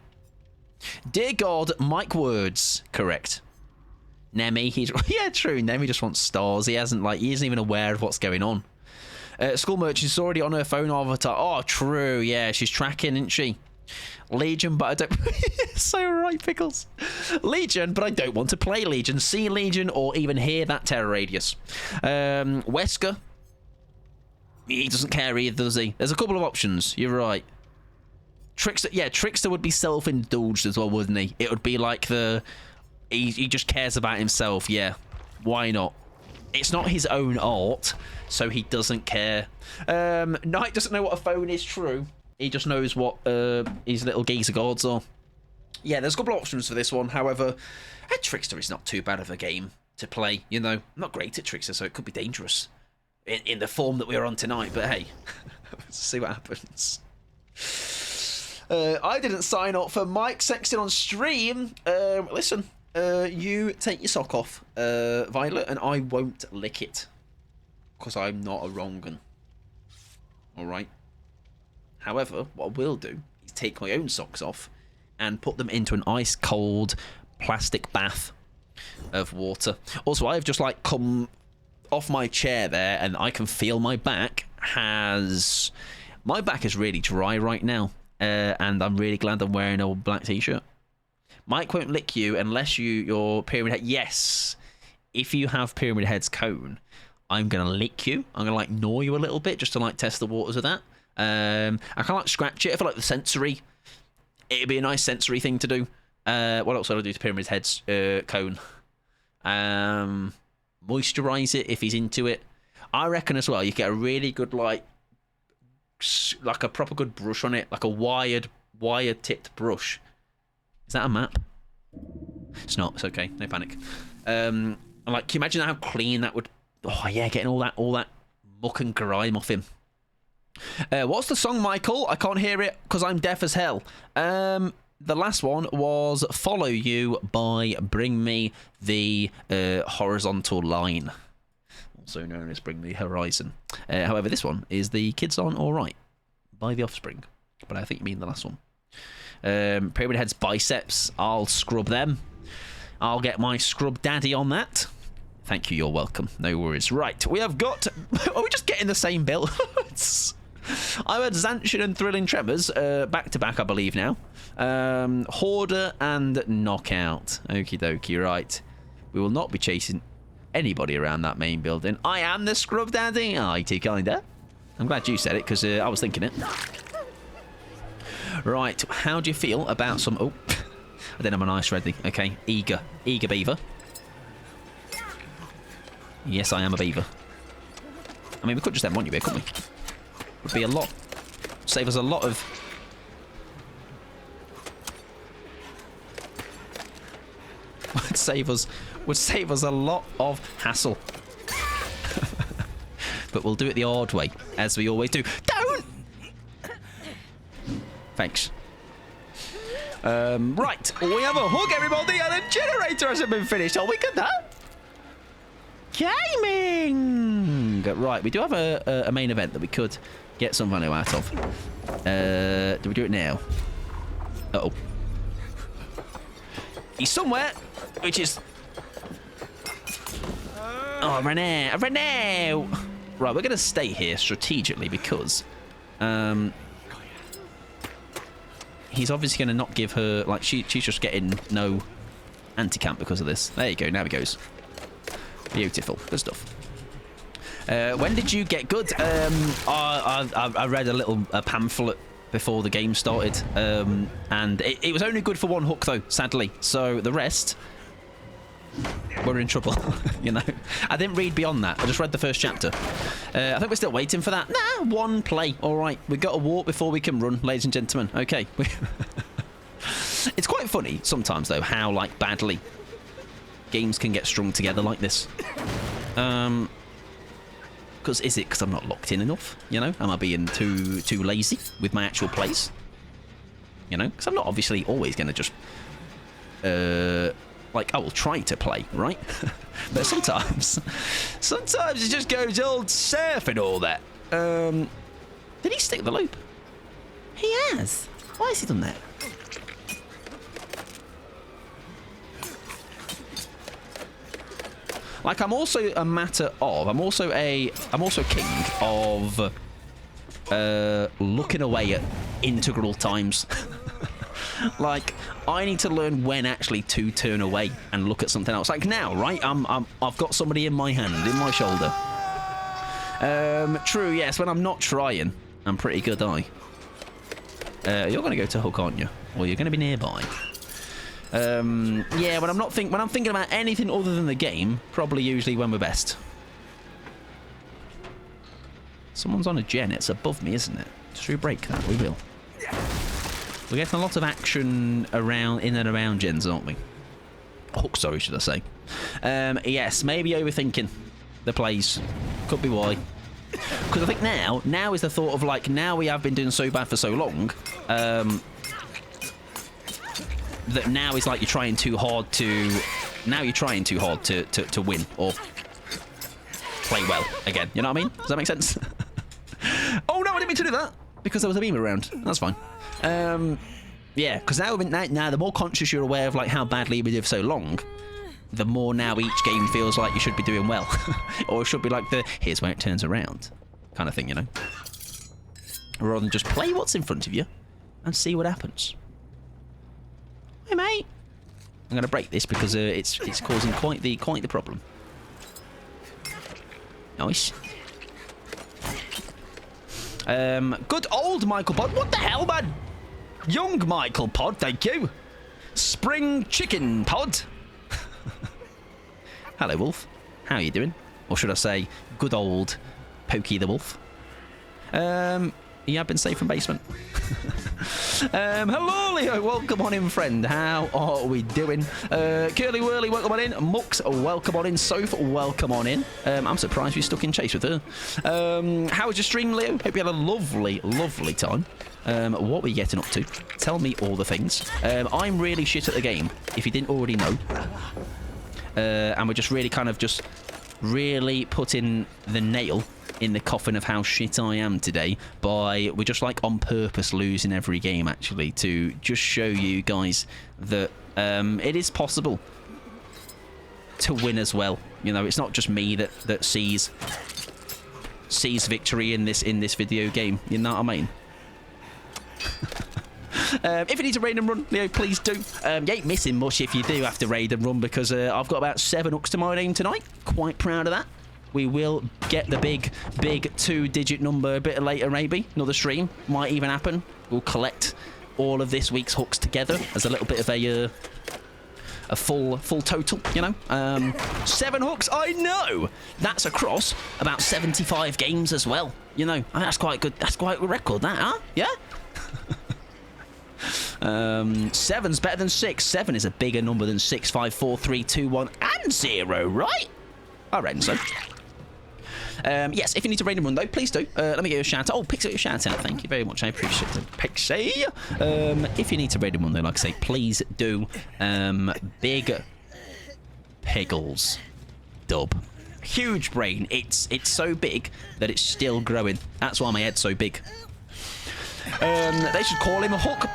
Dear God, Mike Words. Correct. Nemi, he's... Yeah, true. Nemi just wants stars. He isn't even aware of what's going on. School Merchant is already on her phone avatar. Oh, true. Yeah, she's tracking, isn't she? Legion, but I don't... So right, Pickles. Legion, but I don't want to play Legion. See Legion or even hear that terror radius. Wesker. He doesn't care either, does he? There's a couple of options. You're right. Trickster. Yeah, Trickster would be self-indulged as well, wouldn't he? It would be like the... He just cares about himself. Yeah. Why not? It's not his own art, so he doesn't care. Knight doesn't know what a phone is, true. He just knows what his little geezer gods are. Yeah, there's a couple of options for this one. However, Trickster is not too bad of a game to play, you know. I'm not great at Trickster, so it could be dangerous in the form that we're on tonight. But hey, let's see what happens. I didn't sign up for Mike Sexton on stream. Listen, you take your sock off, Violet, and I won't lick it. Because I'm not a wrong'un. Alright? However, what I will do is take my own socks off and put them into an ice-cold plastic bath of water. Also, I've just, like, come off my chair there, and I can feel my back has... My back is really dry right now, and I'm really glad I'm wearing a black t-shirt. Mike won't lick you unless your Pyramid Head... Yes! If you have Pyramid Head's cone, I'm going to lick you. I'm going to, like, gnaw you a little bit just to, like, test the waters of that. I kind of, like, scratch it. I feel like the sensory... It'd be a nice sensory thing to do. What else would I do to Pyramid Head's cone? Moisturise it if he's into it. I reckon as well you get a really good, like, like a proper good brush on it, like a wire-tipped brush. Is that a map? It's not. It's okay. No panic. Like, can you imagine how clean that would? Oh yeah, getting all that muck and grime off him. What's the song, Michael? I can't hear it because I'm deaf as hell. The last one was "Follow You" by Bring Me the Horizontal Line, also known as Bring Me Horizon. However, this one is "The Kids Aren't Alright" by The Offspring, but I think you mean the last one. Pyramid Head's Biceps, I'll scrub them. I'll get my scrub daddy on that. Thank you, you're welcome. No worries. Right, we have got... Are we just getting the same bill? I had Zancian and Thrilling Tremors back to back, I believe now. Hoarder and Knockout. Okie dokie, right. We will not be chasing anybody around that main building. I am the scrub daddy. IT kinda. I'm glad you said it because I was thinking it. Right, how do you feel about some... Oh, I didn't have my ice ready. Okay, eager beaver. Yes, I am a beaver. I mean, we could just have one you here, couldn't we? Would be a lot. Save us a lot of... would save us a lot of hassle. But we'll do it the hard way, as we always do. Don't! Thanks. Right, we have a hook, everybody, and a generator hasn't been finished. Oh, we got that. Gaming! Right, we do have a main event that we could get some value out of. Do we do it now? Uh-oh. He's somewhere, which is... Oh, I ran out. Right, we're going to stay here strategically because... he's obviously going to not give her... Like, she's just getting no anti-camp because of this. There you go, now he goes. Beautiful. Good stuff. When did you get good? I read a pamphlet before the game started, and it was only good for one hook, though, sadly. So the rest... we're in trouble, you know. I didn't read beyond that. I just read the first chapter. I think we're still waiting for that. Nah, one play. All right, we've got to walk before we can run, ladies and gentlemen. Okay. It's quite funny sometimes, though, how, like, badly games can get strung together like this. Because is it because I'm not locked in enough? You know, am I being too lazy with my actual plays? You know, because I'm not obviously always going to just... like, I will try to play, right? But sometimes it just goes old surf and all that. Did he stick the loop? He has. Why has he done that? Like, I'm also king of looking away at integral times. Like, I need to learn when actually to turn away and look at something else. Like now, right? I've got somebody in my hand, in my shoulder. True, yes. When I'm not trying, I'm pretty good, you're going to go to hook, aren't you? Or you're going to be nearby. Yeah. When I'm thinking about anything other than the game, probably usually when we're best. Someone's on a gen. It's above me, isn't it? Should we break that? We will. We're getting a lot of action in and around gens, aren't we? Hook, sorry, should I say. Yes, maybe overthinking the plays. Could be why. Because I think now is the thought of, like, now we have been doing so bad for so long, that now is like you're trying too hard to win or play well again. You know what I mean? Does that make sense? Oh no, I didn't mean to do that because there was a beam around. That's fine. Yeah, because now the more conscious you're aware of, like, how badly we did for so long, the more now each game feels like you should be doing well. Or it should be like here's where it turns around kind of thing, you know? Rather than just play what's in front of you and see what happens. Hey, mate. I'm going to break this because it's causing quite the problem. Nice. Good old Michael Pod. What the hell, man? Young Michael Pod, thank you. Spring Chicken Pod. Hello, Wolf. How are you doing? Or should I say, good old Pokey the Wolf. You have been safe from basement. Hello, Leo. Welcome on in, friend. How are we doing? Curly Whirly, welcome on in. Mux, welcome on in. Soph, welcome on in. I'm surprised we stuck in chase with her. How was your stream, Leo? Hope you had a lovely, lovely time. What were you getting up to? Tell me all the things. I'm really shit at the game, if you didn't already know. And we're just really kind of just really putting the nail in the coffin of how shit I am today by we're just like on purpose losing every game actually to just show you guys that it is possible to win as well. You know, it's not just me that sees victory in this video game. You know what I mean? If you need to raid and run, Leo, please do. You ain't missing much if you do have to raid and run because I've got about 7 hooks to my name tonight. Quite proud of that. We will get the big 2-digit number a bit later, maybe. Another stream might even happen. We'll collect all of this week's hooks together as a little bit of a full total, you know. 7 hooks, I know. That's across about 75 games as well. You know, that's quite good. That's quite a good record, that, huh? Yeah. 7's better than 6. 7 is a bigger number than 6, 5, 4, 3, 2, 1, and 0, right? I reckon so. Yes, if you need to raid and run though, please do. Let me get you a shout out. Oh, Pixie, your shout out. Thank you very much. I appreciate it, Pixie. If you need to raid and run though, like I say, please do. Big Piggles dub. Huge brain. It's so big that it's still growing. That's why my head's so big. They should call him a hook.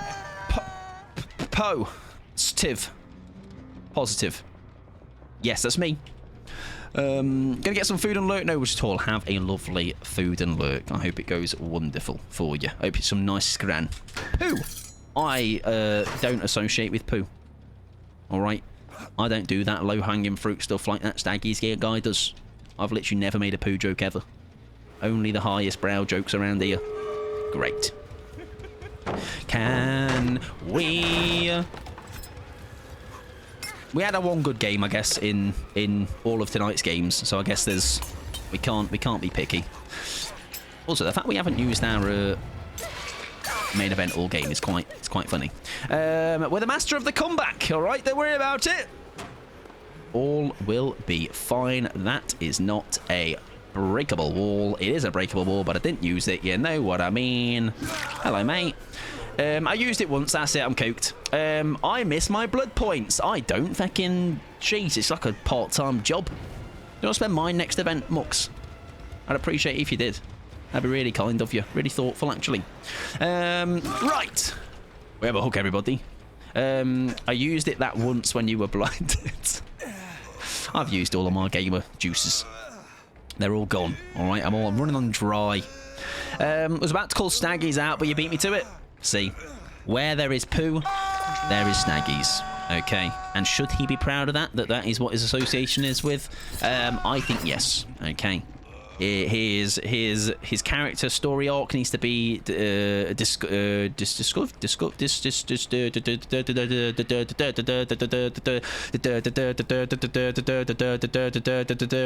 Positive. Positive. Yes, that's me. Gonna get some food and lurk. No, just at all. Have a lovely food and lurk. I hope it goes wonderful for you. I hope it's some nice scran. Poo. I don't associate with poo. All right. I don't do that low-hanging fruit stuff like that Staggy's guy does. I've literally never made a poo joke ever. Only the highest brow jokes around here. Great. Can we... We had a one good game, I guess, in all of tonight's games. So I guess there's... We can't be picky. Also, the fact we haven't used our main event all game is quite funny. We're the master of the comeback, all right? Don't worry about it. All will be fine. That is not a breakable wall. It is a breakable wall, but I didn't use it. You know what I mean. Hello, mate. I used it once, that's it, I'm cooked. I miss my blood points. I don't fucking... Jeez, it's like a part-time job. Do you want to spend my next event, Mux? I'd appreciate it if you did. That'd be really kind of you. Really thoughtful, actually. Right. We have a hook, everybody. I used it that once when you were blinded. I've used all of my gamer juices. They're all gone, all right? I'm running on dry. I was about to call Snaggies out, but you beat me to it. See, where there is poo, there is Snaggies. Okay, and should he be proud of that? That is what his association is with? I think yes. Okay, his character story arc needs to be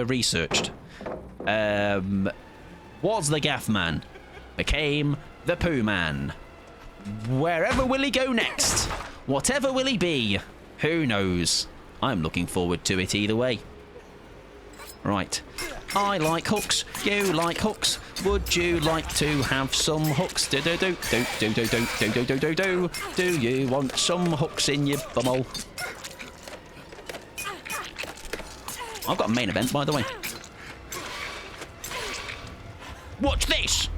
researched. Was the Gaff Man became the Poo Man. Wherever will he go next? Whatever will he be? Who knows? I'm looking forward to it either way. Right. I like hooks. You like hooks. Would you like to have some hooks? Do you want some hooks in your bumhole? I've got a main event, by the way. Watch this!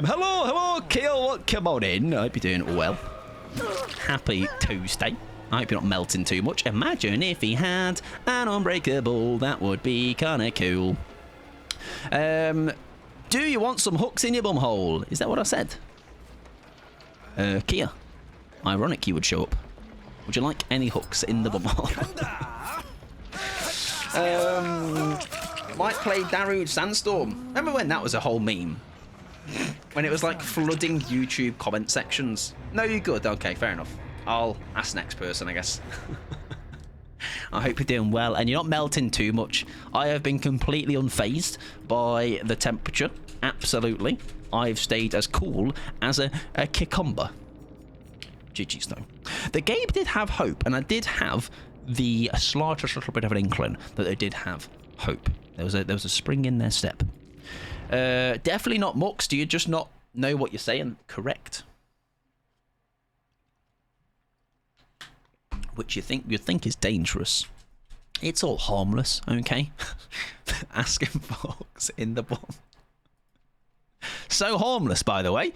Hello, Kill. Come on in. I hope you're doing well. Happy Tuesday. I hope you're not melting too much. Imagine if he had an unbreakable. That would be kind of cool. Do you want some hooks in your bumhole? Is that what I said? Kia. Ironic you would show up. Would you like any hooks in the bumhole? Might play Darude Sandstorm. Remember when that was a whole meme? when it was like flooding YouTube comment sections. No, you're good. Okay, fair enough. I'll ask the next person, I guess. I hope you're doing well and you're not melting too much. I have been completely unfazed by the temperature. Absolutely. I've stayed as cool as a cucumber. GG's though. The game did have hope, and I did have the slightest little bit of an inkling that they did have hope. There was a spring in their step. Definitely not Mux. Do you just not know what you're saying? Correct. Which you'd think is dangerous. It's all harmless, okay? Asking folks in the bomb. So harmless, by the way.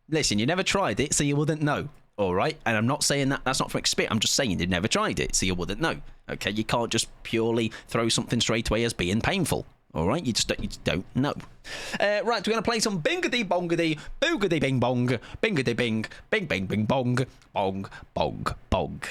Listen, you never tried it, so you wouldn't know. All right? And I'm not saying that's not from experience. I'm just saying you never tried it, so you wouldn't know. Okay? You can't just purely throw something straight away as being painful. All right? You just don't know. Right, we're going to play some bingity bongity, boogity bing bong, bingity bing, bing bing bing bong, bong, bong, bong.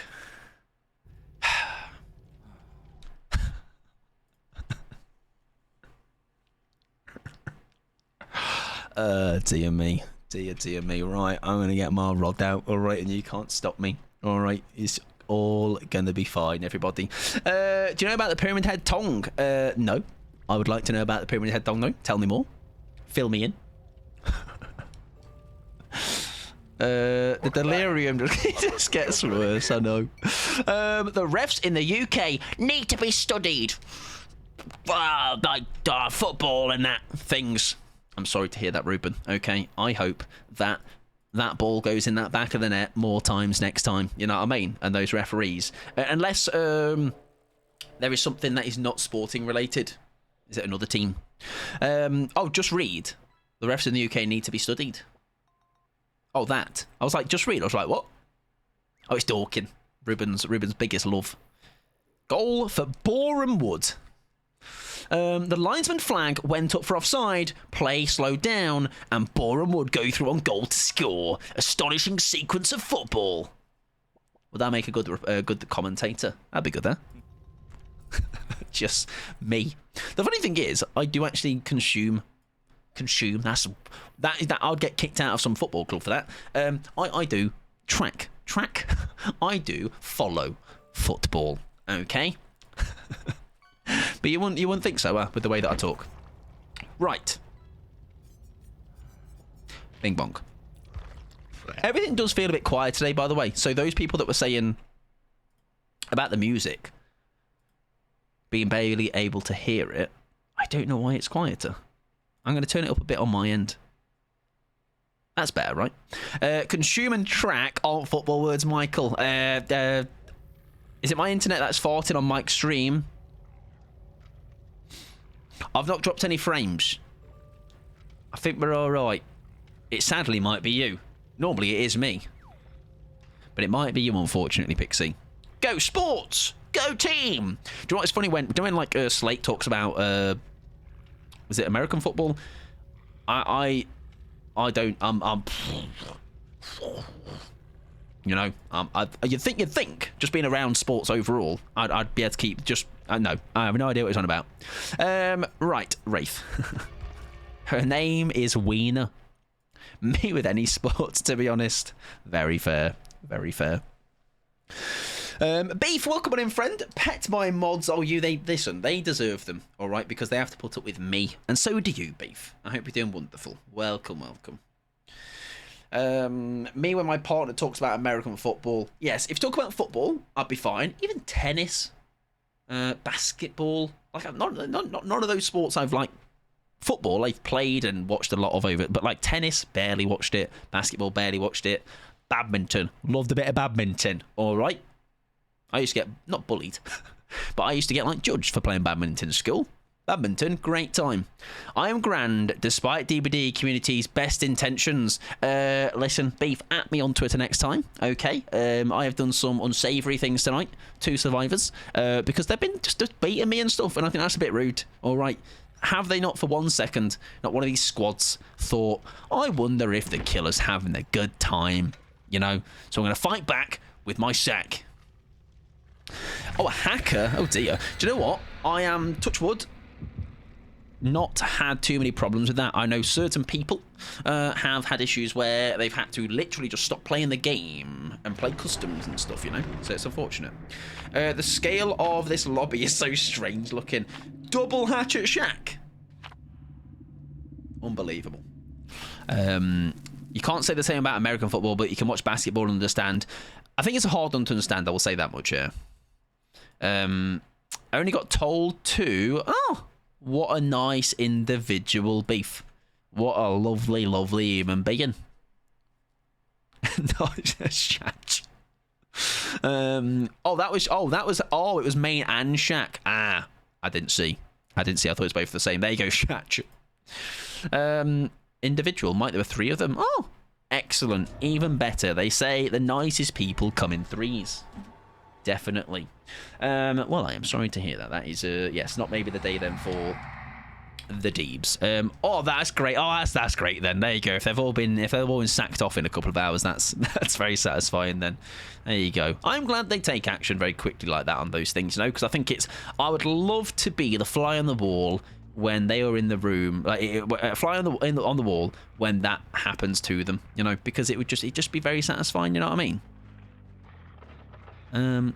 Dear me. Dear me. Right, I'm going to get my rod out, all right, and you can't stop me. All right, it's all going to be fine, everybody. Do you know about the Pyramid Head Tongue? No. I would like to know about the Pyramid Head Tongue, though. Tell me more. Fill me in. The delirium just gets worse, I know. The refs in the UK need to be studied. Like football and that things. I'm sorry to hear that, Ruben. Okay, I hope that ball goes in that back of the net more times next time. You know what I mean? And those referees, unless there is something that is not sporting related. Is it another team? Oh, just read. The refs in the UK need to be studied. Oh, that. I was like, just read. I was like, what? Oh, it's Dorking. Ruben's biggest love. Goal for Boreham Wood. The linesman flag went up for offside, play slowed down, and Boreham Wood go through on goal to score. Astonishing sequence of football. Would that make a good commentator? That'd be good, huh? Just me. The funny thing is, I do actually consume. That I'd get kicked out of some football club for that. I do track. I do follow football. Okay. But you wouldn't think so, with the way that I talk. Right. Bing bong. Everything does feel a bit quiet today, by the way. So those people that were saying about the music being barely able to hear it, I don't know why it's quieter. I'm going to turn it up a bit on my end. That's better, right? Consume and track aren't football words, Michael. Is it my internet that's farting on Mike's stream? I've not dropped any frames. I think we're all right. It sadly might be you. Normally it is me. But it might be you, unfortunately, Pixie. Go sports! Go team! Do you know what's funny? When like Slate talks about was it American football? I don't. You know, you'd think just being around sports overall, I'd be able to keep just. No, I have no idea what it's on about. Right, Wraith. Her name is Wiener. Me with any sports, to be honest. Very fair. Very fair. Beef, welcome on in, friend. Pet my mods. Oh, listen, they deserve them, all right, because they have to put up with me, and so do you, Beef. I hope you're doing wonderful. Welcome. Me when my partner talks about American football. Yes, if you talk about football, I'd be fine. Even tennis, basketball. Like none of those sports I've like. Football I've played and watched a lot of over, but like tennis, barely watched it. Basketball, barely watched it. Badminton, loved a bit of badminton. All right. I used to get, not bullied, but I used to get like judged for playing badminton at school. Badminton, great time. I am grand, despite DBD community's best intentions. Listen, Beef, at me on Twitter next time, okay? I have done some unsavoury things tonight to survivors, because they've been just beating me and stuff, and I think that's a bit rude, all right? Have they not for 1 second, not one of these squads, thought, I wonder if the killer's having a good time, you know? So I'm going to fight back with my sack. Oh, a hacker? Oh, dear. Do you know what? I am, touch wood, not had too many problems with that. I know certain people have had issues where they've had to literally just stop playing the game and play customs and stuff, you know? So it's unfortunate. The scale of this lobby is so strange looking. Double hatchet shack. Unbelievable. You can't say the same about American football, but you can watch basketball and understand. I think it's a hard one to understand, I will say that much, yeah. I only got told to... Oh, what a nice individual beef. What a lovely, lovely human being. No, it's a shack. It was main and shack. Ah, I didn't see. I thought it was both the same. There you go, shack. Individual. Might there were 3 of them. Oh, excellent. Even better. They say the nicest people come in 3s. Definitely. Well, I am sorry to hear that. That is, yes, not maybe the day then for the Deebs. Oh, that's great. Oh, that's great then. There you go. If they've all been sacked off in a couple of hours, that's very satisfying then. There you go. I'm glad they take action very quickly like that on those things, you know, because I think I would love to be the fly on the wall when they are in the room, like fly on the wall when that happens to them, you know, because it'd just be very satisfying, you know what I mean?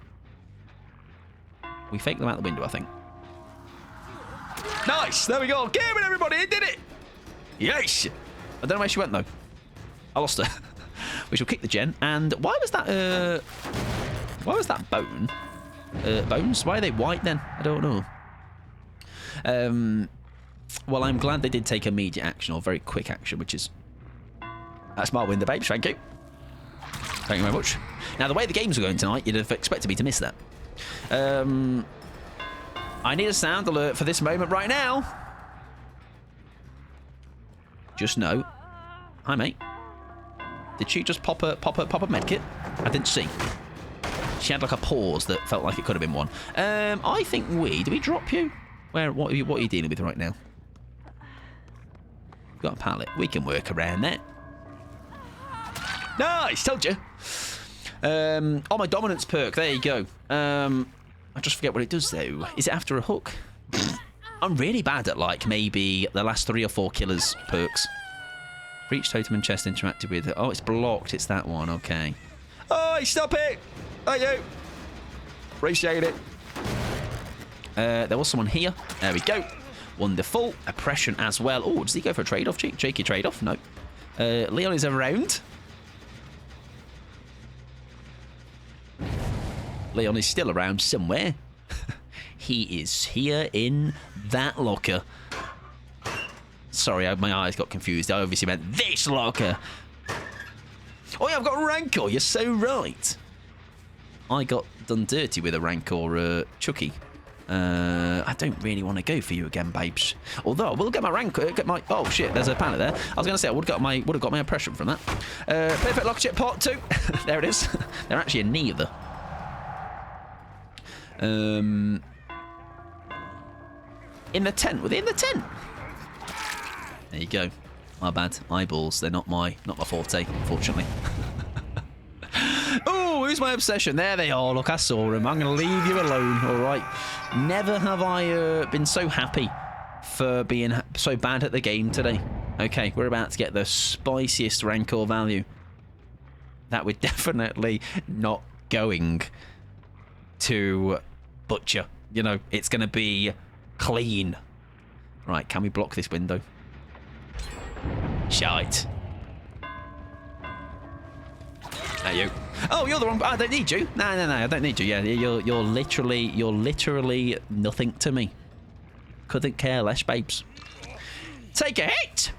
We faked them out the window, I think. Nice! There we go. Get it, everybody! It did it! Yes! I don't know where she went, though. I lost her. We shall kick the gen. And why was that bone? Bones? Why are they white, then? I don't know. Well, I'm glad they did take immediate action, or very quick action, which is... That's my win, the babes. Thank you. Thank you very much. Now, the way the games are going tonight, you'd have expected me to miss that. I need a sound alert for this moment right now. Just know. Hi, mate. Did she just pop a medkit? I didn't see. She had like a pause that felt like it could have been one. I think did we drop you? What are you dealing with right now? Got a pallet. We can work around that. Nice, told you. Oh, my dominance perk. There you go. I just forget what it does though. Is it after a hook? I'm really bad at like maybe the last 3 or 4 killers perks. For each totem and chest interacted with. Oh, it's blocked. It's that one. Okay. Oh, stop it! Thank you. Appreciate it. There was someone here. There we go. Wonderful. Oppression as well. Oh, does he go for a trade-off? Cheeky trade-off? No. Leon is around. Leon is still around somewhere. He is here in that locker. Sorry, my eyes got confused. I obviously meant this locker. Oh, yeah, I've got a Rancor. You're so right. I got done dirty with a Rancor Chucky. I don't really want to go for you again, babes. Although I will get my Rancor. Oh shit, there's a pallet there. I was going to say I would have got my impression from that. Perfect locker chip part 2. There it is. They're actually in neither. In the tent. Were they in the tent? There you go. My bad. Eyeballs. They're not my forte, unfortunately. Oh, who's my obsession? There they are. Look, I saw him. I'm going to leave you alone. All right. Never have I been so happy for being so bad at the game today. Okay, we're about to get the spiciest Rancor value that we're definitely not going to butcher. You know, it's going to be clean. Right, can we block this window? Shite. Are you? Oh, you're the wrong. I don't need you. No, I don't need you. Yeah, you're literally nothing to me. Couldn't care less, babes. Take a hit.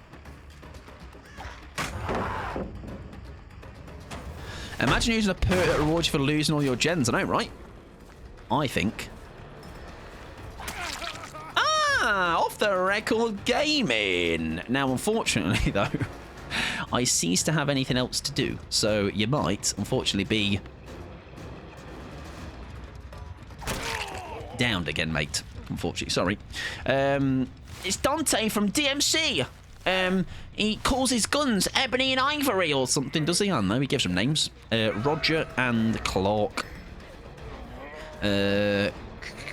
Imagine using a perk that rewards you for losing all your gens. I know, right? I think. Off the record gaming. Now, unfortunately, though, I cease to have anything else to do. So you might, unfortunately, be downed again, mate. Unfortunately, sorry. It's Dante from DMC. He calls his guns Ebony and Ivory or something, does he? I don't know. He gives them names. Roger and Clark.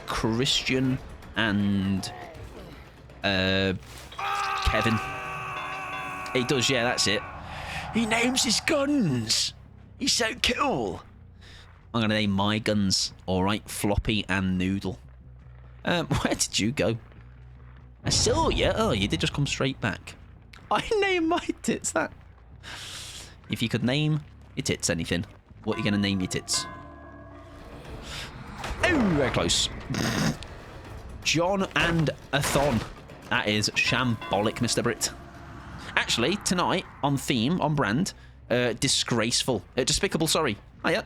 Christian and Kevin. He does, yeah, that's it. He names his guns. He's so cool. I'm going to name my guns. All right, Floppy and Noodle. Where did you go? I saw you. Oh, you did just come straight back. I named my tits that. If you could name your tits anything, what are you going to name your tits? Oh, very close. John and a Thon. That is shambolic, Mr. Britt. Actually, tonight, on theme, on brand, disgraceful. Despicable, sorry. Oh, yeah.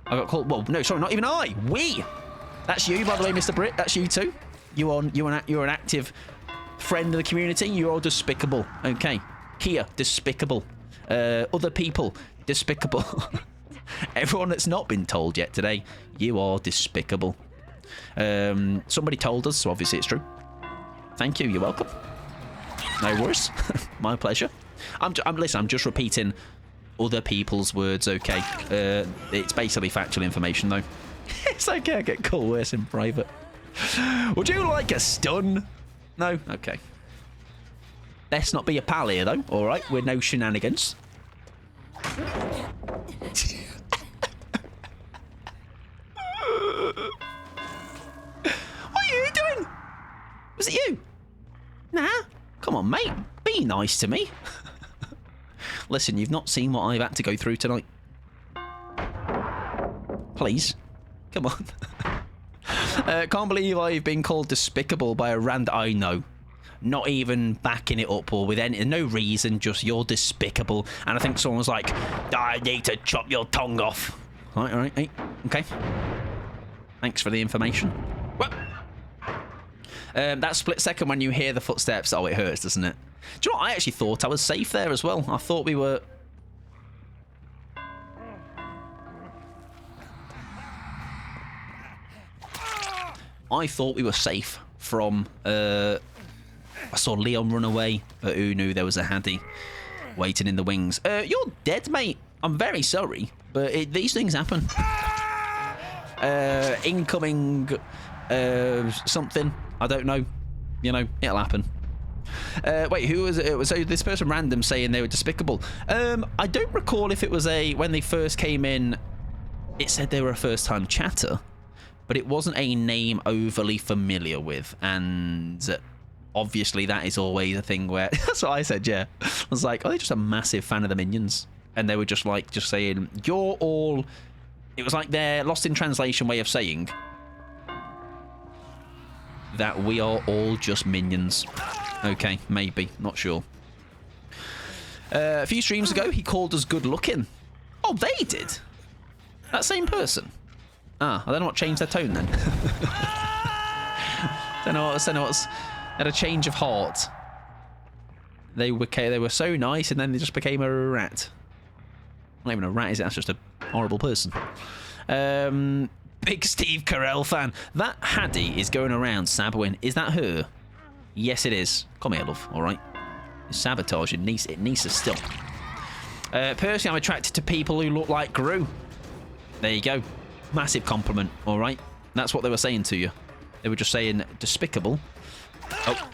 I got called... Well, no, sorry, not even I. We. That's you, by the way, Mr. Britt. That's you too. You're an active friend of the community. You're all despicable. Okay. Kia, despicable. Other people, despicable. Everyone that's not been told yet today, you are despicable. Somebody told us, so obviously it's true. Thank you. You're welcome. No worries. My pleasure. Listen, I'm just repeating other people's words, okay? It's basically factual information, though. It's okay, I get called worse in private. Would you like a stun? No? Okay. Let's not be a pal here, though, alright? With no shenanigans. What are you doing? Was it you? Nah. Come on, mate. Be nice to me. Listen, you've not seen what I've had to go through tonight. Please. Come on. Can't believe I've been called despicable by a rand I know. Not even backing it up or with no reason, just you're despicable. And I think someone's like, I need to chop your tongue off. All right, hey, okay. Thanks for the information. What? That split second when you hear the footsteps, oh, it hurts, doesn't it? Do you know what? I actually thought I was safe there as well. I thought we were... I thought we were safe from... I saw Leon run away, but who knew there was a Haddy waiting in the wings. You're dead, mate. I'm very sorry, but these things happen. Incoming... something. I don't know. You know, it'll happen. Wait, who was it? So this person random saying they were despicable. I don't recall if it was when they first came in, it said they were a first-time chatter, but it wasn't a name overly familiar with, and obviously that is always a thing where, that's what I said, yeah. I was like, oh, they're just a massive fan of the Minions, and they were just saying, you're all, it was like their lost in translation way of saying that we are all just minions. Okay, maybe. Not sure. A few streams ago, he called us good looking. Oh, they did? That same person? Ah, I don't know what changed their tone then. don't know what's... Had a change of heart. They were so nice, and then they just became a rat. Not even a rat, is it? That's just a horrible person. Big Steve Carell fan. That Haddy is going around sabotaging. Is that her? Yes, it is. Come here, love. All right. Sabotaging Nisa still. Personally, I'm attracted to people who look like Gru. There you go. Massive compliment. All right. That's what they were saying to you. They were just saying despicable. Oh.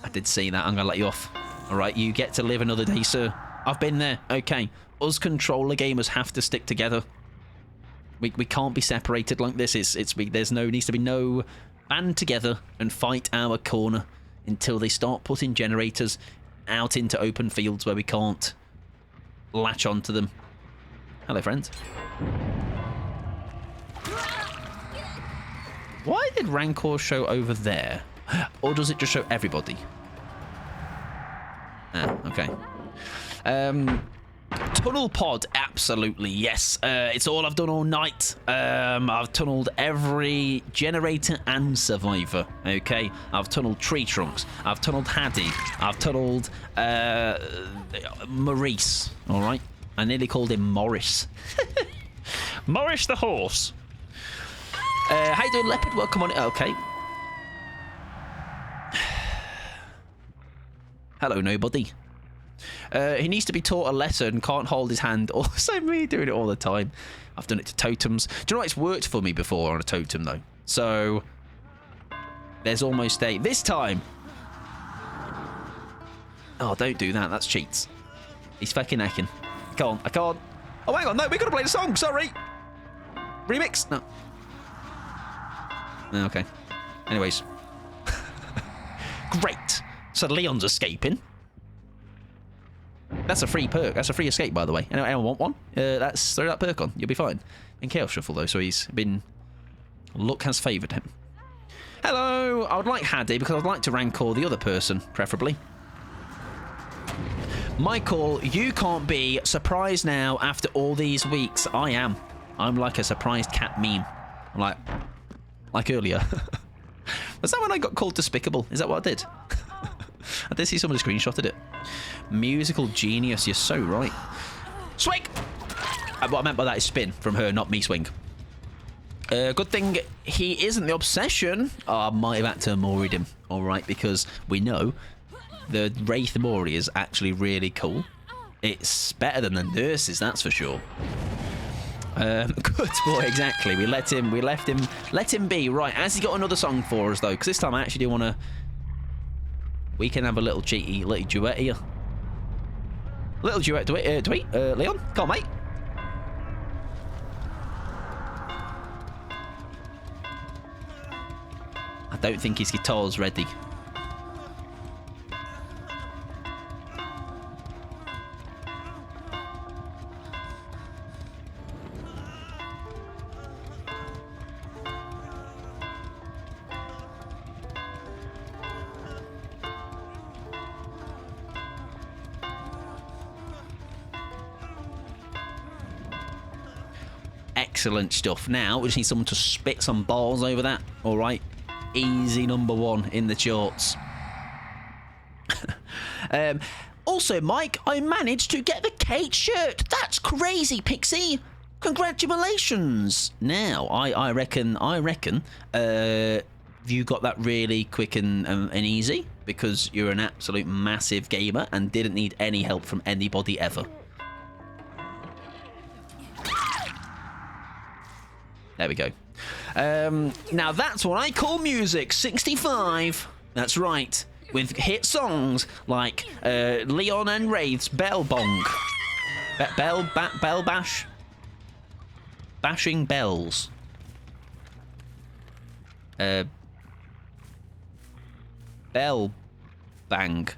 I did see that. I'm going to let you off. All right. You get to live another day, sir. I've been there. Okay. Us controller gamers have to stick together. We can't be separated like this. Needs to be no band together and fight our corner until they start putting generators out into open fields where we can't latch onto them. Hello, friends. Why did Rancor show over there? Or does it just show everybody? Ah, okay. Tunnel pod, absolutely, yes. It's all I've done all night. I've tunneled every generator and survivor, okay? I've tunneled tree trunks. I've tunneled Haddy. I've tunneled Maurice, all right? I nearly called him Morris. Morris the horse. How you doing, Leopard? Welcome on it. Okay. Hello, nobody. He needs to be taught a lesson, can't hold his hand. Also me doing it all the time. I've done it to totems. Do you know what? It's worked for me before on a totem, though. So, there's almost a... This time! Oh, don't do that. That's cheats. He's fucking hacking. I can't. Oh, hang on. No, we got to play the song. Sorry. Remix? No. Okay. Anyways. Great. So Leon's escaping. That's a free perk. That's a free escape, by the way. Anyone want one? Let's throw that perk on. You'll be fine. In Chaos Shuffle, though, so he's been... Luck has favoured him. Hello! I would like Haddy, because I'd like to rancor the other person, preferably. Michael, you can't be surprised now after all these weeks. I am. I'm like a surprised cat meme. I'm like earlier. Was that when I got called despicable? Is that what I did? I did see somebody screenshotted it. Musical genius, you're so right. Swing! What I meant by that is spin from her, not me swing. Good thing he isn't the obsession. Oh, I might have had to Mori'd him, alright, because we know the Wraith Mori is actually really cool. It's better than the nurses, that's for sure. Good boy, exactly. We let him be. Right, has he got another song for us, though? Because this time I actually do want to... We can have a little cheeky little duet here. Little duet, Leon? Come on, mate. I don't think his guitar's ready. Excellent stuff. Now, we just need someone to spit some balls over that. All right. Easy #1 in the charts. Also, Mike, I managed to get the Kate shirt. That's crazy, Pixie. Congratulations. Now, I reckon you got that really quick and easy because you're an absolute massive gamer and didn't need any help from anybody ever. There we go. Now that's what I call music. 65. That's right. With hit songs like Leon and Wraith's Bell Bong. Bell Bash. Bashing Bells. Bell Bang.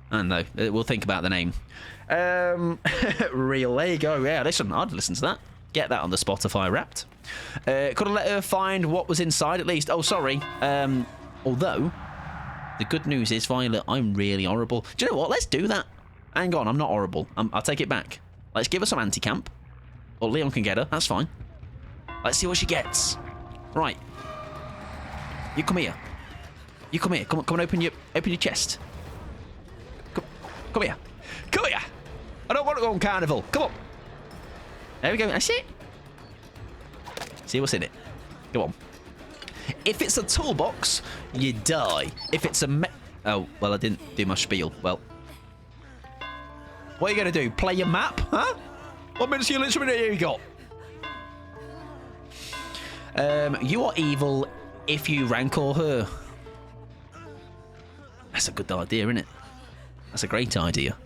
I don't know. We'll think about the name. Real. There you go. Yeah, listen. I'd listen to that. Get that on the Spotify Wrapped. Could have let her find what was inside at least. Oh, sorry. Although, the good news is, Violet, I'm really horrible. Do you know what? Let's do that. Hang on, I'm not horrible. I'll take it back. Let's give her some anti-camp. Or Leon can get her. That's fine. Let's see what she gets. Right. You come here. You come here. Come and open your chest. Come here. Come here. I don't want to go on carnival. Come on. There we go. That's it. See what's in it. Go on. If it's a toolbox, you die. If it's a oh, well, I didn't do my spiel. Well. What are you going to do? Play your map? Huh? What minute instrument here you got? You are evil if you rancor her. That's a good idea, isn't it? That's a great idea.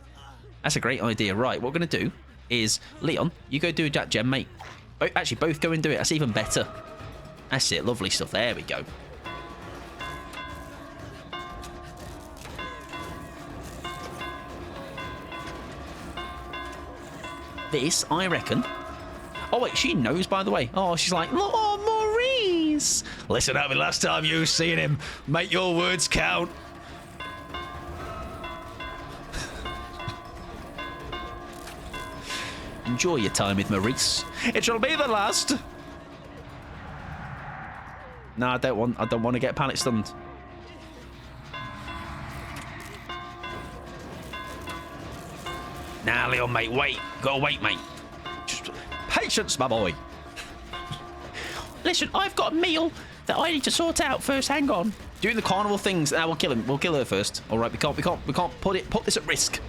That's a great idea. Right, what we're going to do is, Leon, you go do a Jack Gem, mate. Actually, both go and do it. That's even better. That's it. Lovely stuff. There we go. This, I reckon... Oh, wait, she knows, by the way. Oh, she's like, oh, Maurice. Listen at me last time you seen him. Make your words count. Enjoy your time with Maurice. It shall be the last. No, I don't want to get panic stunned. Nah, Leon, mate, wait. Gotta wait, mate. Just patience, my boy. Listen, I've got a meal that I need to sort out first. Hang on. Doing the carnival things. We'll kill him. We'll kill her first. All right, we can't put this at risk.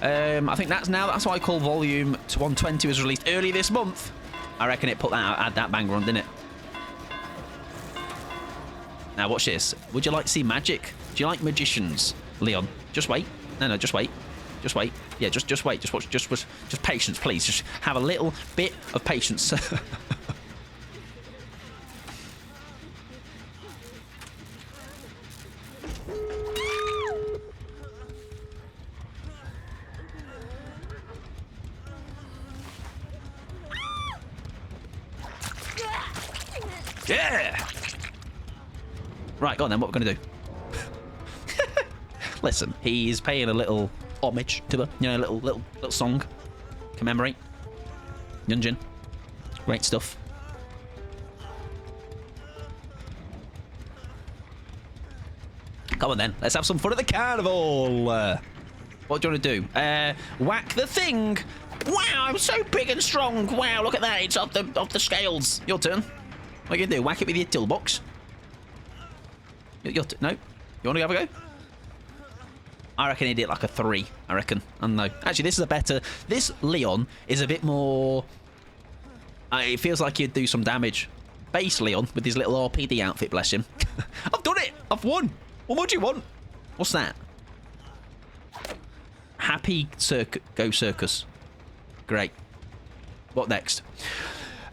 I think that's why I call volume 120 was released early this month. I reckon it had that banger on, didn't it? Now watch this. Would you like to see magic? Do you like magicians, Leon? Just wait. No, just wait. Just wait. Yeah, just wait. Just watch. Just patience, please. Just have a little bit of patience. Yeah. Right, go on then. What we're gonna do? Listen, he's paying a little homage to her. You know, a little song, commemorate. Yunjin, great stuff. Come on then, let's have some fun at the carnival. What do you want to do? Whack the thing. Wow, I'm so big and strong. Wow, look at that. It's off the scales. Your turn. What are you gonna do? Whack it with your toolbox? No? You want to have a go? I reckon he did like a 3. I reckon. I don't know. Actually, this is a better... This Leon is a bit more... it feels like he'd do some damage. Base Leon with his little RPD outfit, bless him. I've done it! I've won! What more do you want? What's that? Happy Go Circus. Great. What next?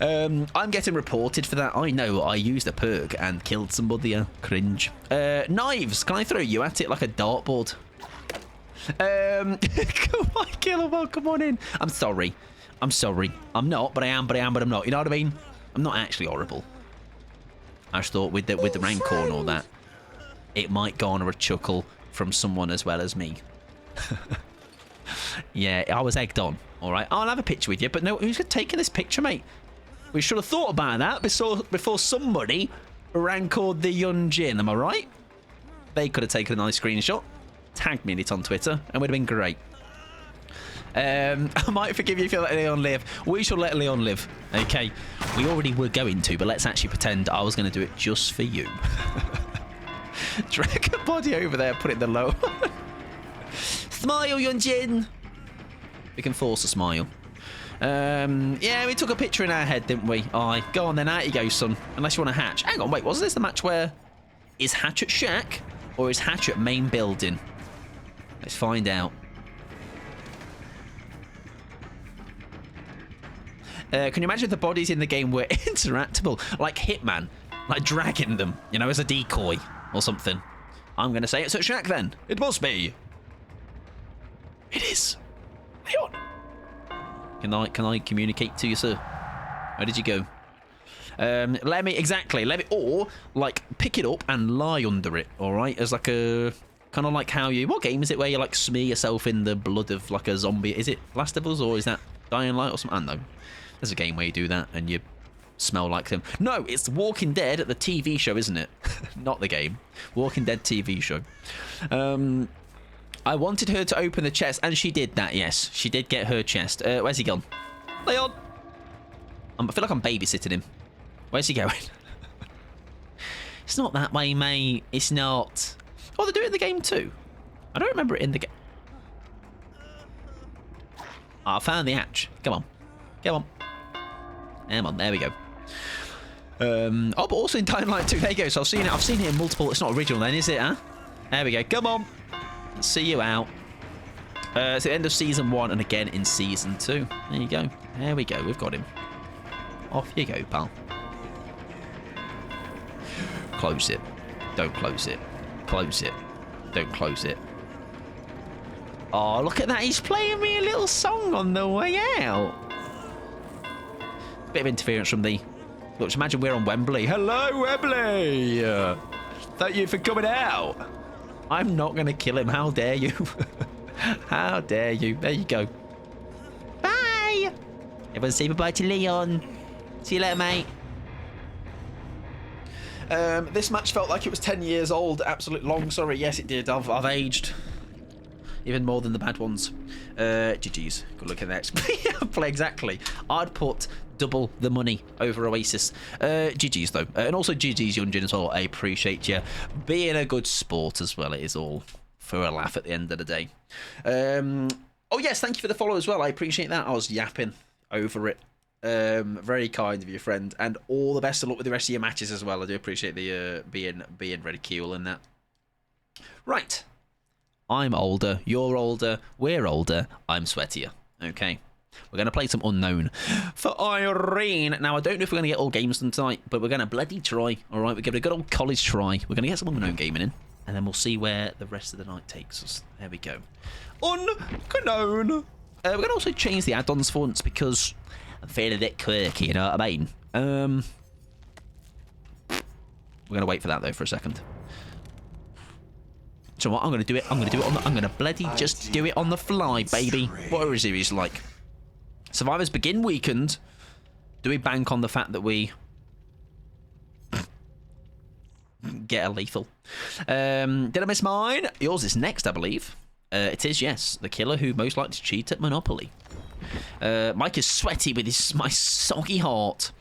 I'm getting reported for that. I know I used a perk and killed somebody. Cringe. Knives. Can I throw you at it like a dartboard? Come on, kill him all. Come on in. I'm sorry. I'm not, but I am, but I'm not. You know what I mean? I'm not actually horrible. I just thought with the Rancor and all that, it might garner a chuckle from someone as well as me. Yeah, I was egged on. All right, I'll have a picture with you, but no, who's taking this picture, mate? We should have thought about that before somebody rancored the Yunjin, am I right? They could have taken a nice screenshot, tagged me in it on Twitter, and would have been great. I might forgive you if you let Leon live. We shall let Leon live. Okay, we already were going to, but let's actually pretend I was going to do it just for you. Drag a body over there, put it in the low. Smile, Yunjin. We can force a smile. Yeah, we took a picture in our head, didn't we? Aye. Go on then, out you go, son. Unless you want to hatch. Hang on, wait, wasn't this the match where... Is hatch at shack? Or is hatch at main building? Let's find out. Can you imagine if the bodies in the game were interactable? Like Hitman. Like dragging them, you know, as a decoy or something. I'm going to say it's at shack then. It must be. It is. Leon. Can I communicate to you, sir? Where did you go? Let me or like pick it up and lie under it, all right? As like a kind of like how you... What game is it where you like smear yourself in the blood of like a zombie? Is it Last of Us or is that Dying Light or something? I don't know. There's a game where you do that and you smell like them. No, it's Walking Dead, the TV show, isn't it? Not the game. Walking Dead TV show. I wanted her to open the chest, and she did that, yes. She did get her chest. Where's he gone? Leon! I feel like I'm babysitting him. Where's he going? It's not that way, mate. It's not. Oh, they do it in the game too. I don't remember it in the game. Oh, I found the hatch. Come on. Come on. Come on, there we go. Oh, but also in Dying Light 2. There you go. So I've seen it in multiple. It's not original then, is it, huh? There we go. Come on. See you out. It's the end of season 1 and again in season 2. There you go. There we go. We've got him. Off you go, pal. Close it. Don't close it. Close it. Don't close it. Oh, look at that. He's playing me a little song on the way out. Bit of interference from the... Look, imagine we're on Wembley. Hello, Wembley! Thank you for coming out. I'm not going to kill him. How dare you? How dare you? There you go. Bye! Everyone say bye-bye to Leon. See you later, mate. This match felt like it was 10 years old. Absolute long. Sorry. Yes, it did. I've aged. even more than the bad ones. GG's. Good look at that. Play exactly. I'd put double the money over Oasis. GG's though, and also GG's Yunjin as well. I appreciate you being a good sport as well. It is all for a laugh at the end of the day. Oh yes, thank you for the follow as well. I appreciate that. I was yapping over it. Very kind of you, friend, and all the best of luck with the rest of your matches as well. I do appreciate the being ridicule in that. Right, I'm older, you're older, we're older, I'm sweatier. Okay, we're going to play some Unknown for Irene. Now, I don't know if we're going to get all games done tonight, but we're going to bloody try. All right, we're giving a good old college try. We're going to get some Unknown gaming in, and then we'll see where the rest of the night takes us. There we go. Unknown. We're going to also change the add-ons for once because I'm feeling a bit quirky, you know what I mean? We're going to wait for that, though, for a second. So what? I'm going to do it. I'm going to do it on the... I'm going to bloody just do it on the fly, baby. What are series like? Survivors Begin weekend. Do we bank on the fact that we get a lethal? Did I miss mine? Yours is next, I believe. It is, yes. The killer who most likely to cheat at Monopoly. Mike is sweaty with my soggy heart.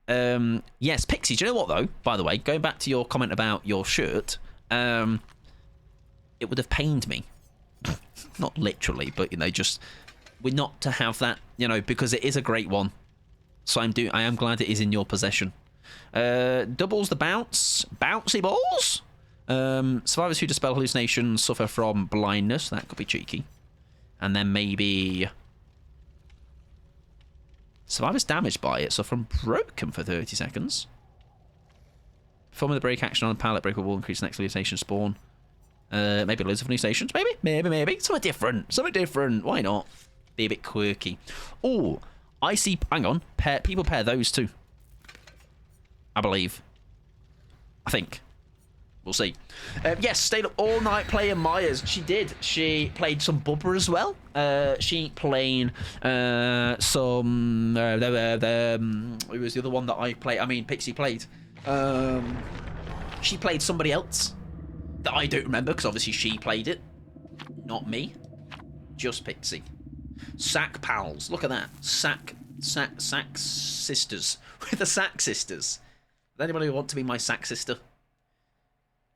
Yes, Pixie, do you know what, though? By the way, going back to your comment about your shirt, it would have pained me. Not literally, but, you know, just... We're not to have that, you know, because it is a great one. So I am glad it is in your possession. Doubles the bounce. Bouncy balls? Survivors who dispel hallucinations suffer from blindness. That could be cheeky. And then maybe... Survivors damaged by it suffer from broken for 30 seconds. Performing the break action on a pallet breaker will increase the next hallucination spawn. Maybe loads of hallucinations. Maybe. Something different. Why not? Be a bit quirky. Oh, I see... Hang on. People pair those too. I believe. I think. We'll see. Yes, stayed up all night playing Myers. She did. She played some Bubba as well. She played some... who was the other one that I played? I mean, Pixie played. She played somebody else that I don't remember because obviously she played it. Not me. Just Pixie. Sack pals. Look at that. Sack sisters. With the Sack sisters. Does anybody want to be my Sack sister?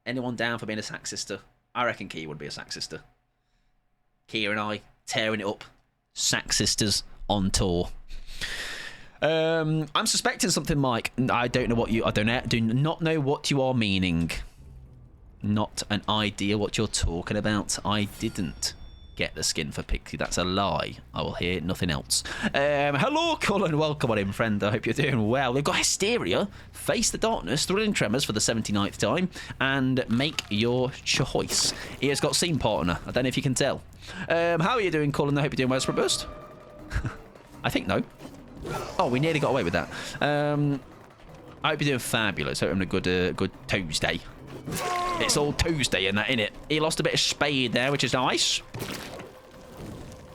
Anyone down for being a Sack sister? I reckon Kia would be a Sack sister. Kia and I tearing it up. Sack sisters on tour. I'm suspecting something, Mike. I don't know what you... I do not know what you are meaning. Not an idea what you're talking about. I didn't get the skin for Pixie. That's a lie. I will hear nothing else. Hello, Cullen. Welcome on in, friend. I hope you're doing well. We've got Hysteria, Face the Darkness, Thrilling Tremors for the 79th time, and Make Your Choice. He has got Scene Partner. I don't know if you can tell. How are you doing, Cullen? I hope you're doing well, Burst. I think no. Oh, we nearly got away with that. I hope you're doing fabulous. Hope you're having a good Tuesday. It's all Tuesday and that, innit? He lost a bit of speed there, which is nice.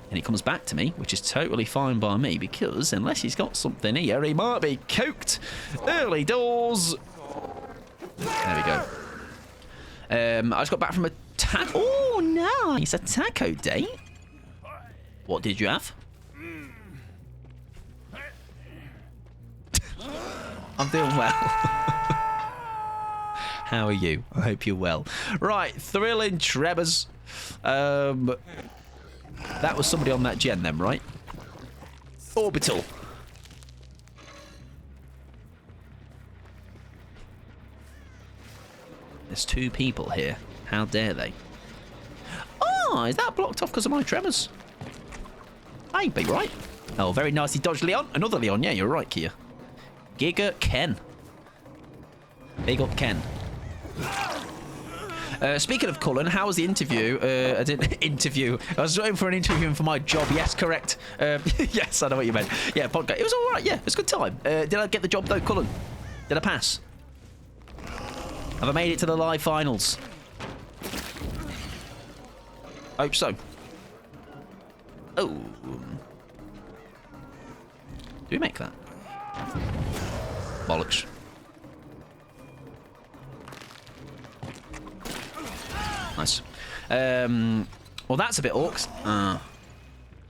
And he comes back to me, which is totally fine by me, because unless he's got something here, he might be coked. Early doors. There we go. I just got back from a taco. Oh, nice. A taco date. What did you have? I'm doing well. How are you? I hope you're well. Right, Thrilling Tremors. That was somebody on that gen then, right? Orbital. There's two people here. How dare they? Oh, is that blocked off because of my tremors? I'd be right. Oh, very nicely dodged, Leon. Another Leon. Yeah, you're right, Kia. Giga Ken. Big up Ken. Speaking of Cullen, how was the interview? I didn't interview. I was waiting for an interview for my job. Yes, correct. Yes, I know what you meant. Yeah, podcast. It was all right. Yeah, it was a good time. Did I get the job though, Cullen? Did I pass? Have I made it to the live finals? Hope so. Oh. Do we make that? Bollocks. Nice. Well, that's a bit orcs.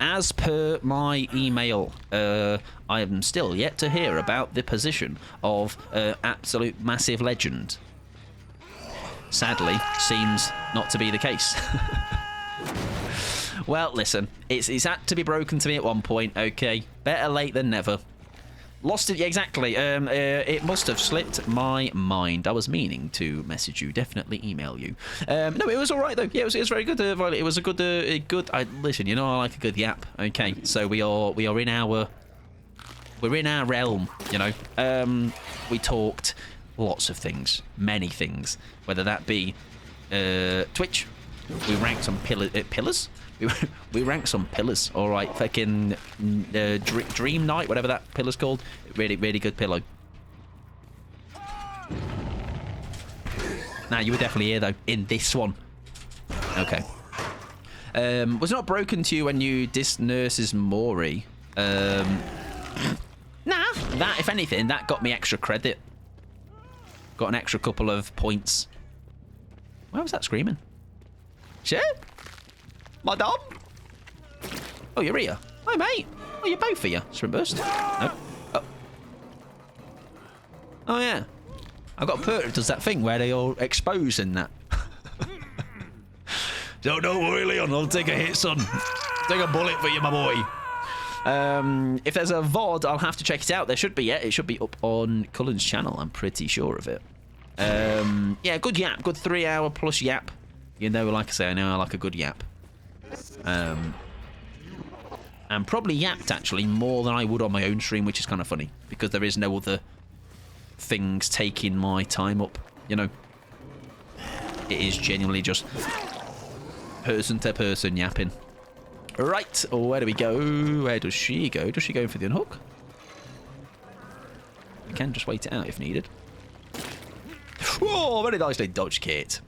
As per my email, I am still yet to hear about the position of absolute massive legend. Sadly, seems not to be the case. Well, listen, it's had to be broken to me at one point, okay? Better late than never. Lost it, yeah, exactly. It must have slipped my mind. I was meaning to message you, definitely email you. No, it was all right though. Yeah, it was very good, Violet. It was a good. Listen, you know, I like a good yap. Okay, so we are in our realm. You know, we talked lots of things, many things. Whether that be Twitch, we ranked some pillars. We ranked some pillars, all right. Fucking Dream Night, whatever that pillar's called. Really, really good pillow. Now, you were definitely here, though, in this one. Okay. Was it not broken to you when you dissed Nurses Maury? Nah, that, if anything, that got me extra credit. Got an extra couple of points. Why was that screaming? Shit? Madame? Oh, you're here. Hi, mate. Oh, you're both here. Sprint burst. No. Oh, yeah. I've got a perk that does that thing where they all expose and that. Don't worry, Leon. I'll take a hit, son. Take a bullet for you, my boy. If there's a VOD, I'll have to check it out. There should be, yeah. It should be up on Cullen's channel. I'm pretty sure of it. Yeah, good yap. Good 3 hour plus yap. You know, like I say, I know I like a good yap. And probably yapped actually more than I would on my own stream, which is kind of funny because there is no other things taking my time up, you know. It is genuinely just person to person yapping. Right, where do we go? Where does she go? Does she go for the unhook? We can just wait it out if needed. Whoa, very nicely dodged, Kate.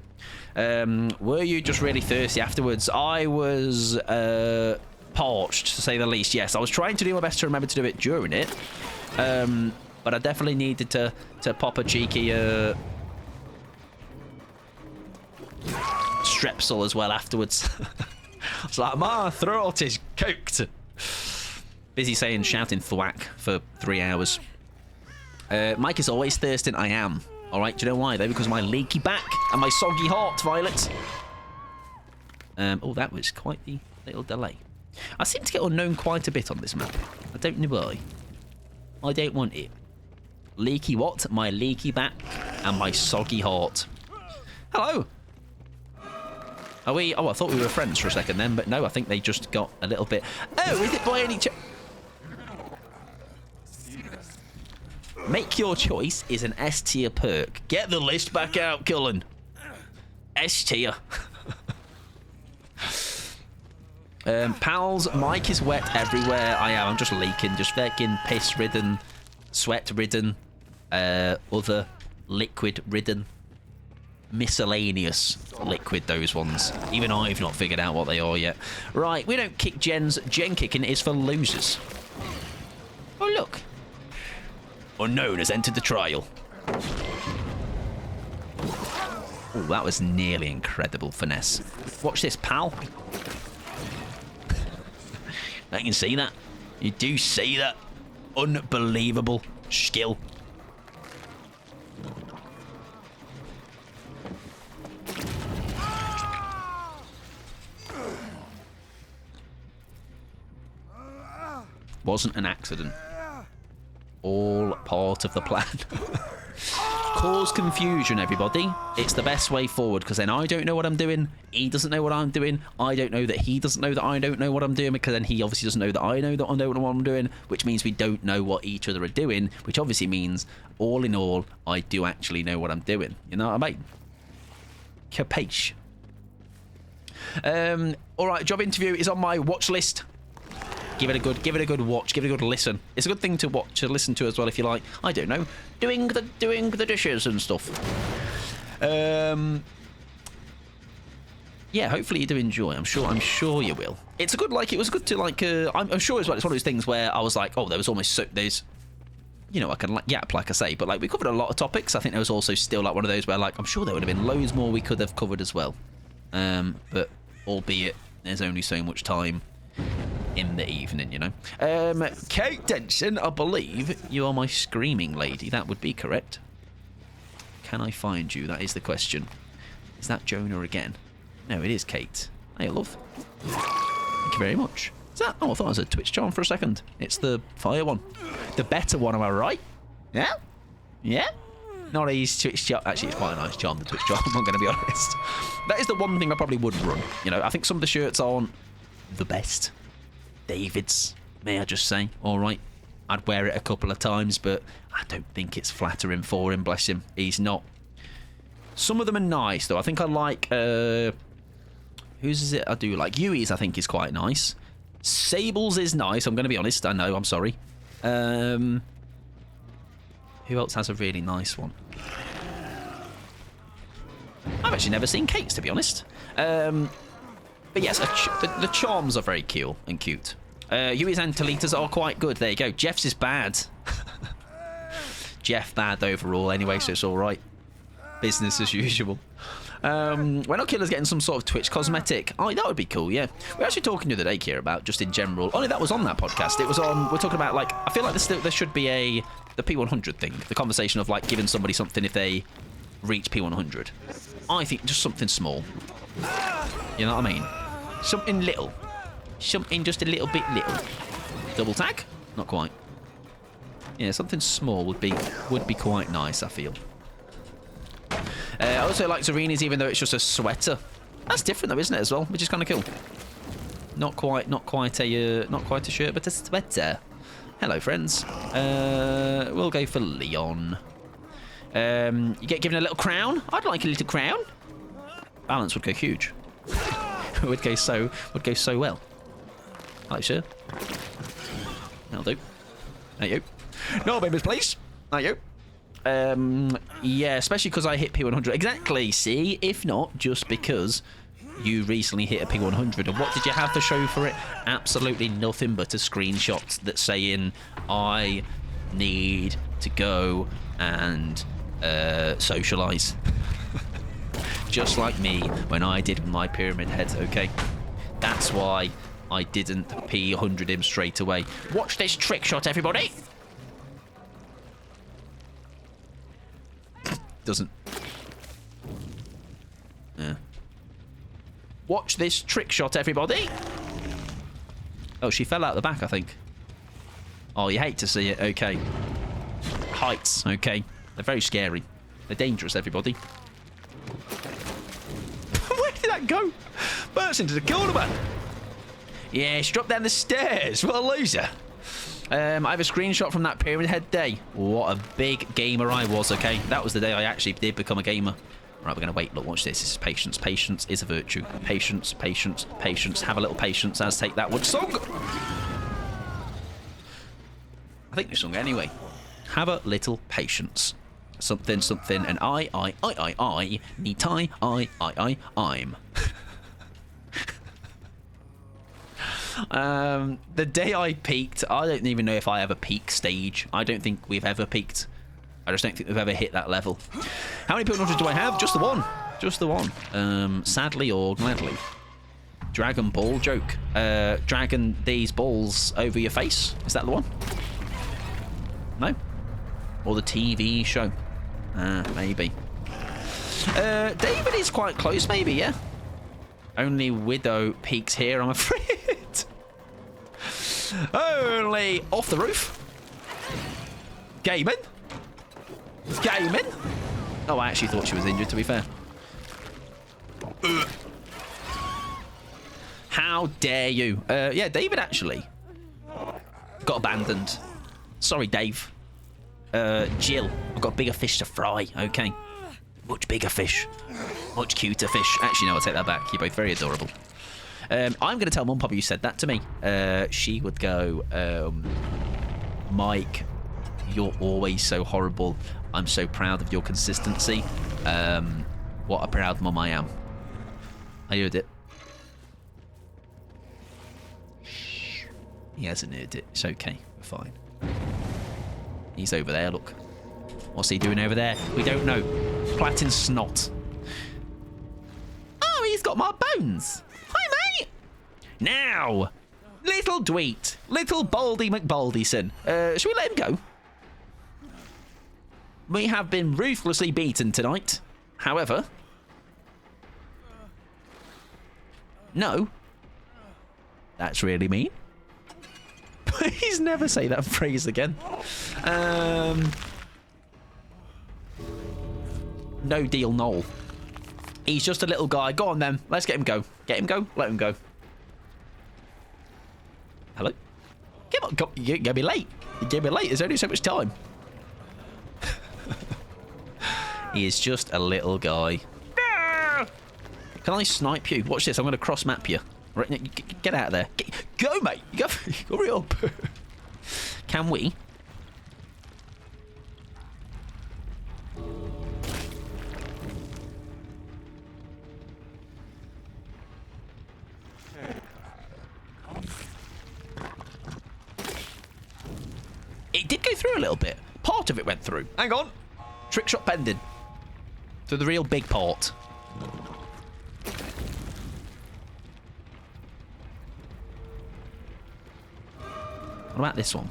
Were you just really thirsty afterwards? I was parched, to say the least. Yes, I was trying to do my best to remember to do it during it, but I definitely needed to pop a cheeky strepsil as well afterwards. It's like, my throat is cooked. Busy shouting thwack for 3 hours. Mike is always thirsting. I am. All right, do you know why, though? Because of my leaky back and my soggy heart, Violet. Oh, that was quite the little delay. I seem to get unknown quite a bit on this map. I don't know why. I don't want it. Leaky what? My leaky back and my soggy heart. Hello. Are we... Oh, I thought we were friends for a second then, but no, I think they just got a little bit... Oh, is it by any chance... Make your choice is an S tier perk. Get the list back out, Cullen. S tier. Pals, Mike is wet everywhere. I am. I'm just leaking. Just fucking piss-ridden, sweat-ridden, other liquid-ridden, miscellaneous liquid, those ones. Even I've not figured out what they are yet. Right, we don't kick gens. Gen kicking is for losers. Oh, look. Unknown has entered the trial. Oh, that was nearly incredible finesse. Watch this, pal. I can see that. You do see that. Unbelievable skill. Wasn't an accident. All part of the plan. Cause confusion, everybody. It's the best way forward, because then I don't know what I'm doing, he doesn't know what I'm doing, I don't know that he doesn't know that I don't know what I'm doing, because then he obviously doesn't know that I know that I don't know what I'm doing, which means we don't know what each other are doing, which obviously means, all in all, I do actually know what I'm doing. You know what I mean? Capiche. Alright, job interview is on my watch list. Give it a good watch, give it a good listen. It's a good thing to watch, to listen to as well if you like, I don't know, doing the dishes and stuff. Yeah, hopefully you do enjoy. I'm sure you will. It's a good, like, it was good to, like, I'm sure as well, it's one of those things where I was like, oh, there was almost so, there's, you know, I can like yap, like I say, but like we covered a lot of topics. I think there was also still like one of those where like I'm sure there would have been loads more we could have covered as well. But albeit there's only so much time in the evening, you know. Kate Denson, I believe you are my screaming lady. That would be correct. Can I find you? That is the question. Is that Jonah again? No, it is Kate. Hey, love. Thank you very much. Is that? Oh, I thought it was a Twitch charm for a second. It's the fire one. The better one, am I right? Yeah? Yeah? Not a Twitch charm. Actually, it's quite a nice charm, the Twitch charm, I'm going to be honest. That is the one thing I probably would run. You know, I think some of the shirts aren't the best. David's, may I just say, alright. I'd wear it a couple of times, but I don't think it's flattering for him, bless him. He's not. Some of them are nice, though. I think I like, whose is it I do like? Yui's, I think, is quite nice. Sable's is nice, I'm going to be honest. I know, I'm sorry. Who else has a really nice one? I've actually never seen Kate's, to be honest. But yes, the charms are very cute and cute. Yui's and Talita's are quite good. There you go. Jeff's is bad. Jeff bad overall anyway, so it's alright. Business as usual. When our killer's getting some sort of Twitch cosmetic. Oh, that would be cool, yeah. We were actually talking the other day, Kira, about just in general. Only that was on that podcast. It was on, we're talking about, like, I feel like there should be the P100 thing. The conversation of, like, giving somebody something if they reach P100. I think just something small. You know what I mean? Something little. Something just a little bit little. Double tag? Not quite. Yeah, something small would be quite nice, I feel. I also like Serena's, even though it's just a sweater. That's different though, isn't it, as well? Which is kind of cool. Not quite a shirt, but a sweater. Hello, friends. We'll go for Leon. You get given a little crown. I'd like a little crown. Balance would go huge. would go so well. Hi, sir. That'll do. Thank you. No babies, please. Thank you. Yeah, especially because I hit P100. Exactly, see? If not, just because you recently hit a P100. And what did you have to show for it? Absolutely nothing but a screenshot that's saying, I need to go and socialise. Just like me when I did my pyramid head, okay? That's why I didn't P100 him straight away. Watch this trick shot, everybody! Doesn't. Yeah. Watch this trick shot, everybody! Oh, she fell out the back, I think. Oh, you hate to see it. Okay. Heights, okay. They're very scary. They're dangerous, everybody. Where did that go? Burst into the corner, man. Yeah, she dropped down the stairs. What a loser. I have a screenshot from that Pyramid Head day. What a big gamer I was, okay? That was the day I actually did become a gamer. Right, we're going to wait. Look, watch this. This is patience. Patience is a virtue. Patience, patience, patience. Have a little patience as take that wood song. I think this song anyway. Have a little patience. Something, something, and I, need tie, I'm. The day I peaked, I don't even know if I ever peak stage. I don't think we've ever peaked. I just don't think we've ever hit that level. How many P100s do I have? Just the one. Just the one. Sadly or gladly. Dragon Ball joke. Dragon these balls over your face. Is that the one? No? Or the TV show? Maybe. David is quite close, maybe, yeah? Only Widow peaks here, I'm afraid. Only off the roof. Gaming. Gaming. Oh, I actually thought she was injured, to be fair. How dare you? Yeah, David actually got abandoned. Sorry, Dave. Jill, I've got bigger fish to fry. Okay. Much bigger fish. Much cuter fish. Actually, no, I'll take that back. You're both very adorable. I'm going to tell Mum Papa you said that to me. She would go, Mike, you're always so horrible. I'm so proud of your consistency. What a proud mum I am. I heard it. Shh. He hasn't heard it. It's okay. We're fine. He's over there, look. What's he doing over there? We don't know. Platin snot. Oh, he's got my bones. Hi, mate. Now, little Dweet, little Baldy McBaldyson. Should we let him go? We have been ruthlessly beaten tonight. However, no. That's really mean. Please never say that phrase again. No deal, Noel. He's just a little guy. Go on then. Let's get him go. Get him go. Let him go. Hello? Come on. Go. You're going to be late. You're going to be late. There's only so much time. He is just a little guy. Can I snipe you? Watch this. I'm going to cross map you. Right, get out of there. Go, mate. Go. Hurry up. Can we? It did go through a little bit. Part of it went through. Hang on. Trick shot pending. To the real big part. What about this one?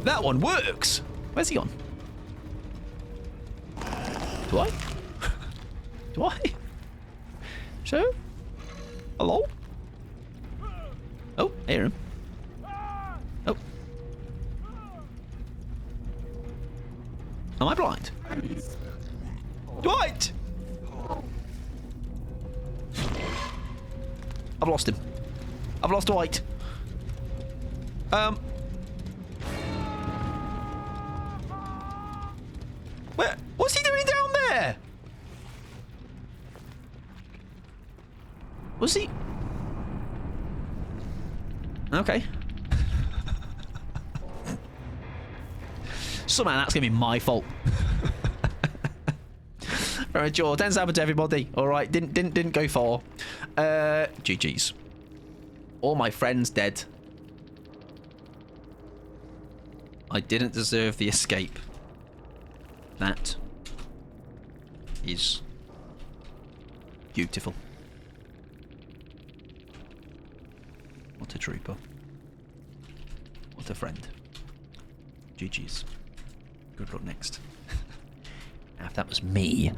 That one works. Where's he on? Do I? Do I? So? Hello? Oh, I hear him. Oh. Am I blind? Dwight! I've lost him. I've lost Dwight. Where? What's he doing down there? Was he? Okay. Somehow that's gonna be my fault. Right, Joe. Thanks happened to everybody. All right, didn't go far. GG's. All my friends dead. I didn't deserve the escape. That is beautiful. What a trooper. What a friend. GG's. Good luck next. Now, if that was me,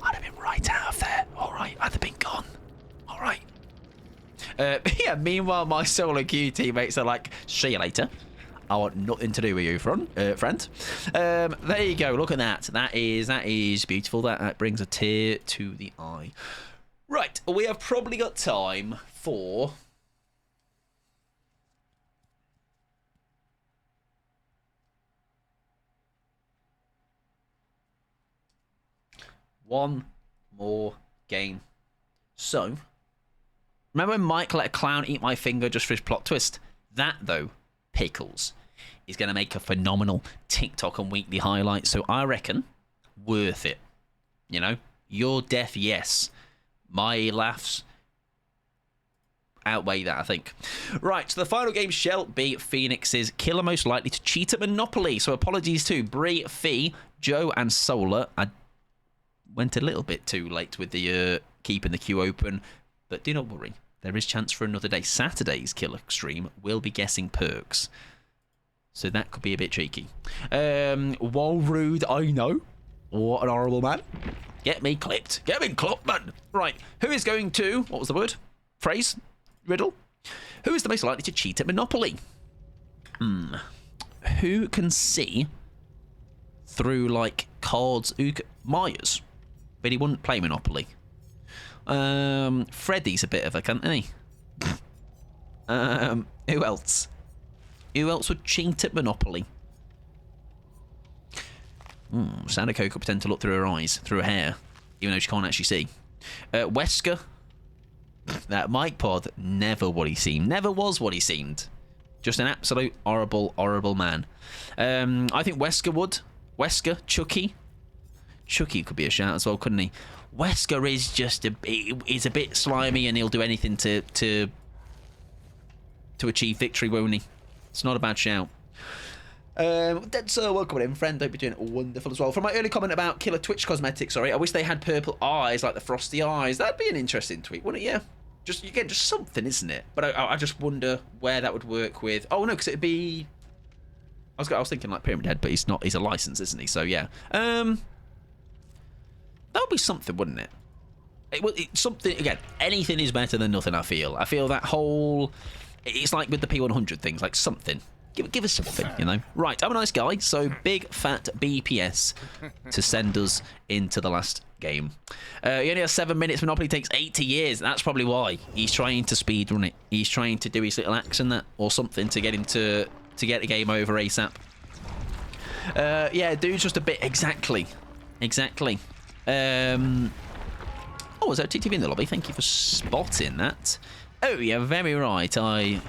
I'd have been right out of there. Alright, I'd have been gone. Alright. Yeah, meanwhile, my solo queue teammates are like, see you later. I want nothing to do with you, friend. There you go. Look at that. That is beautiful. That brings a tear to the eye. Right, we have probably got time for... one more game. So, remember when Mike let a clown eat my finger just for his plot twist? That, though, Pickles, is going to make a phenomenal TikTok and weekly highlight. So I reckon, worth it. You know, your death, yes. My laughs outweigh that, I think. Right, so the final game shall be Phoenix's killer most likely to cheat at Monopoly. So apologies to Bree, Fee, Joe, and Solar. I went a little bit too late with the keeping the queue open, but do not worry. There is chance for another day. Saturday's killer stream will be guessing perks. So that could be a bit cheeky. While rude, I know. What an horrible man. Get me clipped. Get me clipped, man. Right. Who is going to... What was the word? Phrase? Riddle? Who is the most likely to cheat at Monopoly? Who can see through, like, cards... Myers. But he wouldn't play Monopoly. Freddy's a bit of a cunt, isn't he? Who else? Who else would cheat at Monopoly? Sadako could pretend to look through her eyes, through her hair, even though she can't actually see. Wesker. That Mike Pod, never what he seemed. Never was what he seemed. Just an absolute horrible, horrible man. I think Wesker would. Wesker, Chucky. Chucky could be a shout as well, couldn't he? Wesker is just he's a bit slimy and he'll do anything to achieve victory, won't he? It's not a bad shout. Denser, welcome in, friend. Hope you're doing wonderful as well. From my early comment about killer Twitch cosmetics, sorry, I wish they had purple eyes like the frosty eyes. That'd be an interesting tweet, wouldn't it? Yeah. Just, again, just something, isn't it? But I just wonder where that would work with... Oh, no, because it'd be... I was thinking like Pyramid Head, but he's not. He's a license, isn't he? So, yeah. That would be something, wouldn't it? Something, again, anything is better than nothing, I feel. I feel that whole... It's like with the P100 things, like something. Give us something, you know. Right, I'm a nice guy, so big fat BPS to send us into the last game. He only has 7 minutes. Monopoly takes 80 years. That's probably why he's trying to speedrun it. He's trying to do his little axe and that, or something to get him to get the game over ASAP. Yeah, dude's just a bit exactly. Oh, was there a TTV in the lobby? Thank you for spotting that. Oh, you're very right. I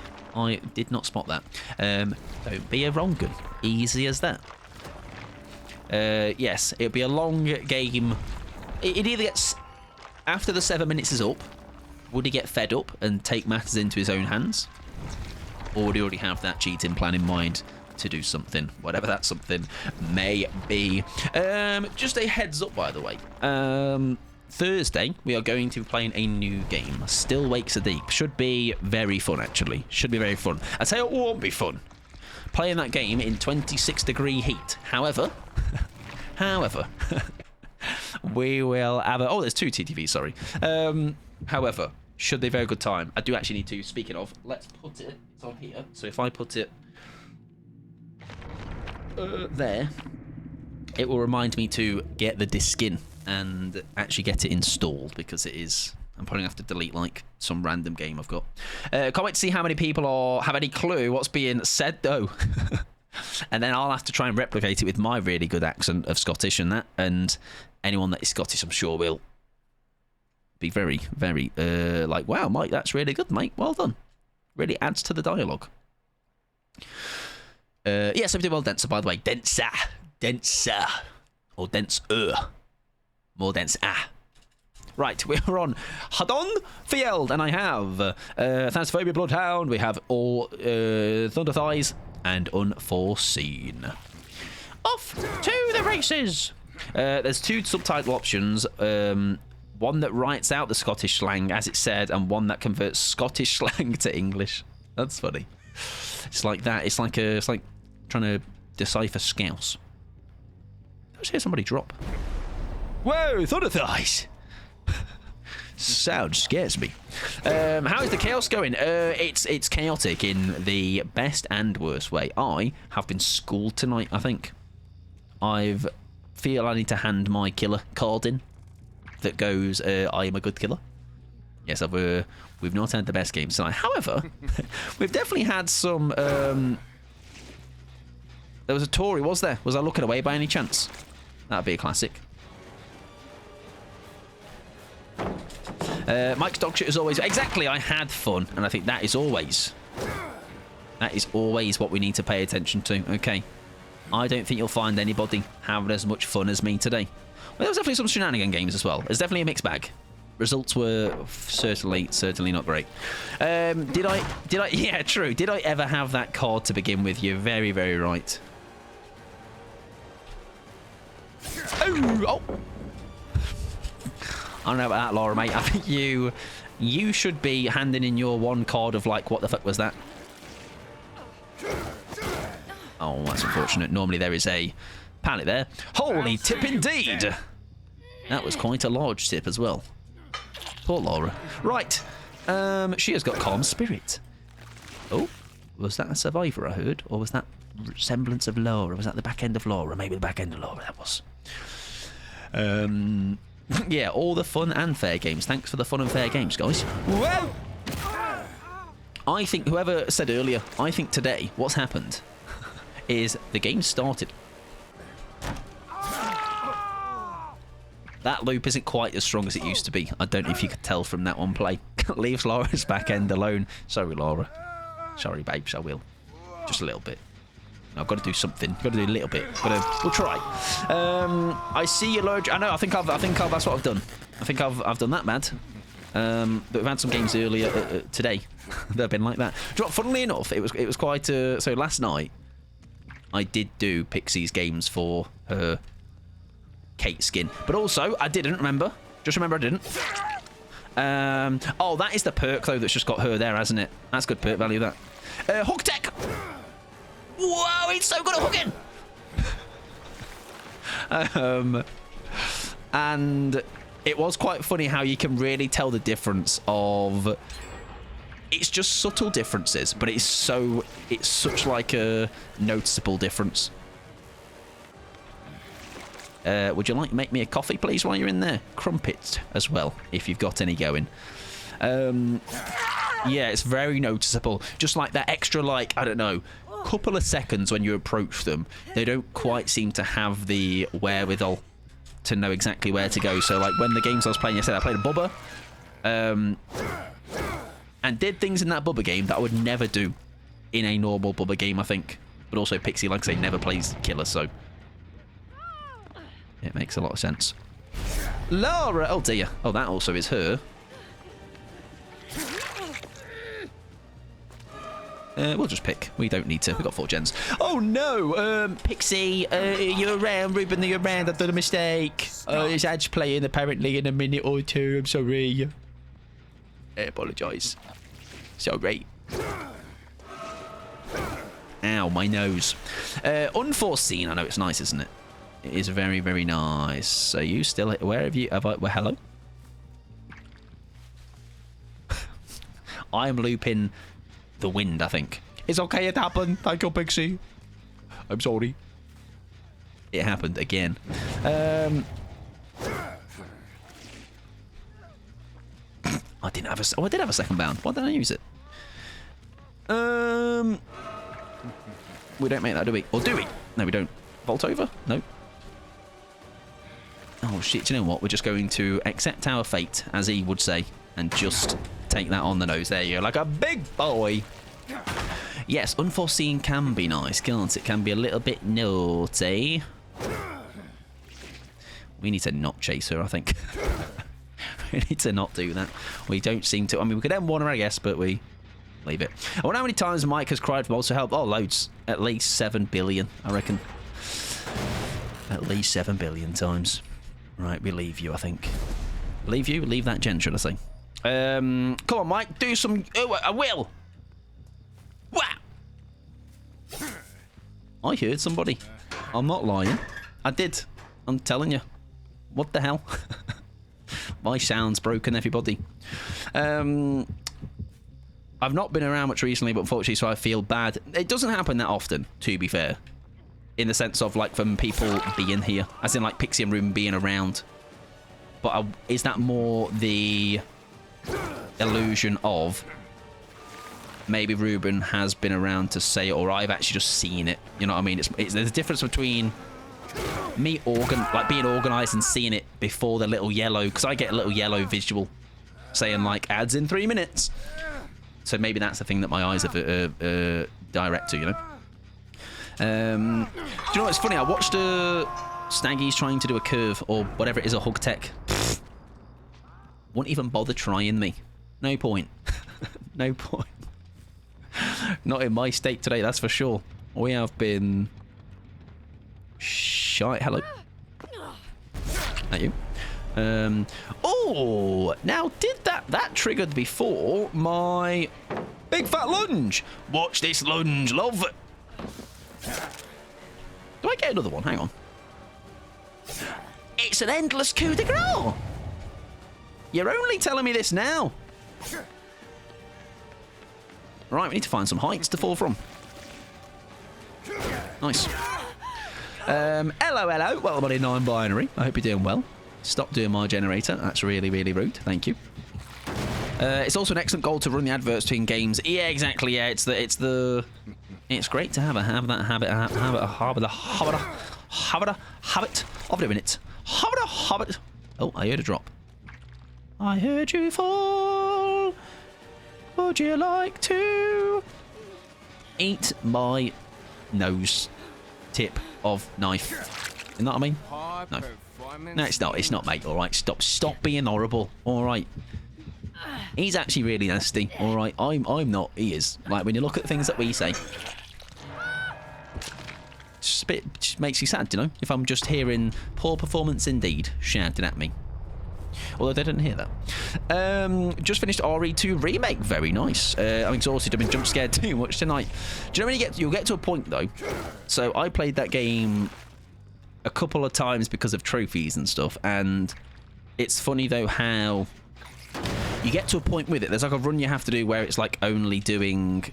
did not spot that. Don't be a wrong gun. Easy as that. Yes, it'll be a long game. It either gets... After the 7 minutes is up, would he get fed up and take matters into his own hands? Or would he already have that cheating plan in mind to do something? Whatever that something may be. Just a heads up, by the way. Thursday, we are going to be playing a new game. Still Wakes a Deep. Should be very fun, actually. Should be very fun. I tell you what won't be fun. Playing that game in 26-degree heat. However, we will have a... Oh, there's 2 TTVs, sorry. However, should be a very good time. I do actually need to, speaking of, let's put it... It's on here. So if I put it... there, it will remind me to get the disc in and actually get it installed, because it is... I'm probably going to have to delete, like, some random game I've got. Can't wait to see how many people have any clue what's being said, though. And then I'll have to try and replicate it with my really good accent of Scottish and that. And anyone that is Scottish, I'm sure, will be very, very, like, wow, Mike, that's really good, mate. Well done. Really adds to the dialogue. Yes, I'm doing well, Denser, by the way. Denser. Or denser. More dense. Right, we're on Hadon Field, and I have Thansphobia Bloodhound, we have all Thunder Thighs, and Unforeseen. Off to the races! There's 2 subtitle options. One that writes out the Scottish slang as it's said, and one that converts Scottish slang to English. That's funny. It's like that. It's like trying to decipher Scouse. I just hear somebody drop. Whoa, Thunder Thighs! Sound scares me. How is the chaos going? It's chaotic in the best and worst way. I have been schooled tonight, I think. I feel I need to hand my killer card in that goes, I am a good killer. Yes, we've not had the best games tonight. However, we've definitely had some... there was a Tory, was there? Was I looking away by any chance? That'd be a classic. Mike's dog shit is always... Exactly, I had fun, and I think that is always what we need to pay attention to. Okay. I don't think you'll find anybody having as much fun as me today. Well, there was definitely some shenanigan games as well. There's definitely a mixed bag. Results were certainly not great. Did I... Yeah, true. Did I ever have that card to begin with? You're very, very right. Oh! I don't know about that, Laura, mate. I think you should be handing in your one card of, like, what the fuck was that? Oh, that's unfortunate. Normally there is a pallet there. Holy tip indeed! That was quite a large tip as well. Poor Laura. Right. She has got calm spirit. Oh, was that a survivor I heard? Or was that semblance of Laura? Was that the back end of Laura? Maybe the back end of Laura, that was. Yeah, all the fun and fair games. Thanks for the fun and fair games, guys. Whoa! I think, whoever said earlier, I think today, what's happened is the game started. That loop isn't quite as strong as it used to be. I don't know if you could tell from that one play. Leaves Laura's back end alone. Sorry, Laura. Sorry, babes, I will. Just a little bit. I've got to do something. Got to do a little bit. We'll try. I see you, Lurge. I know. I think that's what I've done. I think I've done that bad. But we've had some games earlier today that have been like that. Funnily enough, it was quite. So last night, I did do Pixie's games for her Kate skin. But also, I didn't remember. Just remember I didn't. Oh, that is the perk, though, that's just got her there, hasn't it? That's good perk value, that. Hook tech! Whoa, he's so good at hooking! And it was quite funny how you can really tell the difference of... It's just subtle differences, but it's such like a noticeable difference. Would you like to make me a coffee, please, while you're in there? Crumpet as well, if you've got any going. Yeah, it's very noticeable. Just like that extra, like, I don't know, couple of seconds when you approach them, they don't quite seem to have the wherewithal to know exactly where to go. So, like, when the games I was playing yesterday, I played a Bubba. And did things in that Bubba game that I would never do in a normal Bubba game, I think. But also Pixie, like I say, never plays Killer, so... It makes a lot of sense. Laura! Oh, dear. Oh, that also is her. We'll just pick. We don't need to. We've got 4 gens. Oh, no! Pixie, you're around. Ruben, you're around. I've done a mistake. It's Edge playing, apparently, in a minute or two. I'm sorry. I apologise. Sorry. Ow, my nose. Unforeseen. I know it's nice, isn't it? It is very, very nice. Are you still... Where have you... Well, hello? I am looping the wind, I think. It's okay, it happened. Thank you, Pixie. I'm sorry. It happened again. I didn't have a... Oh, I did have a second bound. Why didn't I use it? We don't make that, do we? Or do we? No, we don't. Vault over? No. Oh, shit. Do you know what? We're just going to accept our fate, as he would say, and just take that on the nose. There you go. Like a big boy. Yes, unforeseen can be nice, can't it? It can be a little bit naughty. We need to not chase her, I think. We need to not do that. We don't seem to. I mean, we could end one, I guess, but we leave it. I wonder how many times Mike has cried for also help. Oh, loads. At least 7 billion, I reckon. At least 7 billion times. Right, we leave you, I think. Leave you? Leave that gen, should I say. Come on, Mike. Do some... Oh, I will. Wow. I heard somebody. I'm not lying. I did. I'm telling you. What the hell? My sound's broken, everybody. I've not been around much recently, but unfortunately, so I feel bad. It doesn't happen that often, to be fair. In the sense of, like, from people being here. As in, like, Pixie and Ruben being around. But is that more the illusion of maybe Ruben has been around to say it, or I've actually just seen it? You know what I mean? There's a difference between me being organised and seeing it before the little yellow, because I get a little yellow visual saying, like, ads in 3 minutes. So maybe that's the thing that my eyes are direct to, you know? Do you know what's funny? I watched Snaggy's trying to do a curve, or whatever it is, a hug tech. Wouldn't even bother trying me. No point. No point. Not in my state today, that's for sure. We have been... Shy. Hello. That you? Oh! Now, did that triggered before my big fat lunge? Watch this lunge, love. Do I get another one? Hang on. It's an endless coup de grace. You're only telling me this now. Right, we need to find some heights to fall from. Nice. Hello. Well, buddy, non-binary. I hope you're doing well. Stop doing my generator. That's really, really rude. Thank you. It's also an excellent goal to run the adverts between games. Yeah, exactly. Yeah, it's great to have a habit of doing it. Habit. Oh, I heard a drop. I heard you fall. Would you like to eat my nose tip of knife? You know what I mean? No. No, it's not. It's not, mate. All right. Stop being horrible. All right. He's actually really nasty. All right. I'm not. He is. Like, when you look at the things that we say. Just a bit, just makes you sad, you know, if I'm just hearing poor performance indeed shouted at me. Although they didn't hear that. Just finished RE2 Remake. Very nice. I'm exhausted. I've been jump scared too much tonight. Do you know when you'll get to a point though? So I played that game a couple of times because of trophies and stuff, and it's funny though how you get to a point with it. There's like a run you have to do where it's like only doing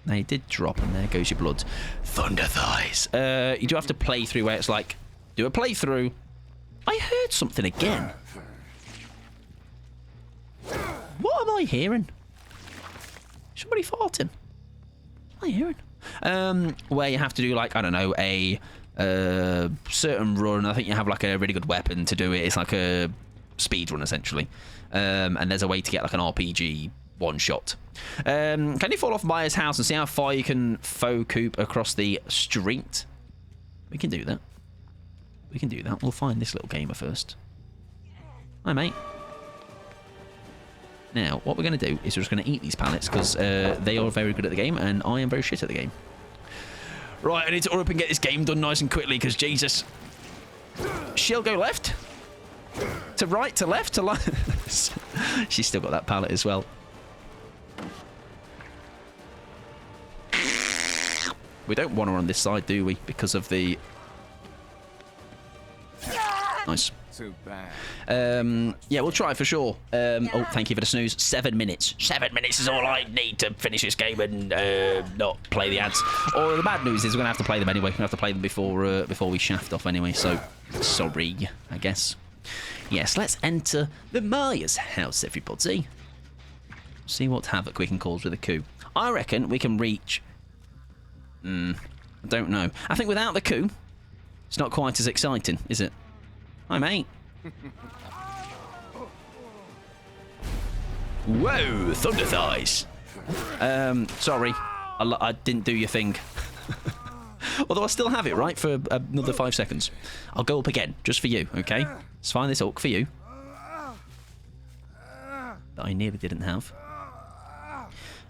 they did drop, and there goes your blood. Thunder thighs. You do have to play through where it's like do a playthrough. I heard something again. What am I hearing? Somebody farting. What am I hearing? Where you have to do like, I don't know, a certain run. I think you have like a really good weapon to do it. It's like a speed run essentially. And there's a way to get like an RPG one shot. Can you fall off Maya's house and see how far you can faux coupe across the street? We can do that. We can do that. We'll find this little gamer first. Hi, mate. Now, what we're going to do is we're just going to eat these pallets because they are very good at the game and I am very shit at the game. Right, I need to hurry up and get this game done nice and quickly because, Jesus. She'll go left. To right, to left, to left. She's still got that pallet as well. We don't want her on this side, do we? Because of the... Nice. Too bad. Yeah, we'll try for sure. Oh, thank you for the snooze. 7 minutes. 7 minutes is all I need to finish this game and not play the ads. Or the bad news is we're gonna have to play them anyway. We have to play them before we shaft off anyway. So sorry, I guess. Yes, let's enter the Maya's house, everybody. See what havoc we can cause with a coup. I reckon we can reach. I don't know. I think without the coup, it's not quite as exciting, is it? Hi, mate. Whoa, thunder thighs. Sorry, I didn't do your thing. Although I still have it, right, for another 5 seconds. I'll go up again, just for you, okay? Let's find this hook for you. That I nearly didn't have.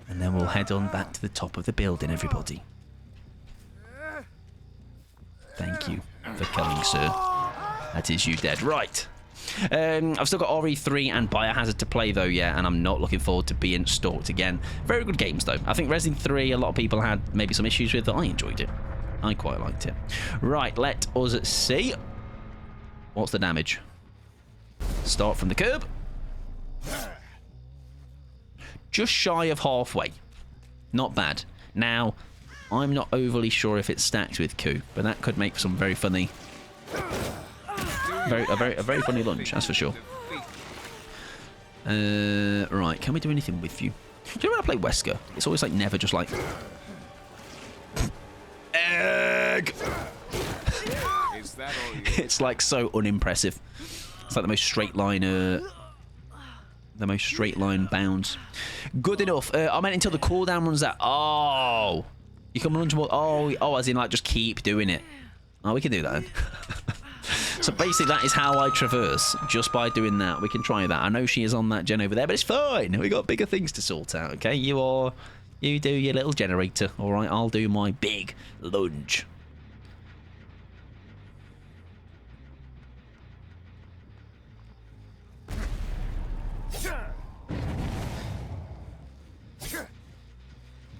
And then we'll head on back to the top of the building, everybody. Thank you for coming, sir. That is you dead. Right. I've still got RE3 and Biohazard to play, though, yeah, and I'm not looking forward to being stalked again. Very good games, though. I think Resident 3, a lot of people had maybe some issues with, but I enjoyed it. I quite liked it. Right, let us see. What's the damage? Start from the curb. Just shy of halfway. Not bad. Now, I'm not overly sure if it stacks with coup, but that could make some very funny... A very funny lunge, that's for sure. Right, can we do anything with you? Do you know when I play Wesker? It's always like never just like... Egg! It's like so unimpressive. It's like the most straight line bounds. Good enough. I meant until the cooldown runs out. Oh! You can lunge more. Oh, as in like just keep doing it. Oh, we can do that then. So basically that is how I traverse, just by doing that. We can try that. I know she is on that gen over there, but it's fine. We got bigger things to sort out, okay? You do your little generator, all right? I'll do my big lunge.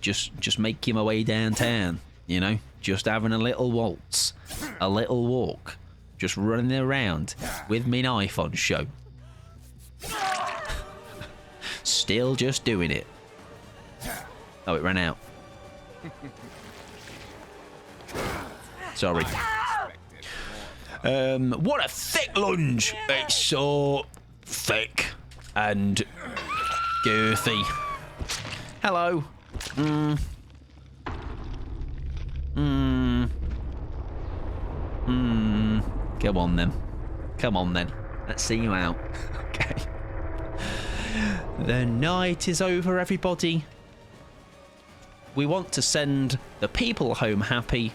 Just making my way downtown, you know? Just having a little waltz, a little walk. Just running around with me knife on show. Still just doing it. Oh, it ran out. Sorry. What a thick lunge. It's so thick and girthy. Hello. Come on then. Come on then. Let's see you out. Okay. The night is over, everybody. We want to send the people home happy.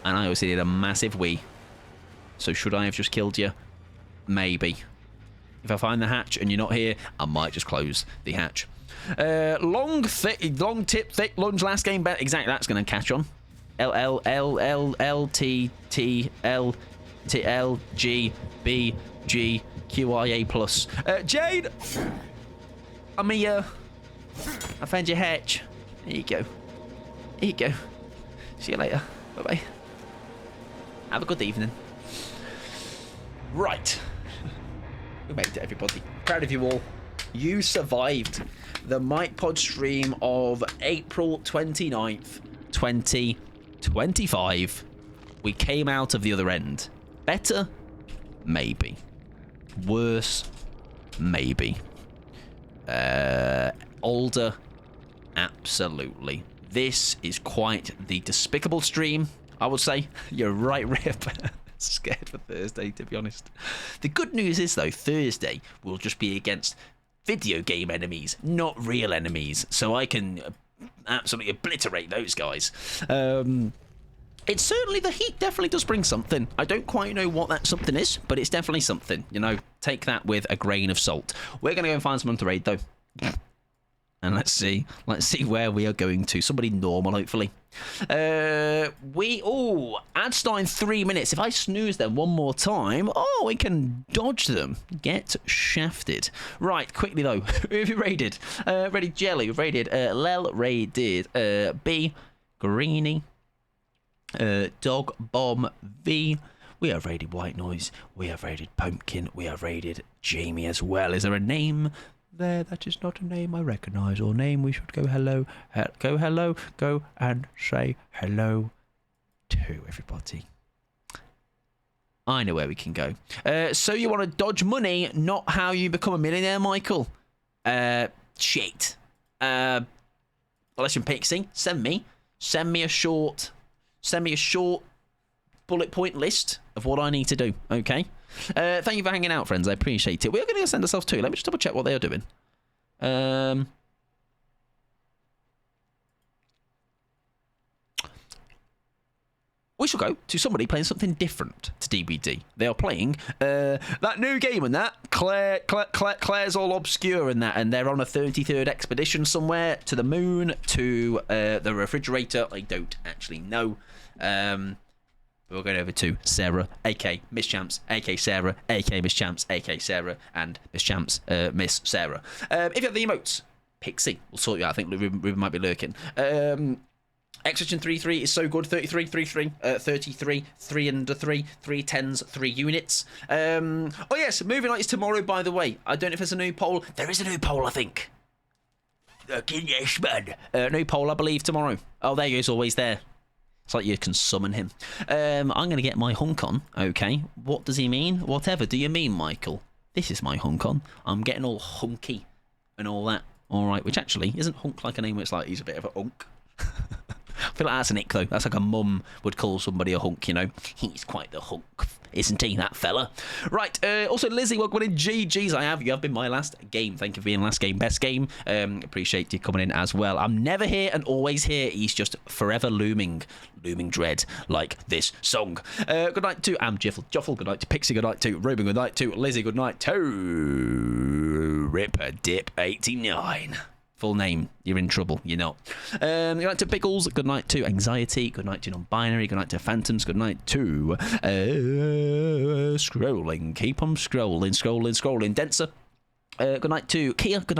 And I obviously did a massive we. So should I have just killed you? Maybe. If I find the hatch and you're not here, I might just close the hatch. Long tip, thick lunge, last game bet. Exactly, that's going to catch on. L L L L L T T L T L G B G QIA plus. Jade, I'm here. I found your hatch. There you go. Here you go. See you later. Bye bye. Have a good evening. Right. We made it, everybody. Proud of you all. You survived the Mike Pod stream of April 29th, 2025. We came out of the other end. Better? Maybe. Worse? Maybe. Older? Absolutely. This is quite the despicable stream, I would say. You're right, Rip. Scared for Thursday, to be honest. The good news is, though, Thursday will just be against video game enemies, not real enemies, so I can absolutely obliterate those guys. It's certainly, the heat definitely does bring something. I don't quite know what that something is, but it's definitely something. You know, take that with a grain of salt. We're going to go and find someone to raid, though. And let's see where we are going to. Somebody normal, hopefully. Ad start in 3 minutes. If I snooze them one more time, we can dodge them. Get shafted. Right, quickly though. Who have you raided? Raided Jelly. We've raided Lel. Raided B. Greeny. Dog Bomb V. We have raided White Noise. We have raided Pumpkin. We have raided Jamie as well. Is there a name there that is not a name I recognise, or name we should go hello, go and say hello to, everybody? I know where we can go. So you want to dodge money, not how you become a millionaire, Michael? Shit. Lesson Pixie, send me a short bullet point list of what I need to do, okay? Thank you for hanging out, friends. I appreciate it. We're going to send ourselves too. Let me just double check what they are doing. We shall go to somebody playing something different to DBD. They are playing that new game and that. Claire's all obscure and that, and they're on a 33rd expedition somewhere to the moon, to the refrigerator. I don't actually know. We're going over to Sarah, a.k.a. Miss Champs, a.k.a. Sarah, a.k.a. Miss Champs, a.k.a. Sarah, and Miss Champs, Miss Sarah. If you have the emotes, Pixie will sort you out. I think Ruben might be lurking. Extraction 3-3 is so good. 33, 3-3, 33, 3 under 3, 3 tens, 3 units. Oh, yes, moving on is tomorrow, by the way. I don't know if there's a new poll. There is a new poll, I think. Yes, man. New poll, I believe, tomorrow. Oh, there he is, always there. It's like you can summon him. I'm going to get my hunk on, okay? What does he mean? Whatever do you mean, Michael? This is my hunk on. I'm getting all hunky and all that. All right, which actually isn't hunk like a name where it's like he's a bit of a hunk. I feel like that's an ick, though. That's like a mum would call somebody a hunk, you know? He's quite the hunk, isn't he, that fella? Right, also, Lizzie, welcome in. GG's, I have. You have been my last game. Thank you for being last game, best game. Appreciate you coming in as well. I'm never here and always here. He's just forever looming dread, like this song. Good night to Joffle. Good night to Pixie. Good night to Ruben. Good night to Lizzie. Good night to Ripper Dip 89. Full name, you're in trouble, you're not. Good night to Pickles, good night to Anxiety, good night to Non-Binary, good night to Phantoms, good night to scrolling, keep on scrolling, Denser. Good night to Kia, good night